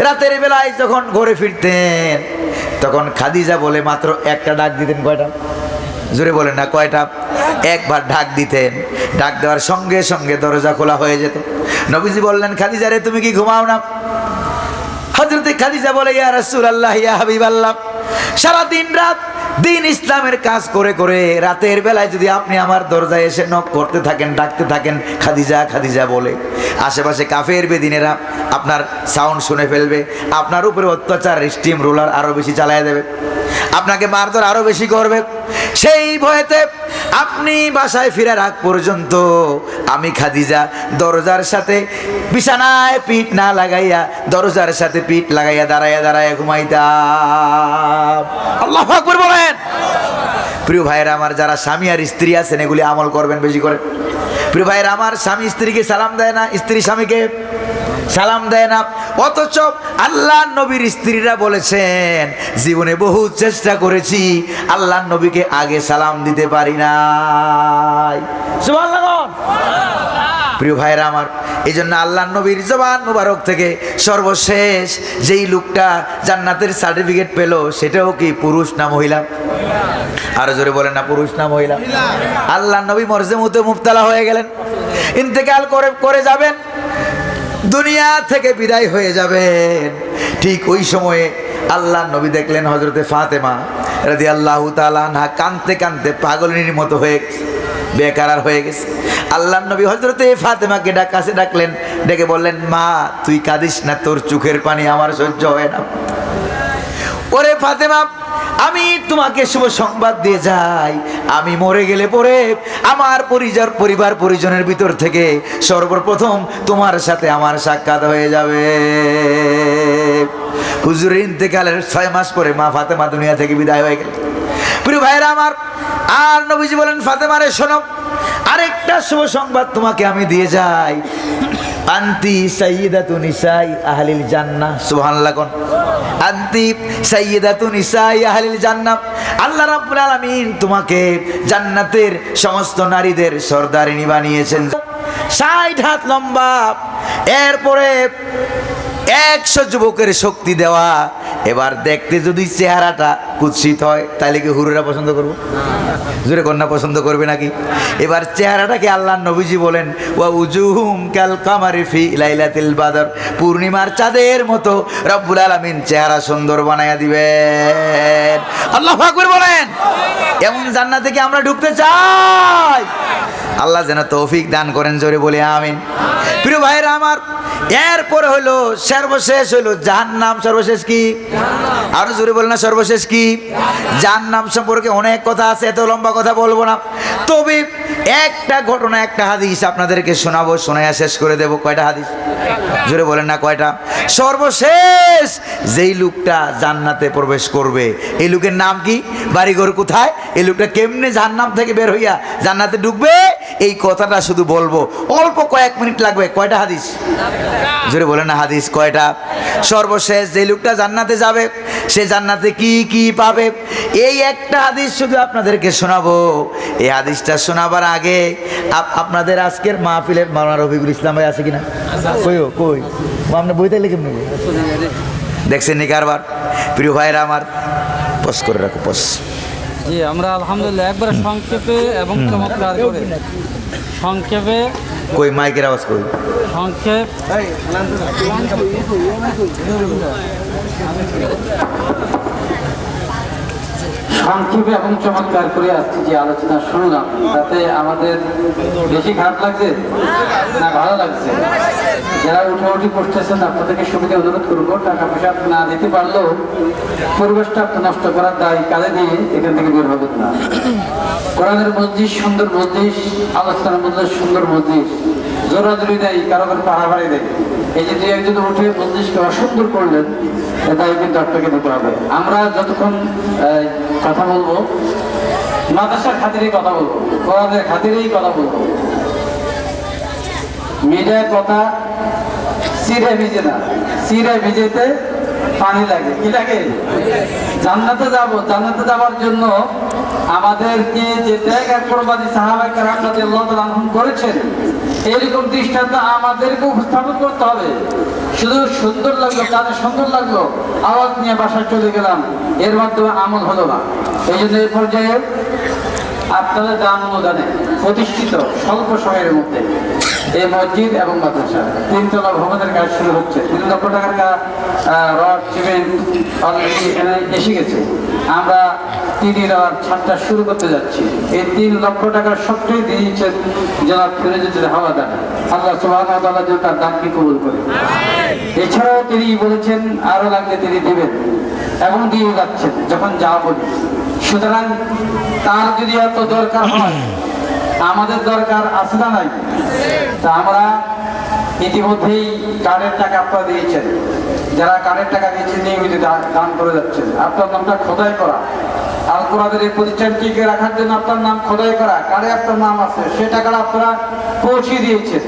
রাতের বেলায় যখন ঘরে ফিরতেন, তখন খাদিজা বলে মাত্র একটা ডাক দিতেন। কয়টা? জোরে বলেন না, কয়টা? একবার ডাক দিতেন। ডাক দেওয়ার সঙ্গে সঙ্গে দরজা খোলা হয়ে যেত। নবীজি বললেন, খাদিজা রে, তুমি কি ঘুমাও না? হযরতে খাদিজা বলে, ইয়া রাসূলুল্লাহ, ইয়া হাবিবাল্লাহ, সারা দিন রাত দিন ইসলামের কাজ করে করে রাতের বেলায় যদি আপনি আমার দরজায় এসে নক করতে থাকেন, ডাকতে থাকেন খাদিজা খাদিজা বলে, আশেপাশে কাফের বেদিনেরা আপনার সাউন্ড শুনে ফেলবে, আপনার উপরে অত্যাচার স্টিম রোলার আরো বেশি চালায় দেবে, আপনাকে মারধর আরো বেশি করবে। সেই ভয়েতে আপনি বাসায় ফেরার আগ পর্যন্ত আমি খাদিজা দরজার সাথে বিছানায় পিঠ না লাগাইয়া দরজার সাথে পিঠ লাগাইয়া দাঁড়াইয়া দাঁড়াইয়া ঘুমাইতাম। আল্লাহু আকবার বলেন। প্রিয় ভাইয়েরা আমার, যারা স্বামী আর স্ত্রী আছেন এগুলি আমল করবেন বেশি করে। প্রিয় ভাইয়েরা আমার, স্বামী স্ত্রীকে সালাম দেয় না, স্ত্রী স্বামীকে সালাম দেয় না, অথচ আল্লাহ নবীর স্ত্রীরা বলেছেন জীবনে বহু চেষ্টা করেছি, আল্লাহ নবীকে আগে সালাম দিতে পারি নাই। সুবহানাল্লাহ। প্রিয় ভাইরা আমার, এই জন্য আল্লাহ নবীর জবান মুবারক থেকে সর্বশেষ যেই লোকটা জান্নাতের সার্টিফিকেট পেল সেটাও কি পুরুষ না মহিলা? আরো জোরে বলেন না, পুরুষ না মহিলা? আল্লাহ নবী মরজেমুতে মুবতালা হয়ে গেলেন, ইন্তেকাল করে যাবেন, দুনিয়া থেকে বিদায় হয়ে যাবেন। ঠিক ওই সময়ে আল্লাহ নবী দেখলেন হযরতে ফাতেমা রাদিয়াল্লাহু তাআলা আনহা কাঁদতে কাঁদতে পাগলিনীর মতো হয়ে গেছে, বেকারার হয়ে গেছে। আল্লাহ নবী হযরতে ফাতেমাকে কাছে ডাকলেন, ডেকে বললেন, মা তুই কাঁদিস না, তোর চোখের পানি আমার সহ্য হয় না। ওরে ফাতেমা, আমি তোমাকে শুভ সংবাদ দিয়ে যাই, আমি মরে গেলে পরে আমার পরিবার পরিজনের ভিতর থেকে সর্বপ্রথম তোমার সাথে আমার সাক্ষাৎ হয়ে যাবে। হুজুরের ইন্তেকালের 6 মাস পরে মা ফাতেমা দুনিয়া থেকে বিদায় হয়ে গেল। প্রিয় ভাইরা আমার, আর নবীজি বলেন, ফাতেমা রে শোনো, আরেকটা শুভ সংবাদ তোমাকে আমি দিয়ে যাই। আন্তি সাইয়্যিদাতু নিসাই আহলিল জান্নাহ। সুবহানাল্লাহ কোন? আন্তি সাইয়্যিদাতু নিসাই আহলিল জান্নাহ। আল্লাহ রাব্বুল আলামিন তোমাকে জান্নাতের সমস্ত নারীদের সর্দারিনী বানিয়েছেন। 60 হাত লম্বা, এরপরে 100 যুবকের শক্তি দেওয়া। এবার দেখতে যদি চেহারাটা কুৎসিত হয় তাহলে কি হুরুরা পছন্দ করবো? জোরে কন্যা পছন্দ করবে নাকি? এবার চেহারাটাকে আল্লাহ নবীজি বলেন, ওয়া উজুহুম কাল কামারি ফি লাইলাতিল বাদর। পূর্ণিমার চাঁদের মতো রব্বুল আলামিন চেহারা সুন্দর বানায়া দিবেন। আল্লাহু আকবার বলেন। এমন জান্নাতে কি আমরা ঢুকতে চাই? আল্লাহ যেন তৌফিক দান করেন, জোরে বলে আমিন। প্রিয় ভাইরা আমার, এরপরে হলো সর্বশেষ হলো জাহান্নাম। সর্বশেষ কি? আরো জোরে বলেন না, সর্বশেষ কি? জাহান্নাম সম্পর্কে অনেক কথা আছে, এত লম্বা কথা বলবো না। তবে একটা ঘটনা, একটা হাদিস আপনাদেরকে শোনাবো, শোনায়া শেষ করে দেব। কয়টা হাদিস? জোরে বলেন না কয়টা? সর্বশেষ যেই লোকটা জান্নাতে প্রবেশ করবে, এই লোকের নাম কি, বাড়িঘর কোথায়, এই লোকটা কেমনে জাহান্নাম থেকে বের হইয়া জান্নাতে ঢুকবে, এই কথাটা শুধু বলবো, অল্প কয়েক মিনিট লাগবে। কয়টা হাদিস? জোরে বলেন না, হাদিস কয়টা? সর্বশেষ যে লোকটা জান্নাতে যাবে, সে জান্নাতে কি কি পাবে, এই একটা হাদিস শুধু আপনাদেরকে শোনাবো। এই হাদিসটা শোনাবার আগে আপনাদের আজকের মাহফিলের মাওলানা রফিকুল ইসলাম ভাই আছে কিনা? কই আপনার বইতে লিখে নেব, দেখছেন নি কারবার? প্রিয় ভাইরা আমার, পজ করে রাখো, পজ। জি, আমরা আলহামদুলিল্লাহ একবারে সংক্ষেপে এবং চমৎকার করে, সংক্ষেপে, কই মাইকের আওয়াজ কই, সংক্ষেপ সংক্ষেপে এবং চমৎকার করে আজকে যে আলোচনা শুনলাম, তাতে আমাদের বেশি খারাপ লাগছে না ভালো লাগছে? যারা উঠাউঠি করতেছেন আপনাদেরকে সুবিধা অনুরোধ করবো, টাকা পয়সা না দিতে পারলেও পরিবেশটা আপনি নষ্ট করার দায় কালে দিয়ে এখান থেকে বের হবেন না। কোরআনের মজলিস সুন্দর মজলিস, আলোচনার মজলিস সুন্দর মজলিস, জোরাজুরি দেয়, কারো কারো পাড়াবাড়ি দেয়। এই যে দুই একজন উঠে মজলিসকে অসুন্দর করলেন, তাই কিন্তু আপনাকে দিতে হবে। আমরা যতক্ষণ কথা বলবো, মাদ্রাসার খাতিরেই কথা বলবো, কোরআনের খাতিরেই কথা বলবো। মিডিয়ার কথা চিড়ে ভিজে না, চিড়ে ভিজেতে পানি লাগে। কি লাগে? জান্নাতে যাব, জান্নাতে যাওয়ার জন্য আমাদেরকে যে ত্যাগ আর কোরবানি সাহাবায়ে কেরাম রাদিয়াল্লাহু তাআলা আনহুম করেছেন, এরকম দৃষ্টান্ত আমাদেরকে উপস্থাপন করতে হবে। শুধু সুন্দর লাগলো, কানে সুন্দর লাগলো, আওয়াজ নিয়ে বাসায় চলে গেলাম, এর মাধ্যমে আমল হলো না। এই জন্য এই পর্যায়ে আপনাদের দান অনুদানে প্রতিষ্ঠিত স্বল্প সময়ের মধ্যে এই মসজিদ এবং মাদ্রাসা 3 তলা ভবনের কাজ শুরু হচ্ছে। 3 লক্ষ টাকার রড সিমেন্ট অলরেডি এখানে এসে গেছে। আমরা 3 রড ছাদটা শুরু করতে যাচ্ছি। এই 3 লক্ষ টাকার সবটাই দিয়েছেন জনাব ফিরোজুদ্দিন হাওলাদার। আল্লাহ সুবহানাহু ওয়া তাআলা যেন তার দানকে কবুল করে। এছাড়াও তিনি বলেছেন আরো লাগলে তিনি দিবেন এবং দিয়ে যাচ্ছেন যখন যা বলি। সুতরাং তার যদি এত দরকার হয়, আমাদের দরকার আছে না নাই? তা আমরা ইতিমধ্যেই কার্ডের টাকা আপনারা দিয়েছেন, যারা কার্ডের টাকা দিয়েছেন নিয়মিত দান করে যাচ্ছেন। আপনার নামটা খোদাই করা, আল কোরআনের এই প্রতিষ্ঠানটিকে রাখার জন্য আপনার নাম খোদাই করা, কার্ডে আপনার নাম আছে, সে টাকাটা আপনারা পৌঁছে দিয়েছেন।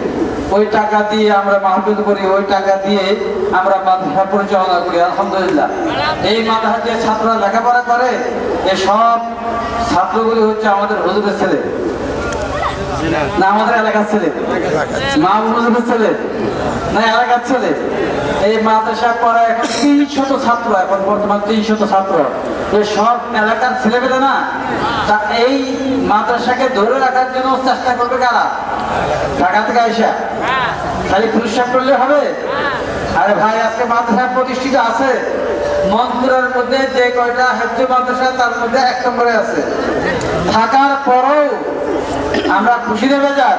ওই টাকা দিয়ে আমরা মাহফিল করি, ওই টাকা দিয়ে আমরা মাদ্রাসা পরিচালনা করি। আলহামদুলিল্লাহ, এই মাদ্রাসার ছাত্ররা লেখাপড়া করে, এসব ছাত্রগুলি হচ্ছে আমাদের হুজুরের ছেলে না আমাদের এলাকার ছেলে, মা হুজুরের ছেলে না এলাকার ছেলে। এই মাদ্রাসা পড়া এখন 300 ছাত্র, এখন বর্তমান 300 ছাত্র, এই সব এলাকার ছেলেমেলে না। তা এই মাদ্রাসাকে ধরে রাখার জন্য চেষ্টা করবে কারা? ঢাকা থেকে আইসা খালি পুরস্কার করলে হবে? আরে ভাই, আজকে মাদ্রাসা প্রতিষ্ঠিত আছে, মন্দিরের মধ্যে যে কয়টা হেফজ মাদ্রাসা তার মধ্যে 1 নম্বরে আছে। থাকার পরেও আমরা খুশি দেবে যাক,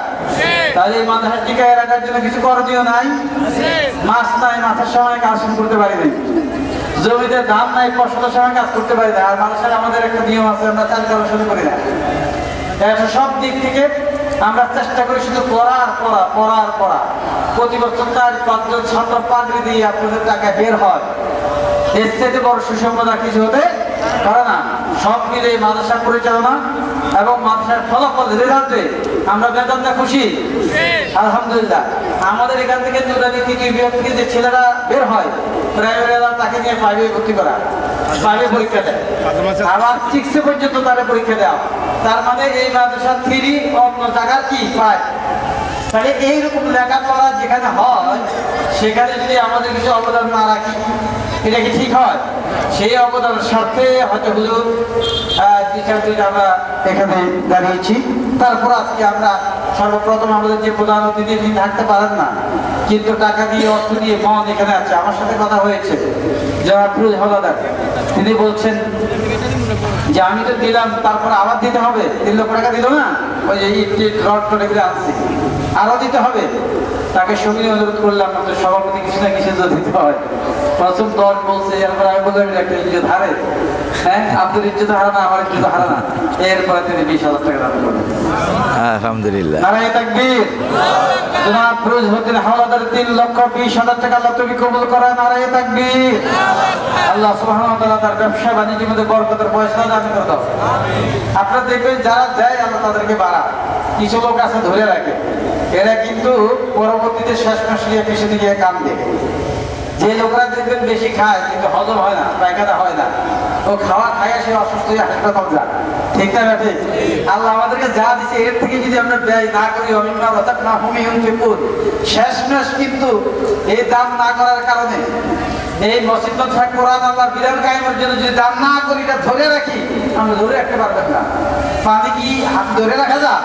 তাহলে এই মাদ্রাসা টিকায় রাখার জন্য কিছু করণীয় নাই, মাস নাই, মাসের সময় কাজ করতে পারি নাই। জমিতে ধান নাই, ফসলের সময় কাজ করতে পারি না। আর মানুষের আমাদের একটা নিয়ম আছে, আমরা চাল করা শুরু করি না। এটা সব দিক থেকে আমরা চেষ্টা করি শুধু পড়া আর পড়া, পড়া আর পড়া। প্রতি বছর 4-5 জন ছাত্র পাগড়ি দিয়ে আপনাদের টাকা বের হয়, এর থেকে বড় সুসম্পদ কিছু হতে পারে না। সব মিলে এই মাদ্রাসা পরিচালনা এবং মাদ্রাসার ফলাফল রেজাল্টে আমরা বেদান্তে খুশি, আলহামদুলিল্লাহ। আমাদের এখান থেকে নুরানি তৃতীয় বিভাগ থেকে যে ছেলেরা বের হয়, প্রাইমারি তাকে নিয়ে 5-এ ভর্তি করা, 5-এ পরীক্ষা দেয়, আবার 6 পর্যন্ত তারা পরীক্ষা দেওয়া। তার মানে এই মাদ্রাসা 3 অন্য জায়গার কি পায়। তাহলে এইরকম লেখাপড়া যেখানে হয়, সেখানে যদি আমাদের কিছু অবদান না রাখি, এটা কি ঠিক হয়? সেই অবদানের স্বার্থে হয়তো হুজুর 2-4 দিন আমরা এখানে দাঁড়িয়েছি। তারপর আজকে আমরা সর্বপ্রথম আমাদের যে প্রধান অতিথি, তিনি থাকতে পারেন না, কিন্তু টাকা দিয়ে, অর্থ দিয়ে মন এখানে আছে। আমার সাথে কথা হয়েছে জনাব ফিরোজ হলাদার, তিনি বলছেন যে আমি তো দিলাম, তারপর আবার দিতে হবে। 3 লক্ষ টাকা দিল না, ওই যে ইট রড টড এগুলো আনছি, আরো দিতে হবে। তাকে সঙ্গে অনুরোধ করলাম, আমাদের সভাপতি কিছু না কিছু তো দিতে হয়। প্রথম 10 বলছে, এরপর আমি বললাম একটা ইজ্জত হারে, হ্যাঁ আপনার ইজ্জত হারা না, আমার ইজ্জত হারা না। এরপরে তিনি 20,000 টাকা দান করলেন, আলহামদুলিল্লাহ। নারায়ে তাকবীর। জনাব ফিরোজ উদ্দিন হাওলাদার 3,20,000 টাকা আল্লাহ তুমি কবুল করা, নারায়ে তাকবীর। আল্লাহ সুবহানাহু ওয়া তাআলা তার ব্যবসা বাণিজ্যের মধ্যে বরকতের পয়সা দান করে দাও। আপনারা দেখবেন যারা দেয় আল্লাহ তাদেরকে বাড়া, কিছু লোক আছে ধরে রাখে, এরা কিন্তু পরবর্তীতে শেষ মাস গিয়ে পিছনে গিয়ে কাম দেবে। যে লোকরা দেখবেন বেশি খায় কিন্তু হজম হয় না, পায়খানা হয় না, ও খাওয়া খায় সে অসুস্থ হয়ে হাসপাতাল যায়, ঠিক না ঠিক? আল্লাহ আমাদেরকে যা দিচ্ছে এর থেকে যদি আমরা ব্যয় না করি, অমিম্মা রাযাকনা হুম ফিকুর, শেষ মাস কিন্তু এই দান না করার কারণে, এই মসজিদ মাদ্রাসা কোরআন আল্লাহর বিধান কায়েমের জন্য যদি দান না করি, এটা ধরে রাখি, আমরা ধরে রাখতে পারবেন না। পানি কি হাত ধরে রাখা যায়?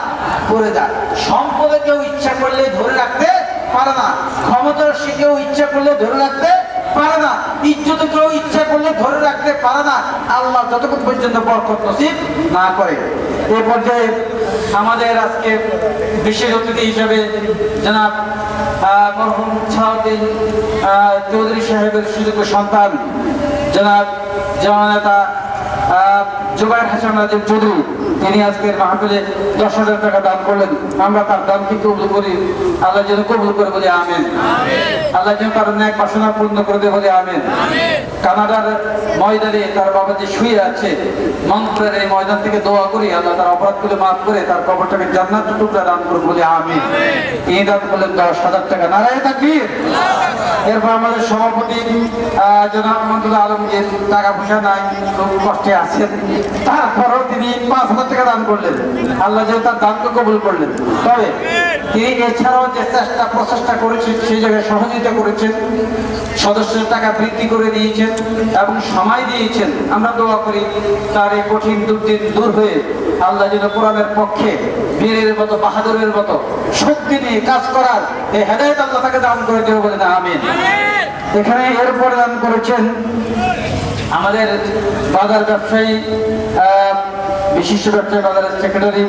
পড়ে যায়। সম্পদে কেউ ইচ্ছা করলে ধরে রাখতে পারে না, ক্ষমতার সে কেউ ইচ্ছা করলে ধরে রাখতে পারে না, ইজ্জত কেউ ইচ্ছা করলে ধরে রাখতে পারে না, আল্লাহ যতক্ষণ পর্যন্ত বরকত নসিব না করে। এই পর্যায়ে আমাদের আজকে বিশেষ অতিথি হিসেবে জনাব মরহুম সালাউদ্দিন চৌধুরী সাহেবের সুযোগ্য সন্তান জনাব জামানেতা জুবায়ের হাসান রাজীব চৌধুরী, তিনি আজকের মাহফিলে 10,000 টাকা দান করলেন। আমরা তার দানকে কবুল করি, আল্লাহ যেন কবুল করে বলে আমিন। আল্লাহ যেন তার ন্যাক বাসনা পূর্ণ করে দেয় বলে আমিন। কানাডার ময়দানে তার বাবা যে শুয়ে আছে, মন্ত্রের এই ময়দান থেকে দোয়া করি আল্লাহ তার অপরাধগুলো মাফ করে তার কবরটাকে জান্নাতের টুকরা দান করুন বলে আমিন। তিনি দান করলেন 10,000 টাকা, নারায়ে তাকবীর। এরপর আমাদের সভাপতি জনাব মাহমুদুল আলমগীর, টাকা পয়সা নাই, খুব কষ্টে আছেন, তারপরেও তিনি 5,000 টাকা দান করলেন, আল্লাহ যেন তার দানকে কবুল করলেন। তবে তিনি এছাড়াও যে প্রচেষ্টা করেছেন, সেই জায়গায় সহযোগিতা করেছেন, সদস্যের টাকা বৃদ্ধি করে দিয়েছেন এবং সময় দিয়েছেন। আমরা দোয়া করি তার এই কঠিন দুর্দিন দূর হয়ে আল্লাহ যেন কোরআনের পক্ষে বীরের মতো, বাহাদুরের মতো শক্তি নিয়ে কাজ করার এই হেদায়েত আল্লাহ তাকে দান করে দেবে বলে না আমিন। এখানে এরপরে দান করেছেন আমাদের বাজার ব্যবসায়ী, বিশিষ্ট ব্যবসায়ী বাজারের সেক্রেটারি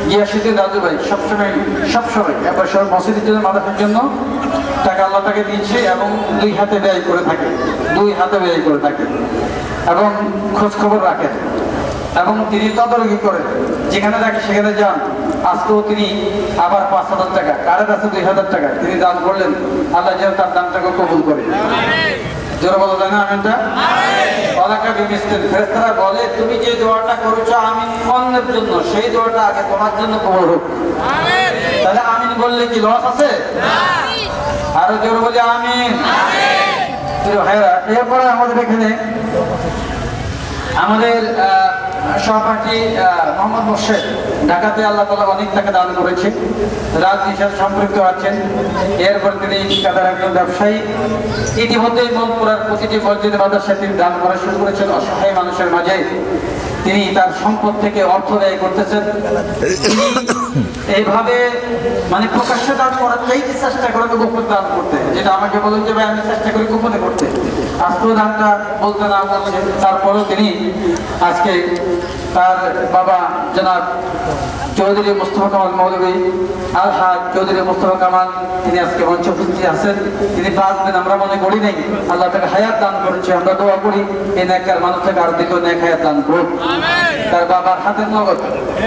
গিয়াসুদ্দিন রাজু ভাই, সবসময় একবার সব মসজিদের জন্য, মাদ্রাসার জন্য টাকা আল্লাহ তাকে দিচ্ছে এবং 2 হাতে ব্যয় করে থাকে, 2 হাতে ব্যয় করে থাকে এবং খোঁজ খবর রাখেন এবং তিনি তদারকি করেন, যেখানে থাকে সেখানে যান। আজকেও তিনি আবার 5,000 টাকা, কারের আছে 2,000 টাকা তিনি দান করলেন, আল্লাহ যেন তার দানটাকে কবুল করে। জোরে বলা যায় না আমিনটা? ওয়ালাকা বিমিসলিন, ফেরেশতারা বলে তুমি যে দোয়াটা করেছো আমিন অন্যের জন্য, সেই দোয়াটা আগে তোমার জন্য কবুল হোক। আমিন। তাহলে আমিন বললে কি লস আছে? না। আরো জোরে বলি আমিন। আমিন। ভাইরা, এরপরে আমাদের এখানে আমাদের সহপাঠী মোহাম্মদ মোর্শেদ, ঢাকাতে আল্লাহ তাআলা অনেক টাকা দান করেছে, রাজনীতির সাথে সম্পৃক্ত আছেন। এরপর তিনি ঠিকাদার একজন ব্যবসায়ী। ইতিমধ্যেই মনপুরার প্রতিটি মসজিদে মাদ্রাসায় তিনি দান করা শুরু করেছেন অসহায় মানুষের মাঝে। তিনি তার সম্পদ থেকে অর্থ ব্যয় করতেছেন। এইভাবে মানে প্রকাশ্যে দান করার চাইতে চেষ্টা করেন গোপন দান করতে, যেটা আমাকে বলেন যে ভাই আমি চেষ্টা করি গোপনে করতে, আজকেও দানটা বলতে না বলছে, তারপরেও তিনি আজকে তার বাবা জনাব চৌধুরী মোস্তফা কামাল মৌলভী আলহাজ চৌধুরী মোস্তফা কামাল, তিনি আজকে মঞ্চে উপস্থিত আছেন। তিনি বাঁচবেন আমরা মনে করি নাই, আল্লাহ তাকে হায়াত দান করেছে। আমরা দোয়া করি এই নেককার মানুষটাকে আর দিকেও নেক হায়াত দান করুন। তার বাবার হাতের নগদ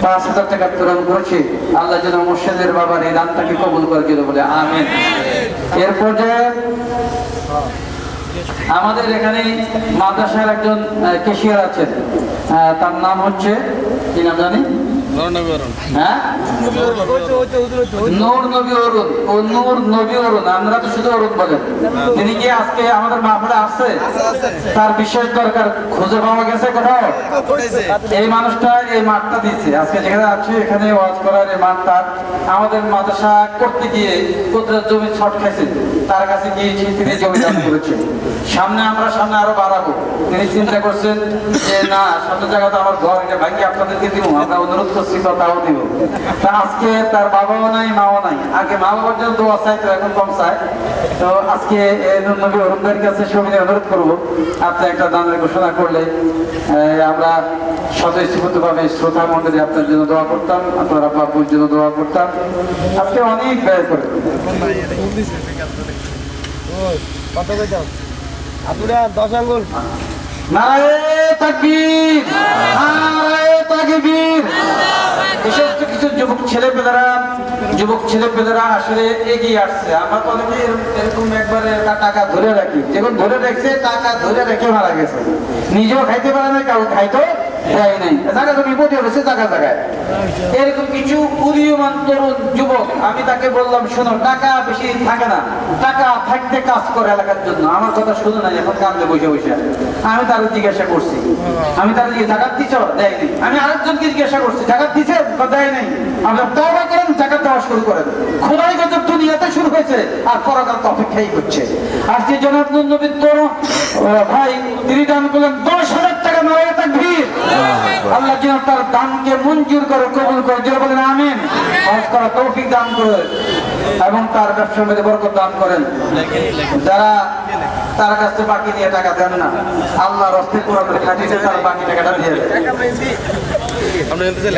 5,000 টাকা প্রেরণ করেছে, আল্লাহ যেন মুর্শিদের বাবার এই দানটাকে কবুল করে দিল বলে আমিন। এরপর যে আমাদের এখানে মাদ্রাসার একজন ক্যাশিয়ার আছেন, তার নাম হচ্ছে কি নাম জানি, হ্যাঁ, নূর নবী অরুণ। ও নূর নবী অরুণ, আমরা তো শুধু অরুণ বলেন। তিনি কি আজকে আমাদের মাহফিলে আসছে? তার বিশেষ দরকার, খুঁজে পাওয়া গেছে কোথাও? এই মানুষটা এই মাঠটা দিচ্ছে আজকে যেখানে আছে, এখানে ওয়াজ করার এই মাঠটা আমাদের মাদ্রাসা করতে গিয়ে কোথাও জমি ছট খাইছে, তার কাছে গিয়েছি, তিনি জমি দান করেছেন। সামনে আরো বাড়াবো, তিনি চিন্তা করছেন যে না, সব জায়গাতে আমার ঘর এটা ভাঙিয়ে আপনাদেরকে দিব, আমরা অনুরোধ করছি তাও দিব। তা আজকে তার বাবাও নাই মাও নাই, আগে মা বাবার জন্য দোয়া চাইতো, এখন কম চায়। তো আজকে নবী অরুণদের কাছে সবিনয় অনুরোধ করবো, আপনি একটা দানের ঘোষণা করলে আমরা স্বতঃস্ফূর্তভাবে শ্রোতা মন্ডলী আপনার জন্য দোয়া করতাম, আপনার আব্বুর জন্য দোয়া করতাম। আজকে অনেক ব্যয় করে নারায়ে তাকবীর, নারায়ে তাকবীর। এসব কিছু যুবক ছেলেপেলেরা আসলে এগিয়ে আসছে। আমরা তো অনেকে এরকম একবারে টাকা ধরে রাখি, যেমন ধরে রাখছে টাকা ধরে রেখে মারা গেছে, নিজেও খাইতে পারে না, কাউ খাইতো দেয় নাই, জায়গা তো বিপদে হয়েছে জায়গায়। এরকম কিছু উদীয়মান তরুণ যুবক, আমি তাকে বললাম শোনো, টাকা বেশি থাকে না, টাকা থাকতে কাজ করে এলাকার জন্য। আমার কথা শুনো না, এখন কান্দে বসে বসে। আমি তার জিজ্ঞাসা করছি, জাকাত দিছ? দেয়নি। আমি আরেকজনকে জিজ্ঞাসা করছি, জাকাত দিছে? দেয় নাই। আমরা তওবা করেন, জাকাত দেওয়া শুরু করেন। খোদাই গজব দুনিয়াতে শুরু হয়েছে, আর পরকাল তো অপেক্ষাই করছে। আজকে জনাব নবীর তরুণ ভাই, তিনি দান করলেন 10,000 টাকা। নারায়ে তাকবীর। আল্লাহ যেন তার দানকে মঞ্জুর করে, কবুল করে, যারা বলেন আমিন। হজ করার তৌফিক দান করেন এবং তার ব্যবসার মধ্যে বরকত দান করেন। যারা তার কাছ থেকে বাকি নিয়ে টাকা দেন না, আল্লাহর রাস্তায় পুরো করে খাটিয়ে তার বাকি টাকাটা দিয়ে দেন।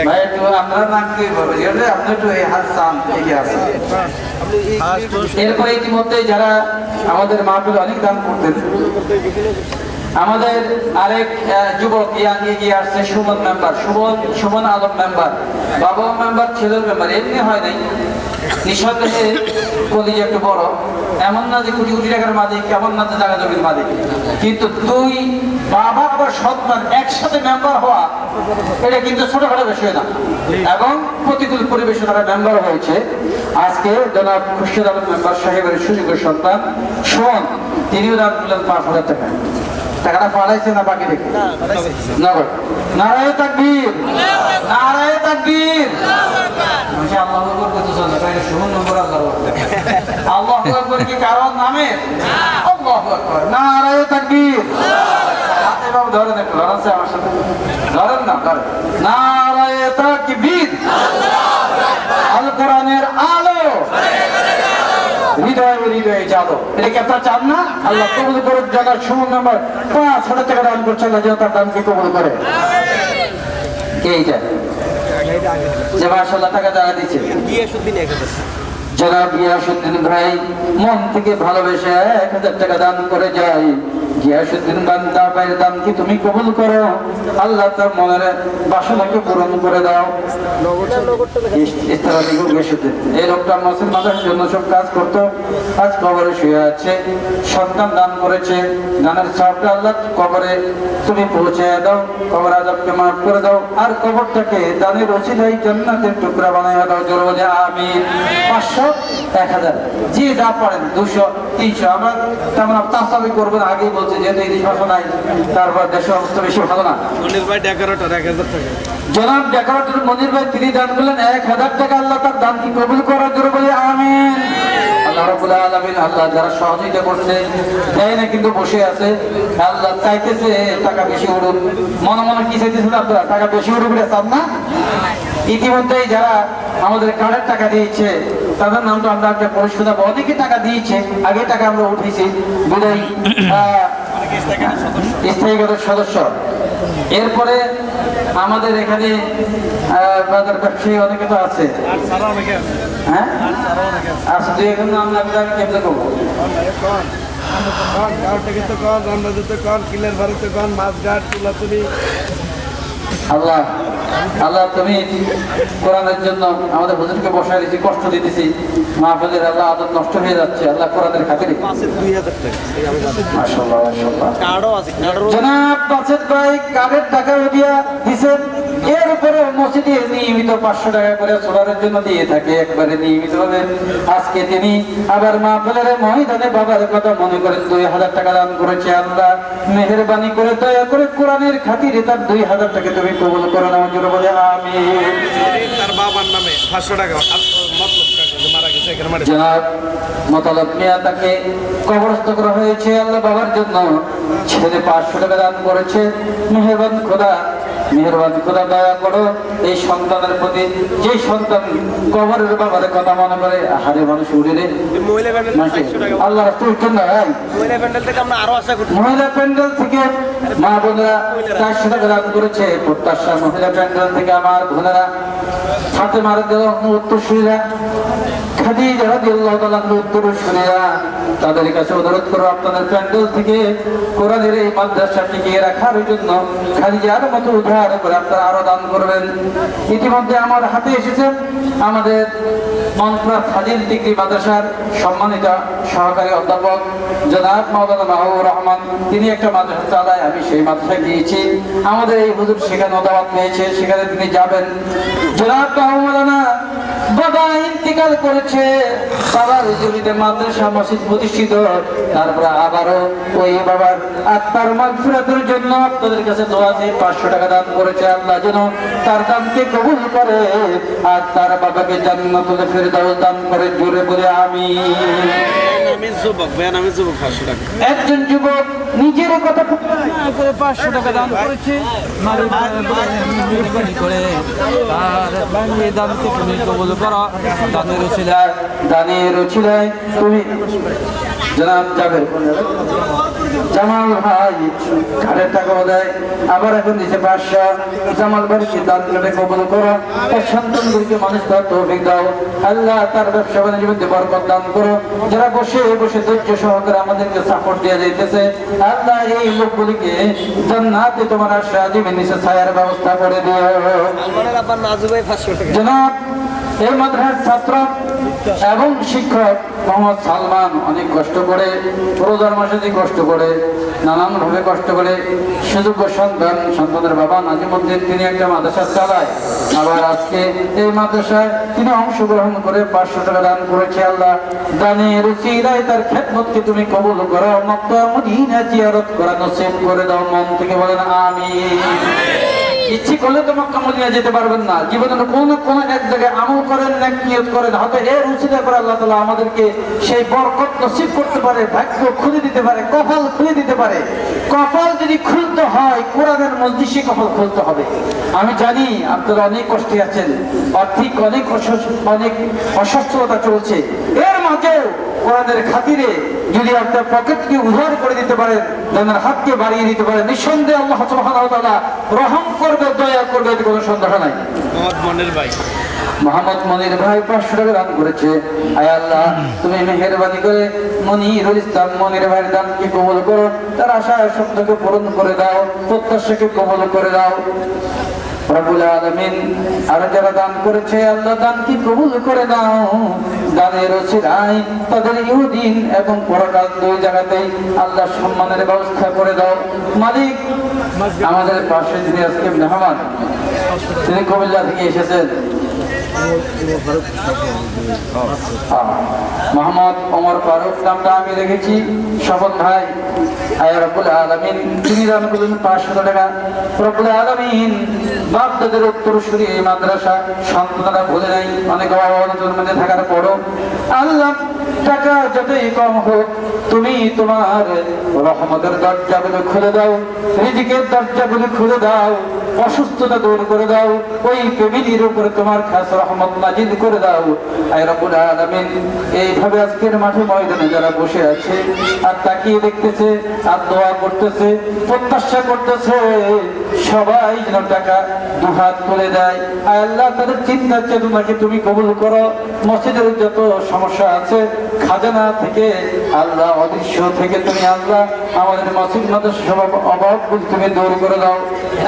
ভাই একটু আপনারা নাম কি বলবেন, আপনি একটু এই হাত চান এগিয়ে আসেন। এরপরে ইতিমধ্যে যারা আমাদের মাহফিলে অনেক দান করতেন, আমাদের আরেক যুবক এগিয়ে আসছে, সুমন মেম্বার, সুমন আলম মেম্বার, বাবা মেম্বার, ছেলের মেম্বার। এমনি হয় নাই, নিঃসন্দেহে কলিজা একটু বড়, এমন না যে কোটি কোটি টাকার মালিক, এমন না যে জায়গা জমির মালিক, কিন্তু দুই বাবা আবার সন্তান একসাথে মেম্বার হওয়া, এটা কিন্তু ছোটখাটো বিষয় না। এবং প্রতিকূল পরিবেশে তারা মেম্বার হয়েছে। আজকে জনাব খুরশিদ আলম মেম্বার সাহেবের সুযোগ্য সন্তান সুমন, তিনিও দান করলেন 5,000 টাকা। টাকাটা পালাইছে না বাকি রেখে? নারায়ে তাকবীর, নারায়ে তাকবীর। আল্লাহু আকবার বলতেছেন না, তাই সুমন নম্বর আল্লাহু আকবার কি কারণ নামে? আল্লাহু আকবার, নারায়ে তাকবীর। হাতে বাবু ধরেন, একটু ধরেন আমার সাথে, ধরেন না, ধরেন। নারায়ে তাকবীর। আল কোরআনের আলো হৃদয়ে জালো। এটা কি আপনারা চান না? আল্লাহ কবুল করুন। জায়গার সুমন নাম্বার 5,000 টাকা দান করছে, আল্লাহ যেন তার দানকে কবুল করে। এইটা যে মাশাআল্লাহ টাকা যারা দিচ্ছে, যারা গিয়াসউদ্দিন ভাই মন থেকে ভালোবেসে 1,000 টাকা দান করে যায়। গিয়াসউদ্দিন বান্দা ভাইয়ের দান কি তুমি কবুল করো, আল্লাহ তার মনের বাসনাকে পূরণ করে দাও। এই লোকটা মুসলমানদের জন্য সব কাজ করতো, আজ কবরে শুয়ে আছে। সন্তান দান করেছে, দানের সবটা আল্লাহ কবরে তুমি পৌঁছে দাও, কবর আযাবকে মাফ করে দাও, আর কবরটাকে দানের ওসিলায় জান্নাতের টুকরা বানায় দাও। জোরে বলে আমিন। 500, 1,000, যে যা পারেন, 200, 300। আমরা তেমন তাসাবি করবেন, আগেই বলছে যেহেতু এই ভাষা নাই, তারপর দেশের অবস্থা বেশি ভালো না। মনির ভাই ডেকোরেটর 1,000 টাকা। জনাব ডেকোরেটর মনির ভাই, তিনি দান করলেন 1,000 টাকা। আল্লাহ তার দান কি কবুল করার জন্য বলি আমিন। আল্লাহ রাব্বুল আলামিন, আল্লাহ যারা সহযোগিতা করছে, দেয় না কিন্তু বসে আছে, আল্লাহ চাইতেছে টাকা বেশি উঠুক। মনে মনে কি চাইতেছেন আপনারা? টাকা বেশি উঠুক, চান না? ইতিমধ্যেই যারা আমাদের কার্ডের টাকা দিয়েছে, তাদের নামটা আমরা একটা পরিশোধ, অনেকে টাকা দিয়েছে, আগে টাকা আমরা উঠেছি বিদায় স্থায়ীকতার সদস্য। এরপরে আমাদের এখানে বাজার ব্যবসায়ী অনেকে তো আছে, আর সারা অনেকে আছে। হ্যাঁ আর সারা অনেকে আছে। আচ্ছা, দুই এখন নাম লাগবে, আমি কেমনে করবো? আল্লাহ আল্লাহ, তুমি কোরআনের জন্য আমাদের হুজুরকে বসায় দিয়েছি, কষ্ট দিতেছি, মাহফিলের আল্লাহ আদত নষ্ট হয়ে যাচ্ছে, আল্লাহ কোরআনের খাতিরে। মাশাআল্লাহ মাশাআল্লাহ। জনাব বাসেদ ভাই কার্ডের টাকা দিয়া দিছেন, এর উপরে মসজিদে নিয়মিত 500 টাকা করে সোলারের জন্য দিয়ে থাকে একবারে নিয়মিত ভাবে। আজকে তিনি আবার মাহফিলের ময়দানে বাবার কথা মনে করেন 2000 টাকা দান করেছে। আল্লাহ মেহেরবানি করে দয়া করে কোরআনের খাতিরে তার 2000 টাকা তুমি কবুল করো না, মঞ্জুর বলে আমিন। তার বাবার নামে 500 টাকা মতলব টাকা মারা গেছে এখানে মারা। জনাব মতলব মিয়া তাকে কবরস্থ করা হয়েছে। আল্লাহ বাবার জন্য ছেলে 500 টাকা দান করেছে। মেহেরবান খোদা দয়া করো এই সন্তানের প্রতি, যে সন্তান কবরের বাবার কথা মনে করে হারে মানুষ উড়ে রে মহিলা প্যান্ডেল 500 টাকা। আল্লাহ রাস্তার জন্য। মহিলা প্যান্ডেল থেকে আমরা আরো আশা করি। মহিলা প্যান্ডেল থেকে মা বোনেরা 400 টাকা দান করেছে। প্রত্যাশা মহিলা প্যান্ডেল থেকে আমার বোনেরা ফাতেমা রাদিয়াল্লাহু উত্তরসূরিরা, খাদিজা রাদিয়াল্লাহু তাআলা উত্তরসূরিরা, তাদের কাছে অনুরোধ করো আপনাদের প্যান্ডেল থেকে কোরআনের এই মাদ্রাসা টিকিয়ে রাখার জন্য খাদিজার মতো উদ্ধার করে আপনারা আরো দান করবেন। ইতিমধ্যে আমার হাতে এসেছে আমাদের মনপুরা ফাজিল ডিগ্রি মাদ্রাসার সম্মানিত সহকারী অধ্যাপক জনাব মাওলানা মাহবুবুর রহমান। তিনি একটা মাদ্রাসা চালায়, আমি সেই মাদ্রাসায় গিয়েছি। আমাদের এই হুজুর সেখানে দাওয়াত পেয়েছে, সেখানে তিনি যাবেন। জনাব মাওলানা বাবা ইন্তিকাল করেছে, বাবার জমিতে মাদ্রাসা মসজিদ প্রতিষ্ঠিত, তারপরে আবারও ওই বাবার আত্মার মাগফিরাতের জন্য আপনাদের কাছে দোয়া চেয়ে 500 টাকা দান করেছে। আল্লাহ যেন তার দানকে কবুল করে আর তার বাবাকে জান্নাতুল ফেরদাউস দান করে, জোরে বলে আমিন। একজন যুবক নিজের কথা করে 500 টাকা দান করেছে। তার দানকে তুমি কবুল করো, দানের উছিলায় তুমি জনাব জামাল ভাই ঘাটের টাকা দেয়, আবার এখন দিচ্ছে 500। জামাল ভাইকে দান করে কবুল করো, তার সন্তানগুলিকে মানুষ করার তৌফিক দাও। আল্লাহ তার ব্যবসা বাণিজ্য মধ্যে বরকত দান করো। যারা বসে বসে ধৈর্য সহকারে আমাদেরকে সাপোর্ট দেওয়া যাইতেছে, আল্লাহ এই লোকগুলিকে জান্নাতে তোমার আশা জীবন নিচে ছায়ার ব্যবস্থা করে দিও। জনাব এই মাদ্রাসার ছাত্র এবং শিক্ষক মোহাম্মদ সালমান অনেক কষ্ট করে, রোজার মাসে যে কষ্ট করে, নানানভাবে কষ্ট করে, সুযোগ্য সন্তানের বাবা নাজিমউদ্দিন তিনি একটা মাদ্রাসা চালায়। আবার আজকে এই মাদ্রাসায় তিনি অংশগ্রহণ করে 500 টাকা দান করেছে। আল্লাহ দানের উসিলায় তার খেদমতকে তুমি কবুল করো, মক্কা মদিনা জিয়ারত করা নসিব করে দাও। মন থেকে বলেন আমিন। ইচ্ছে করলে তো মক্কা মদিনা যেতে পারবেন না, জীবনের কোন এক জায়গায় আমল করেন, নেক নিয়ত করেন, হয়তো এর উসিলা করে আল্লাহ তাআলা আমাদেরকে সেই বরকত নসিব করতে পারে, ভাগ্য খুলে দিতে পারে, কপাল খুলে দিতে পারে। কপাল যদি খুলতে হয় কোরআনের মজলিসে কপাল খুলতে হবে। আমি জানি আপনারা অনেক কষ্টে আছেন, আর্থিক অনেক অসচ্ছলতা চলছে, এর মাঝেও কোরআনের খাতিরে যদি আপনার পকেটকে উদ্ধার করে দিতে পারেন, আপনার হাতকে বাড়িয়ে দিতে পারেন, নিঃসন্দেহে আল্লাহ সুবহানাহু ওয়া তাআলা রহম করবে, দয়া করবে, এতে কোনো সন্দেহ নাই। মোহাম্মদ মনির ভাই 500 টাকা দান করেছে। আয় আল্লাহ তুমি মেহেরবানি করে মনিরুল ইসলাম মনির ভাইয়ের দানকে কবুল করো, তার আশা স্বপ্নকে পূরণ করে দাও, প্রত্যাশাকে কবুল করে দাও রব্বুল আলামিন। আর যারা দান করেছে আল্লাহ দানকে কবুল করে দাও, দানের উসিলায় তাদের ইহদিন এবং পরকাল দুই জায়গাতেই আল্লাহ সম্মানের ব্যবস্থা করে দাও। মালিক আমাদের পাশে যিনি আজকে মেহমান, তিনি কুমিল্লা থেকে এসেছেন, মোহাম্মদ ওমর ফারুক নামটা আমি রেখেছি, স্বপন ভাই। আয় রব্বুল আলামিন তিনি দান করলেন 500 টাকা। রব্বুল আলামিন বাপ দাদের উত্তরসূরি এই মাদ্রাসা সন্তানরা ভুলে নাই, অনেক অভাব মধ্যে থাকার পরও আল্লাহ টাকা যতই কম হোক তুমি তোমার রহমতের দরজাগুলো খুলে দাও, রিজিকের দরজাগুলো খুলে দাও। অসুস্থতা দূর করে দাও, ওই ফ্যামিলির উপরে তোমার খাস রহমত নাজিল করে দাও। আয় রব্বুল আলামিন, এইভাবে আজকের মাঠে ময়দানে যারা বসে আছে আর তাকিয়ে দেখতেছে আর দোয়া করতেছে, প্রত্যাশা করতেছে সবাই যেন টাকা দুহাত তুলে দেয়। আয় আল্লাহ, তাদের চিন্তা চেতনাকে তুমি কবুল করো। মসজিদের যত সমস্যা আছে, খাজানা থেকে আল্লাহ, অদৃশ্য থেকে তুমি আল্লাহ আমাদের মসজিদ মাদ্রাসা সব অভাবগুলো তুমি দূর করে দাও।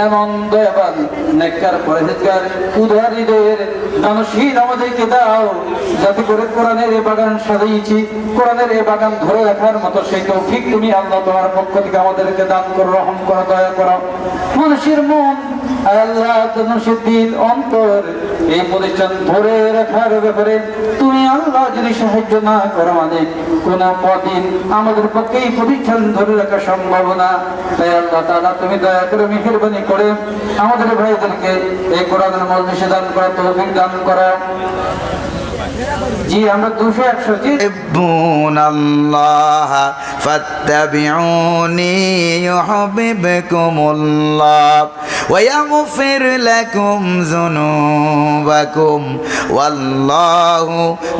এমন দয়াবান, নেককার, পরহেজগার, উদার হৃদয়ের দানশীল আমাদেরকে দাও, যাতে করে কোরআনের এ বাগান সাজিয়েছি, কোরআনের এ বাগান ধরে রাখার মতো সেই তৌফিক তুমি আল্লাহ তোমার পক্ষ থেকে আমাদেরকে দান করো, রহম করো, দয়া করো। মানুষের মন, আল্লাহ, মানুষের দিল, অন্তর, এই প্রতিষ্ঠান ধরে রাখার ব্যাপারে তুমি আল্লাহ যদি সাহায্য না করো, মানে কোন কদিন আমাদের পক্ষে এই প্রতিষ্ঠান ধরে রাখা সম্ভব না। তাই আল্লাহ তাআলা তুমি দয়া করে মেহেরবানি করে আমাদের ভাইদেরকে এই কোরআনের মজলিসে দান করা, তৌফিক দান করা। জি, আমরা 200-100 يحبون الله فاتبعوني يحببكم الله ويغفر لكم ذنوبكم والله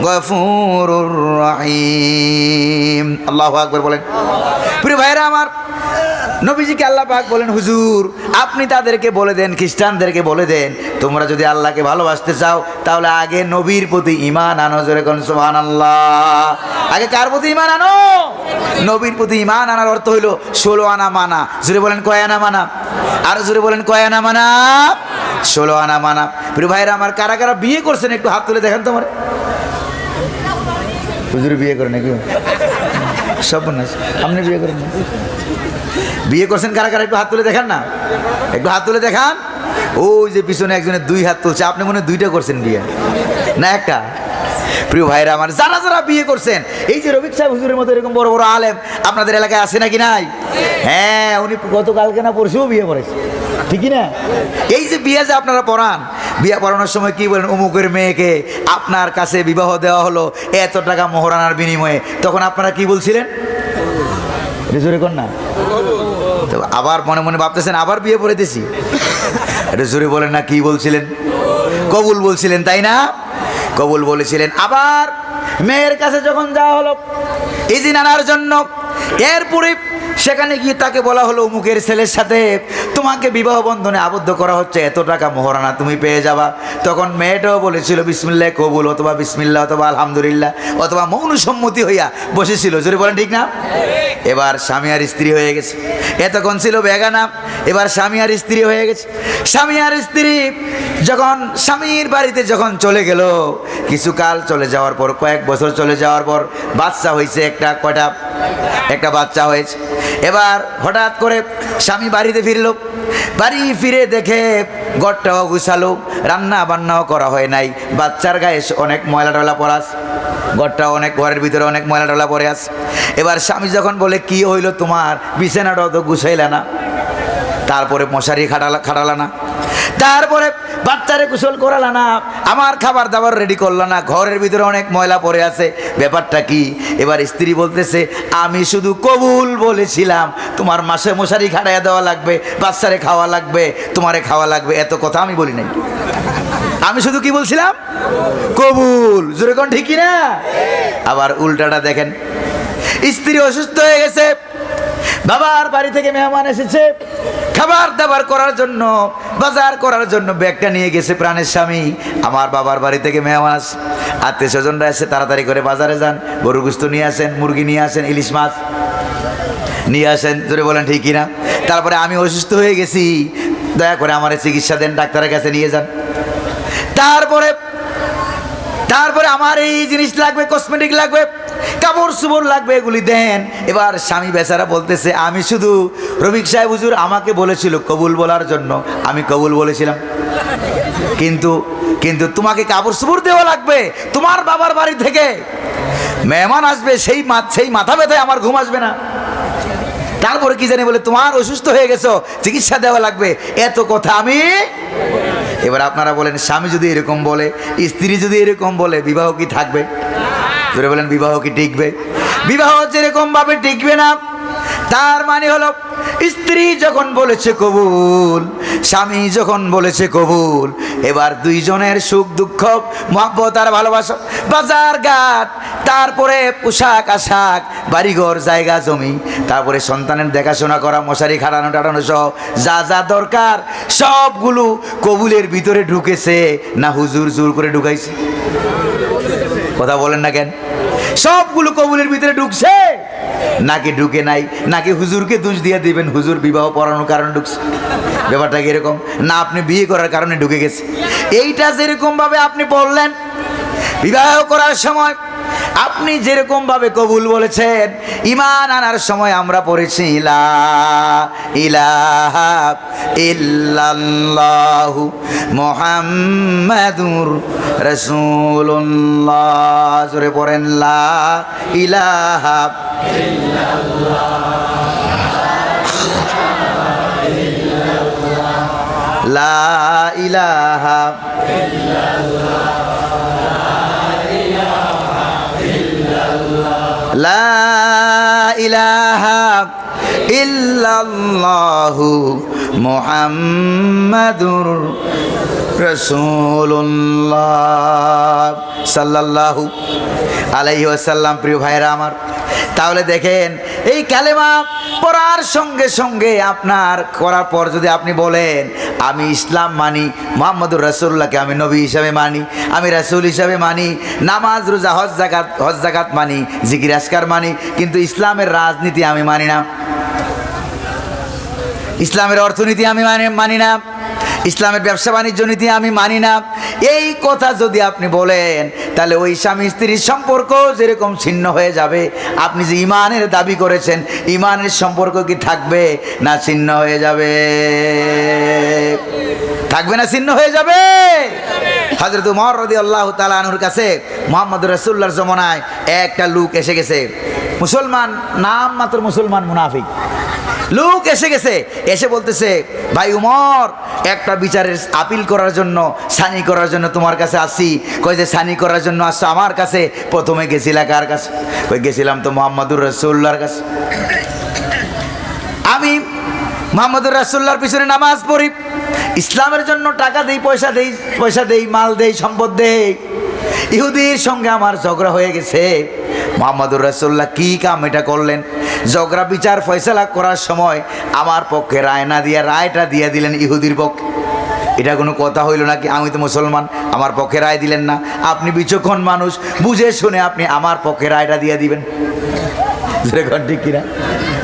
غفور رحيم। আল্লাহু আকবার বলেন। প্রিয় ভাইরা আমার, নবীজিকে আল্লাহ পাক বলেন, হুজুর আপনি তাদেরকে বলে দেন, খ্রিস্টানদেরকে বলে দেন, তোমরা যদি আল্লাহকে ভালোবাসতে চাও তাহলে আগে নবীর প্রতি ঈমান আনো। জোরে কোন সুবহানাল্লাহ। আগে কার প্রতি ঈমান আনো? নবীর প্রতি ঈমান আনার অর্থ হইল 16 আনা মানা। জোরে বলেন কয় আনা মানা? আর জোরে বলেন কয় আনা মানা? 16 আনা মানা। প্রিয় ভাইরা আমার, কারা কারা বিয়ে করছেন একটু হাত তুলে দেখেন তোমার। হুজুর বিয়ে করেন নাকি? সব না, আপনি বিয়ে করেন না? বিয়ে করছেন কারা কারা একটু হাত তুলে দেখান না, একটু হাত তুলে দেখান। ওই যে পিছনে একজনের 2 হাত তুলছে, আপনি মনে হয় 2টা করছেন বিয়ে, না একটা? প্রিয় ভাইরা আমার, যারা যারা বিয়ে করছেন, এই যে রফিক সাহেব হুজুরের মতো এরকম বড় বড় আলেম আপনাদের এলাকায় আছে নাকি নাই? হ্যাঁ, উনি গতকালকে না পরশুও বিয়ে করেছে, ঠিকই না? এই যে বিয়ে যে আপনারা পড়ান, বিয়ে পড়ানোর সময় কি বলেন? অমুকের মেয়েকে আপনার কাছে বিবাহ দেওয়া হলো এত টাকা মোহরানার বিনিময়ে, তখন আপনারা কি বলছিলেন? জোরে কর না। তো আবার মনে মনে ভাবতেছেন আবার বিয়ে পড়াইতেছি, এটা জোরে বলেন না। কি বলছিলেন? কবুল বলছিলেন, তাই না? কবুল বলেছিলেন। আবার মেয়ের কাছে যখন যাওয়া হলো ইজিন আনার জন্য, এরপরে সেখানে গিয়ে তাকে বলা হলো অমুকের ছেলের সাথে তোমাকে বিবাহ বন্ধনে আবদ্ধ করা হচ্ছে, এত টাকা মোহরানা তুমি পেয়ে যাবা। তখন মেয়েটাও বলেছিল বিসমিল্লাহ কবুল, অথবা বিসমিল্লাহ, অথবা আলহামদুলিল্লাহ, অথবা মৌন সম্মতি হইয়া বসেছিল। জোরে বলেন ঠিক না? এবার স্বামী আর স্ত্রী হয়ে গেছে। এতক্ষণ ছিল বেগানা, এবার স্বামী আর স্ত্রী হয়ে গেছে। স্বামী আর স্ত্রী যখন স্বামীর বাড়িতে যখন চলে গেল, কিছুকাল চলে যাওয়ার পর, কয়েক বছর চলে যাওয়ার পর বাচ্চা হয়েছে একটা বাচ্চা হয়েছে। এবার হঠাৎ করে স্বামী বাড়িতে ফিরল, বাড়ি ফিরে দেখে ঘরটাও গুছালো, রান্না বান্নাও করা হয় নাই, বাচ্চার গায়ে অনেক ময়লা টয়লা পড়ে আছে, ঘরের ভিতরে অনেক ময়লা টয়লা পড়ে আছে। এবার স্বামী যখন বলে কি হইল তোমার, বিছানাটাও তো গুছাইলা না, তারপরে মশারি খাটালা না, তারপরে বাচ্চারে গোসল করালা না, আমার খাবার দাবার রেডি করলা না, ঘরের ভিতরে অনেক ময়লা পড়ে আছে, ব্যাপারটা কি? এবার স্ত্রী বলতেছে আমি শুধু কবুল বলেছিলাম, তোমার মাসে মশারি খাটাইয়া দেওয়া লাগবে, বাচ্চারে খাওয়া লাগবে, তোমারে খাওয়া লাগবে, এত কথা আমি বলি নাই। আমি শুধু কি বলছিলাম? কবুল। জোরে কোন ঠিক না? আবার উল্টাটা দেখেন, স্ত্রী অসুস্থ হয়ে গেছে, বাবার বাড়ি থেকে মেহমান এসেছে, খাবার দাবার করার জন্য, বাজার করার জন্য ব্যাগটা নিয়ে গেছে প্রাণের স্বামী। আমার বাবার বাড়ি থেকে মেহমান আসে, আত্মীয় স্বজনরা এসে তাড়াতাড়ি করে বাজারে যান, গরু গোশত নিয়ে আসেন, মুরগি নিয়ে আসেন, ইলিশ মাছ নিয়ে আসেন। জোরে বলেন ঠিক কিনা? তারপরে আমি অসুস্থ হয়ে গেছি, দয়া করে আমার চিকিৎসা দেন, ডাক্তারের কাছে নিয়ে যান। তারপরে আমার এই জিনিস লাগবে, কসমেটিক লাগবে, কাপড় চোপড় লাগবে, এগুলি দেন। এবার স্বামী বেচারা বলতেছে আমি শুধু রফিক সাহেব হুজুর আমাকে বলেছিল কবুল বলার জন্য, আমি কবুল বলেছিলাম, কিন্তু তোমাকে কাপড় চোপড় দেওয়া লাগবে, তোমার বাবার বাড়ি থেকে মেহমান আসবে, সেই মাথা ব্যথায় আমার ঘুম আসবে না। তারপরে কি জানি বলে তোমার অসুস্থ হয়ে গেছো, চিকিৎসা দেওয়া লাগবে, এত কথা আমি। এবার আপনারা বলেন স্বামী যদি এরকম বলে, স্ত্রী যদি এরকম বলে, বিবাহ কি থাকবে? ধরে বলেন বিবাহ কি টিকবে? বিবাহ যেরকম ভাবে টিকবে না। তার মানে হলো স্ত্রী যখন বলেছে কবুল, স্বামী যখন বলেছে কবুল, এবার দুইজনের সুখ দুঃখ, মহব্বত আর ভালোবাসা, বাজার ঘাট, তারপরে পোশাক আশাক, বাড়িঘর, জায়গা জমি, তারপরে সন্তানের দেখাশোনা করা, মশারি খাটানো টাটানো সহ যা যা দরকার সবগুলো কবুলের ভিতরে ঢুকেছে না হুজুর জোর করে ঢুকাইছে? কথা বলেন না কেন? সবগুলো কবুলের ভিতরে ঢুকছে নাকি ঢুকে নাই? নাকি হুজুরকে দোষ দিয়ে দিবেন হুজুর বিবাহ পড়ানোর কারণে ঢুকছে? ব্যাপারটা কি এরকম না আপনি বিয়ে করার কারণে ঢুকে গেছে? এইটা যেরকম ভাবে আপনি বললেন বিবাহ করার সময়, আপনি যেরকম ভাবে কবুল বলেছেন, ঈমান আনার সময় আমরা পড়েছি লা ইলাহা ইল্লাল্লাহু মুহাম্মাদুর রাসূলুল্লাহ। জোরে পড়েন লা ইলাহা লা ইলাহা লা ইলাহা ইল্লাল্লাহু মুহাম্মাদুর রাসূলুল্লাহ সাল্লাল্লাহু আলাইহি ওয়াসাল্লাম। প্রিয় ভাইরা আমার, তাহলে দেখেন এই কালেমা পড়ার সঙ্গে সঙ্গে আপনার করার পর যদি আপনি বলেন আমি ইসলাম মানি, মুহাম্মদুর রাসূলুল্লাহকে আমি নবী হিসাবে মানি, আমি রাসূল হিসাবে মানি, নামাজ রোজা হজ যাকাত মানি, জিকির আজকার মানি, কিন্তু ইসলামের রাজনীতি আমি মানি না, ইসলামের অর্থনীতি আমি মানি না, ইসলামের ব্যবসা বাণিজ্য নীতি আমি মানি না, এই কথা যদি আপনি বলেন তাহলে ওই স্বামী স্ত্রীর সম্পর্ক যেরকম ছিন্ন হয়ে যাবে, আপনি যে ঈমানের দাবি করেছেন ঈমানের সম্পর্ক কি থাকবে না ছিন্ন হয়ে যাবে? থাকবে না ছিন্ন হয়ে যাবে? হযরত ওমর রাদিয়াল্লাহু তাআলা আনহুর কাছে মুহাম্মদ রাসূলুল্লাহর জমানায় একটা লোক এসে গেছে, মুসলমান, নাম মাত্র মুসলমান, মুনাফিক লোক এসে গেছে, এসে বলতেছে ভাই উমর, একটা বিচারের আপিল করার জন্য, সানি করার জন্য তোমার কাছে আসি। কই যে সানি করার জন্য আসছো আমার কাছে? প্রথমে গেছিলা কার কাছে? কই গেছিলাম তো মুহাম্মদুর রাসূলুল্লাহর কাছে। আমি মুহাম্মদুর রাসূলুল্লাহর পিছনে নামাজ পড়ি, ইসলামের জন্য টাকা দেই, পয়সা দেই, মাল দেই, সম্পদ দেই। ইহুদির সঙ্গে আমার ঝগড়া হয়ে গেছে। মুহাম্মদুর রাসূলুল্লাহ কি কাম এটা করলেন? ঝগড়া বিচার ফয়সালা করার সময় আমার পক্ষে রায় না দিয়ে রায়টা দিয়ে দিলেন ইহুদির পক্ষে। এটা কোনো কথা হইল নাকি? আমি তো মুসলমান, আমার পক্ষে রায় দিলেন না। আপনি বিচক্ষণ মানুষ, বুঝে শুনে আপনি আমার পক্ষে রায়টা দিয়ে দিবেন, ঠিক কিনা?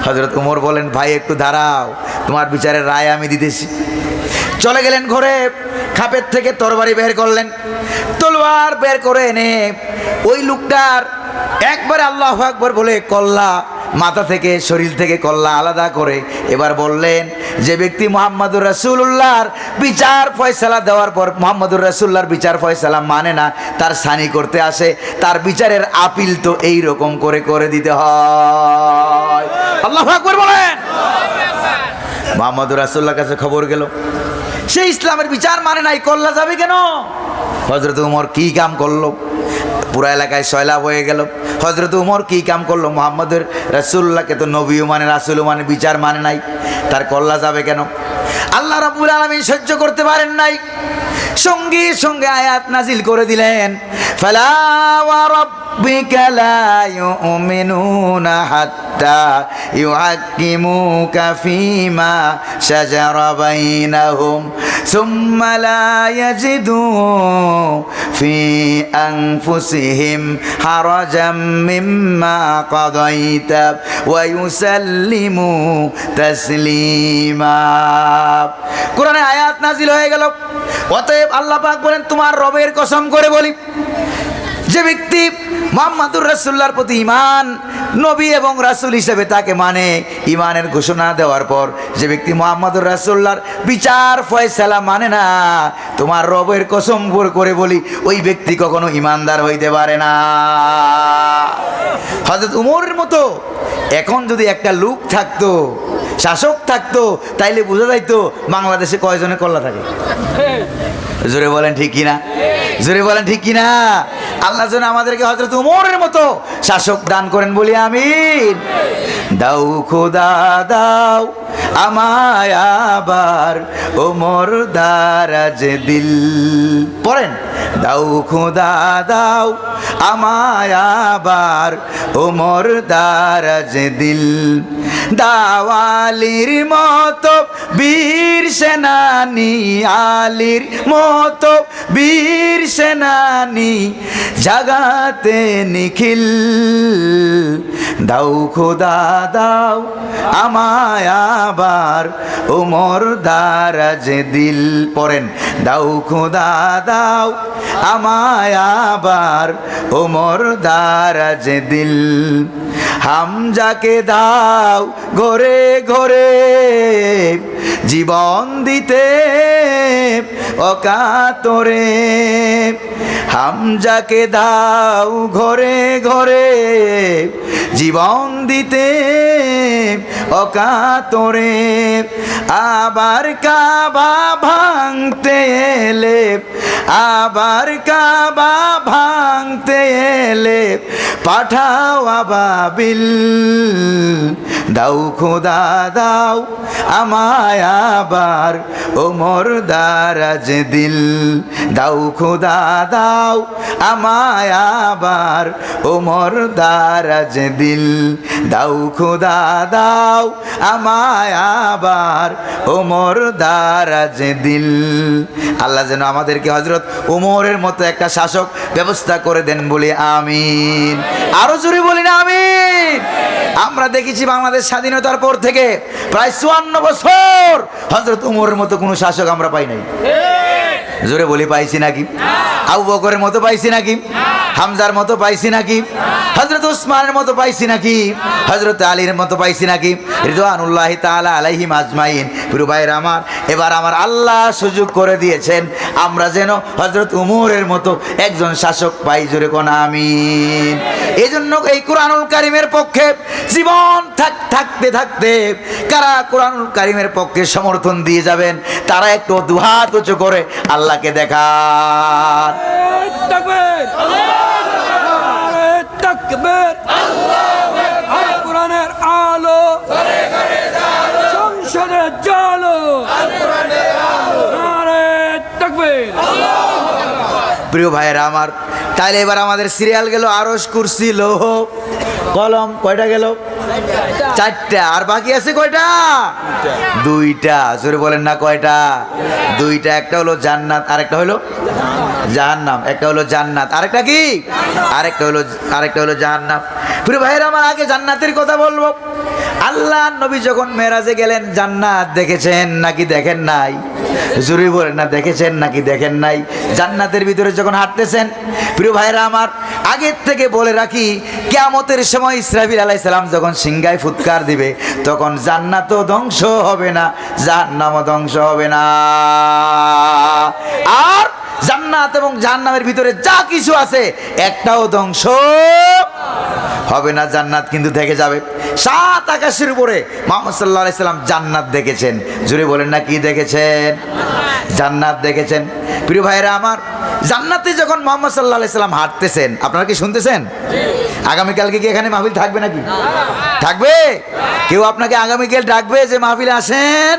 হযরত ওমর বলেন ভাই একটু দাঁড়াও, তোমার বিচারের রায় আমি দিতেছি। চলে গেলেন ঘরে, খাপের থেকে তরবারি বের করলেন, তলোয়ার বের করে এনে ওই লোকটার একবারে আল্লাহু আকবার বলে কল্লা, মাথা থেকে শরীর থেকে কল্লা আলাদা করে এবার বললেন, যে ব্যক্তি মুহাম্মদুর রাসূলুল্লাহর বিচার ফয়সালা দেওয়ার পর মুহাম্মদুর রাসূলুল্লাহর বিচার ফয়সালা মানে না, তার সানি করতে আসে, তার বিচারের আপিল তো এই রকম করে করে দিতে হয়। আল্লাহু আকবার বলেন। মুহাম্মদুর রাসূলুল্লাহর কাছে খবর গেল, সে ইসলামের বিচার মানে নাই, কল্লা যাবে কেন? হযরত ওমর কি কাম করলো? পুরা এলাকায় সয়লাভ হয়ে গেল। হযরত ওমর কি কাম করলো? মুহাম্মদুর রাসূলুল্লাহকে তো নবীও মানে, রাসূলও মানে, বিচার মানে নাই, তার কল্লা যাবে কেন? আল্লাহ রাব্বুল আলামিন সহ্য করতে পারেন নাই, সঙ্গে সঙ্গে আয়াত নাজিল করে দিলেন, ফালা ওয়া রাব্বিকা লা ইউমিনুনা হাত্তা ইউহাক্কিমুকা ফীমা শাজারা বাইনাহুম সুম্মা লা ইয়াজিদু ফি আনফুসিহিম হারাজাম মিম্মা কাদাইতা ওয়া ইউসাল্লিমু তাসলিমা। কোরআনে আয়াত নাজিল হয়ে গেল। অতএব আল্লাহ পাক বলেন, তোমার রবের কসম করে বলি, যে ব্যক্তি মুহাম্মদুর রাসূলুল্লাহর প্রতি ঈমান, নবী এবং রাসূল হিসেবে তাকে মানে, ঈমানের ঘোষণা দেওয়ার পর যে ব্যক্তি মুহাম্মদুর রাসূলুল্লাহর বিচার ফয়সালা মানে না, তোমার রবের কসম করে বলি, ওই ব্যক্তি কখনো ঈমানদার হইতে পারে না। হযরত ওমরের মতো এখন যদি একটা লোক থাকতো, শাসক থাকতো, তাইলে বোঝা যাইতো বাংলাদেশে কয়জনের কল্লা থাকে। জোরে বলেন ঠিক কিনা? জোরে বলেন ঠিক কিনা? আল্লাহ যেন আমাদেরকে হযরত উমরের মতো শাসক দান করেন বলি আমিন। দাও খোদা দাও আমায় আবার ওমর দারাজ দিল, পড়েন, দাও খোদা দাও আমায় আবার ওমর দারাজ দিল, দাওয়ালির মতো বীর সেনানি, আলীর মতো বীর সেনানি জাগাতে নিখিল, দাও খোদা দাও আমায় আবার ওমর দারাজ দিল, পড়েন, দাও খোদা দাও আমায় আবার ওমর দারাজ দিল, হামজাকে দাও ঘরে ঘরে জীবন দিতে অকাতরে, হামজাকে দাও ঘরে ঘরে জীবন দিতে অকাতরে, আবার কাবা ভাঙতে এলে, আবার কাবা ভাঙতে এলে পাঠাও আবাবিল, দাও খোদা দাও আমায় আবার ওমর দারাজ দিল, দাও খোদা দাও আমায় আবার ওমর দারাজ দিল, দাও খোদা দাও আমায় আবার ওমর দারাজ দিল। আল্লাহ যেন আমাদেরকে হযরত উমরের মতো একটা শাসক ব্যবস্থা করে দেন বলি আমিন। আরো জোরে বলি না আমিন। আমরা দেখেছি বাংলাদেশ স্বাধীনতার পর থেকে প্রায় 54 বছর হযরত উমরের মতো কোনো শাসক আমরা পাই নাই। জোরে বলি পাইছি নাকি? আবু বকরের মতো পাইছি নাকি? হামজার মতো পাইছি নাকি? হযরত উসমানের মতো পাইছি নাকি? হযরত আলীর মতো পাইছি নাকি? রিদওয়ানুল্লাহি তাআলা আলাইহিম আজমাইন। প্রিয় ভাইরা আমার, এবার আমার আল্লাহ সুযোগ করে দিয়েছেন আমরা যেন হযরত উমরের মতো একজন শাসক পাই। জোরে কোন আমিন। এই জন্য এই কুরআনুল কারীমের পক্ষে জীবন থাকতে থাকতে কারা কুরআনুল কারীমের পক্ষে সমর্থন দিয়ে যাবেন তারা একটু দুহাত উঁচু করে আল্লাহকে দেখান। তাকবীর, নারে তাকবীর, কোরআনের আলো সংসদে জালো, নারে তাকবীর। প্রিয় ভাইয়েরা আমার, তাহলে এবার আমাদের সিরিয়াল গেল আরশ, কুরসি, লৌহ, কলম। কয়টা গেল? 4টা। আর বাকি আছে কয়টা? 2টা। জোরে বলেন না কয়টা? 2টা। একটা হলো জান্নাত, আরেকটা হলো জাহান্নাম। একটা হলো জান্নাত, আরেকটা কি? আরেকটা হলো জাহান্নাম। প্রিয় ভাইয়েরা আমার, আগে জান্নাতের কথা বলবো। আল্লাহ নবী যখন মেরাজে গেলেন জান্নাত দেখেছেন নাকি দেখেন নাই? জোরে বলেন না, দেখেছেন নাকি দেখেন নাই? জান্নাতের ভিতরে যখন হাঁটতেছেন, প্রিয় ভাইরা আমার, আগের থেকে বলে রাখি, কিয়ামতের সময় ইসরাফিল আলাইহিস সালাম যখন সিংহায় ফুৎকার দিবে তখন জান্নাতও ধ্বংস হবে না, জাহান্নামও ধ্বংস হবে না। আর জান্নাত এবং জাহান্নামের ভিতরে যা কিছু আছে একটাও ধ্বংস হবে না, জান্নাত কিন্তু থেকে যাবে। 7 আকাশের উপরে মুহাম্মদ সাল্লাল্লাহু আলাইহি সাল্লাম জান্নাত দেখেছেন। জোরে বলেন না, কি দেখেছেন? জান্নাত দেখেছেন। প্রিয় ভাইরা আমার, জান্নাতে যখন মুহাম্মদ সাল্লাল্লাহু আলাইহি সাল্লাম হাঁটতেছেন, আপনারা কি শুনতেছেন? আগামীকালকে কি এখানে মাহফিল থাকবে নাকি? থাকবে? কেউ আপনাকে আগামীকাল ডাকবে যে মাহফিলে আসেন?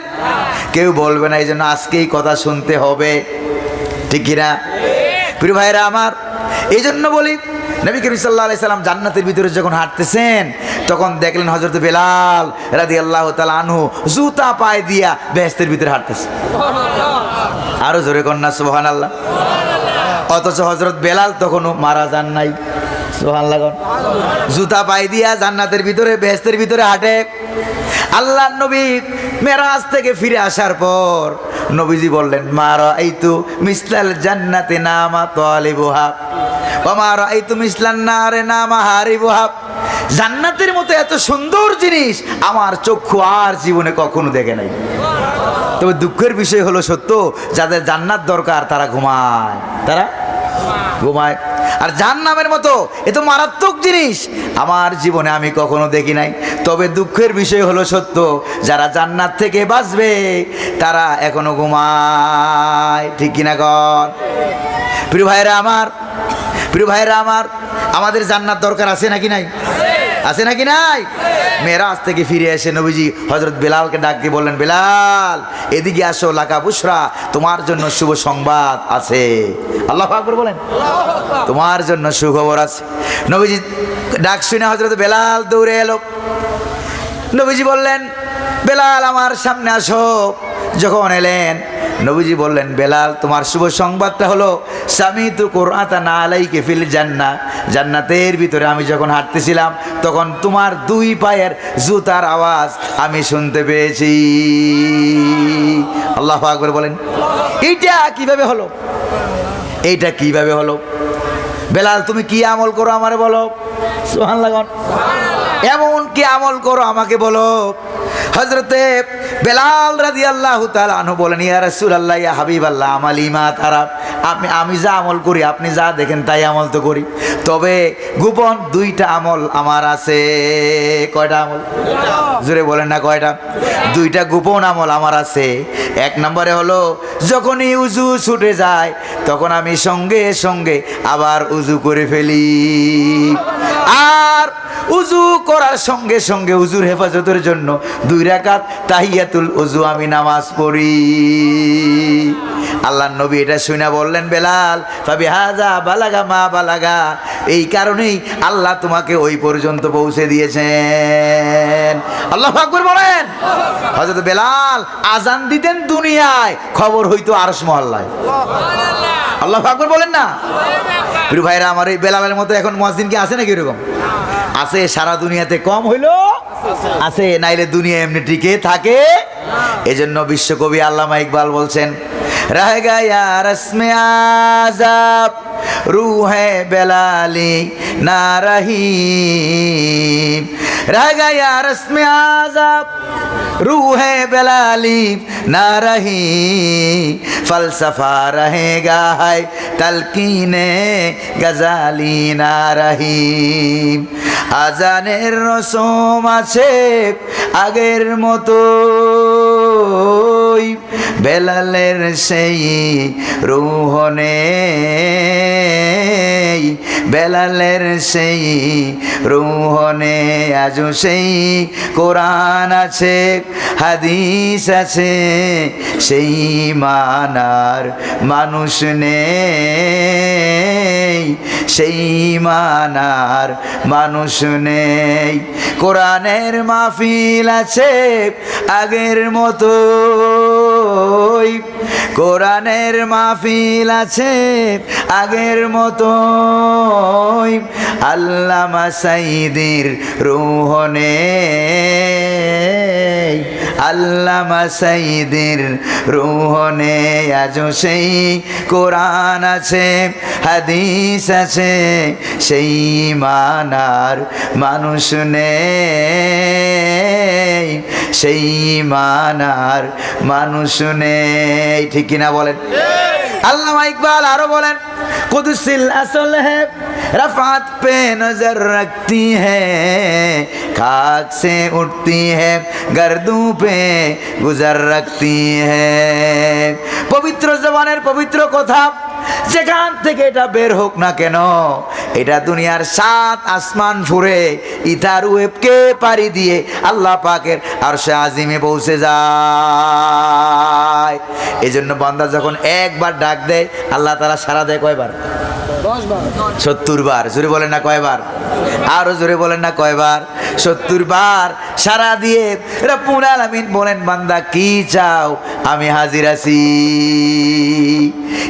কেউ বলবে না। এই জন্য আজকেই কথা শুনতে হবে, ঠিক কিনা? প্রিয় ভাইরা আমার, এই জন্য বলি, নবী করিম সাল্লাল্লাহু আলাইহি সাল্লাম জান্নাতের ভিতরে যখন হাঁটতেছেন তখন দেখলেন হযরত বেলাল রাদিয়াল্লাহু তাআলা আনহু জুতা পায়ে দিয়া বেহেশতের ভিতরে হাঁটতেছে। আরো জোরে কন্যা সুবহানাল্লাহ। অথচ হযরত বেলাল তখনও মারা যান নাই। সুবহানাল্লাহ। জুতা পায়ে দিয়া জান্নাতের ভিতরে বেহেশতের ভিতরে হাঁটে। আল্লাহর নবী মেরাজ থেকে ফিরে আসার পর নবীজি বললেন, মা রাআইতু মিসলাল জান্নাতি নামা তালিবুহা ওয়া মা রাআইতু মিসলান নারে নামা হারিবুহা। জান্নাতের মতো এত সুন্দর জিনিস আমার চক্ষু আর জীবনে কখনো দেখে নাই। তবে দুঃখের বিষয় হলো, সত্য, যাদের জান্নাত দরকার তারা ঘুমায়, আর জাহান্নামের মতো এত মারাত্মক জিনিস আমার জীবনে আমি কখনো দেখি নাই। তবে দুঃখের বিষয় হলো সত্য, যারা জান্নাত থেকে বাঁচবে তারা এখনো ঘুমায়, ঠিক কিনা কর? প্রিয় ভাইরা আমার, প্রিয় ভাইরা আমার, আমাদের জান্নাত দরকার আছে নাকি নাই? আছে নাকি নাই? মেরাজ থেকে ফিরে এসে নবীজি হযরত বেলালকে ডাক দিয়ে বললেন, বেলাল এদিকে আসো, লাকা বুশরা, তোমার জন্য শুভ সংবাদ আছে। আল্লাহু আকবার বলেন। তোমার জন্য সুখবর আছে। নবীজি ডাক শুনে হযরত বেলাল দৌড়ে এলো। নবীজি বললেন, বেলাল আমার সামনে আসো। যখন এলেন নবীজি বললেন, বেলাল তোমার শুভ সংবাদটা হলো সামিতু কুরআতানা আলাইকা ফিল জান্নাহ, জান্নাতের ভিতরে আমি যখন হাঁটতেছিলাম তখন তোমার দুই পায়ের জুতার আওয়াজ আমি শুনতে পেয়েছি। আল্লাহু আকবার বলেন। এইটা কিভাবে হলো? এইটা কিভাবে হলো? বেলাল তুমি কি আমল করো আমারে বলো। সুবহানাল্লাহ। এমন কি আমল করো আমাকে বলো। হযরতে বেলাল রাদিয়াল্লাহু তাআলা আনহু বলেন, ইয়া রাসূলুল্লাহ, ইয়া হাবিবাল্লাহ, আমালি মা তারা, আমি যা আমল করি আপনি যা দেখেন তাই আমল তো করি, তবে গোপন দুইটা আমল আমার আছে। কয়টা আমল? জোরে বলেন না কয়টা? দুইটা গোপন আমল আমার আছে। এক নম্বরে হলো যখনই উজু ছুটে যায় তখন আমি সঙ্গে সঙ্গে আবার উজু করে ফেলি, আর উজু করার সঙ্গে সঙ্গে উজুর হেফাজতের জন্য 2 রাকাত তাহিয়াতুল উজু আমি নামাজ পড়ি। আল্লাহর নবী এটা শুনে বললেন, বেলাল ফাবিহাযা বালাগা মা বালাগা, এই কারণেই আল্লাহ তোমাকে ওই পর্যন্ত পৌঁছে দিয়েছেন। আল্লাহু আকবার বলেন। হযরত বেলাল আজান দিতেন দুনিয়ায়, খবর হইতো আরশ মহল্লায়। আল্লাহু আকবার বলেন না। প্রিয় ভাইরা আমার, এই বেলালের মতো এখন মুয়াজ্জিন কি আছে নাকি? এরকম আছে সারা দুনিয়াতে, কম হইলো আছে, নাইলে দুনিয়া এমনি টিকে থাকে। এজন্য বিশ্বকবি আল্লামা ইকবাল বলছেন, রহ গয়া রসমে আযাব রূহে বেলালি না রহি, রহ গয়া রসমে আযাব रूहे बेलाली ना रही, फलसफा रहेगा है तलकीने गजाली ना रही। আজানের রসম আছে আগের মতোই, বেলালের সেই রূহ নেই, বেলালের সেই রূহ নেই। আজও সেই কোরআন আছে, হাদিস আছে, সেই মানার মানুষ নেই, সেই মানার মানুষ নেই। কোরআনের মাহফিল আছে আগের মতোই, কোরআনের মাহফিল আছে আগের মতোই, আল্লামা সাইদির রূহ নেই, আল্লামা সাইদির রূহ নেই। আজও সেই কোরআন আছে, হাদিস আছে, সেই মানার মানুষ নেই, সেই মানার মানুষ নেই। ঠিক কিনা বলেন? আল্লামা ইকবাল আরো বলেন, কুদসিল আসল है रफ़ात पे नजर रखती है, खाक से उठती है गर्दों पे गुजर रखती है। পবিত্র জবানের পবিত্র কথা যেখান থেকে এটা বের হোক না কেন, এটা দুনিয়ার 7 আসমান ফুরে ইথার ওয়েবকে পাড়ি দিয়ে আল্লাহ পাকের আরশে আজিমে পৌঁছে যায়। এজন্য বান্দা যখন একবার ডাক দেয় আল্লাহ তাআলা সাড়া দেয় কয়বার? 70 বার। জোরে বলেন না কয়বার? আরো জোরে বলেন না কয়বার? 70 বার সাড়া দিয়ে রব্বুল আলামিন বলেন, বান্দা কি চাও আমি হাজির আছি।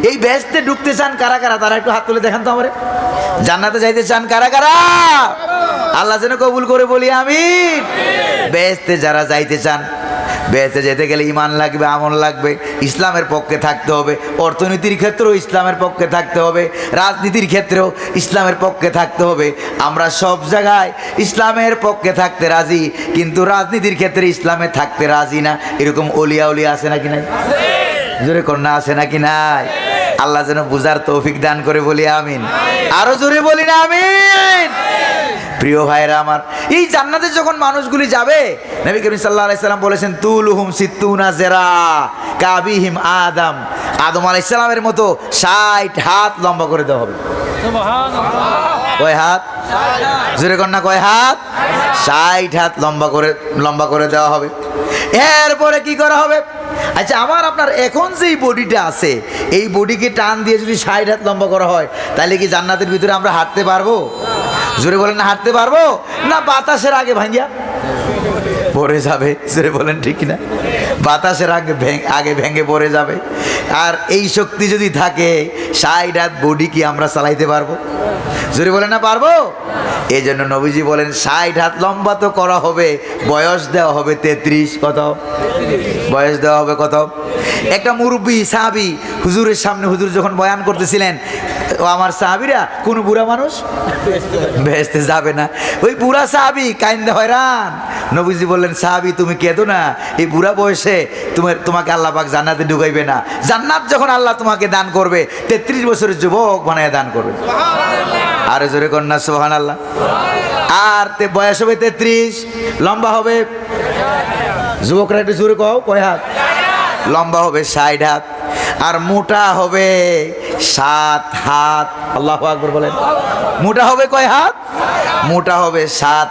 এই বেহেশতে ঢুকতে চান কারা কারা? তারা একটু হাত তুলে দেখান তো আমারে। জান্নাতে যাইতে চান কারা কারা? আল্লাহ যেন কবুল করে বলি আমিন। বেহেশতে যারা যাইতে চান, বেহেশতে যেতে গেলে ঈমান লাগবে, আমল লাগবে, ইসলামের পক্ষে থাকতে হবে, অর্থনীতির ক্ষেত্রেও ইসলামের পক্ষে থাকতে হবে, রাজনীতির ক্ষেত্রেও ইসলামের পক্ষে থাকতে হবে। আমরা সব জায়গায় ইসলামের পক্ষে থাকতে রাজি, কিন্তু রাজনীতির ক্ষেত্রে ইসলামে থাকতে রাজি না। এরকম অলিয়া উলিয়া আছে নাকি নাই? জোরে কন্যা আছে নাকি নাই? আল্লাহ যেন বুঝার তৌফিক দান করে বলি আমিন। আরো জোরে বলি না আমিন। প্রিয় ভাইরা আমার, এই জান্নাতে যখন মানুষগুলি যাবে, নবী করিম সাল্লাল্লাহু আলাইহি সাল্লাম বলেছেন, তুলুহুম সিত্তুনা যিরা কাবিহিম আদম, আদম আলাইহিস সালামের মতো 60 হাত লম্বা করে দেওয়া হবে। কয় হাত? জোরে কন্যা কয় হাত? 60 হাত লম্বা করে দেওয়া হবে। এরপরে কি করা হবে? আচ্ছা, আমার আপনার এখন যেই বডিটা আছে, এই বডিকে টান দিয়ে যদি 60 হাত লম্বা করা হয়, তাহলে কি জান্নাতের ভিতরে আমরা হাঁটতে পারবো? জোরে বলেন না, হাঁটতে পারবো না? বাতাসের আগে ভাঙ্গিয়া পড়ে যাবে। জোরে বলেন ঠিক না? বাতাসের আগে ভেঙে পড়ে যাবে। আর এই শক্তি যদি থাকে, 60 হাত বডি কি আমরা চালাইতে পারবো? জোরে বলেন না, পারবো? এই জন্য নবীজি বলেন 60 হাত লম্বা তো করা হবে, বয়স দেওয়া হবে 33। কত বয়স দেওয়া হবে? কত? একটা মুরব্বী সাহাবী হুজুরের সামনে, হুজুর যখন বয়ান করতেছিলেন, ও আমার সাহাবীরা, কোন বুড়া মানুষ বেহেশতে যাবে না। ওই বুড়া সাহাবী কাইন্দে হয়রান। নবীজি বললেন, সাহাবী তুমি কেঁদো না, এই বুড়া বয়সে তোমাকে আল্লাহ পাক জান্নাতে ঢুকাইবে না। জান্নাত যখন আল্লাহ তোমাকে দান করবে, 33 বছরের যুবক বানায় দান করবে। আরে জোরে কন্যা সুবহানাল্লাহ। আর বয়স হবে 33, লম্বা হবে, যুবকরা একটু জোরে কও, কয় হাত? লম্বা হবে 60 হাত, আর মোটা হবে 7 হাত। আল্লাহু আকবার বলেন। মোটা হবে কয় হাত? মোটা হবে 7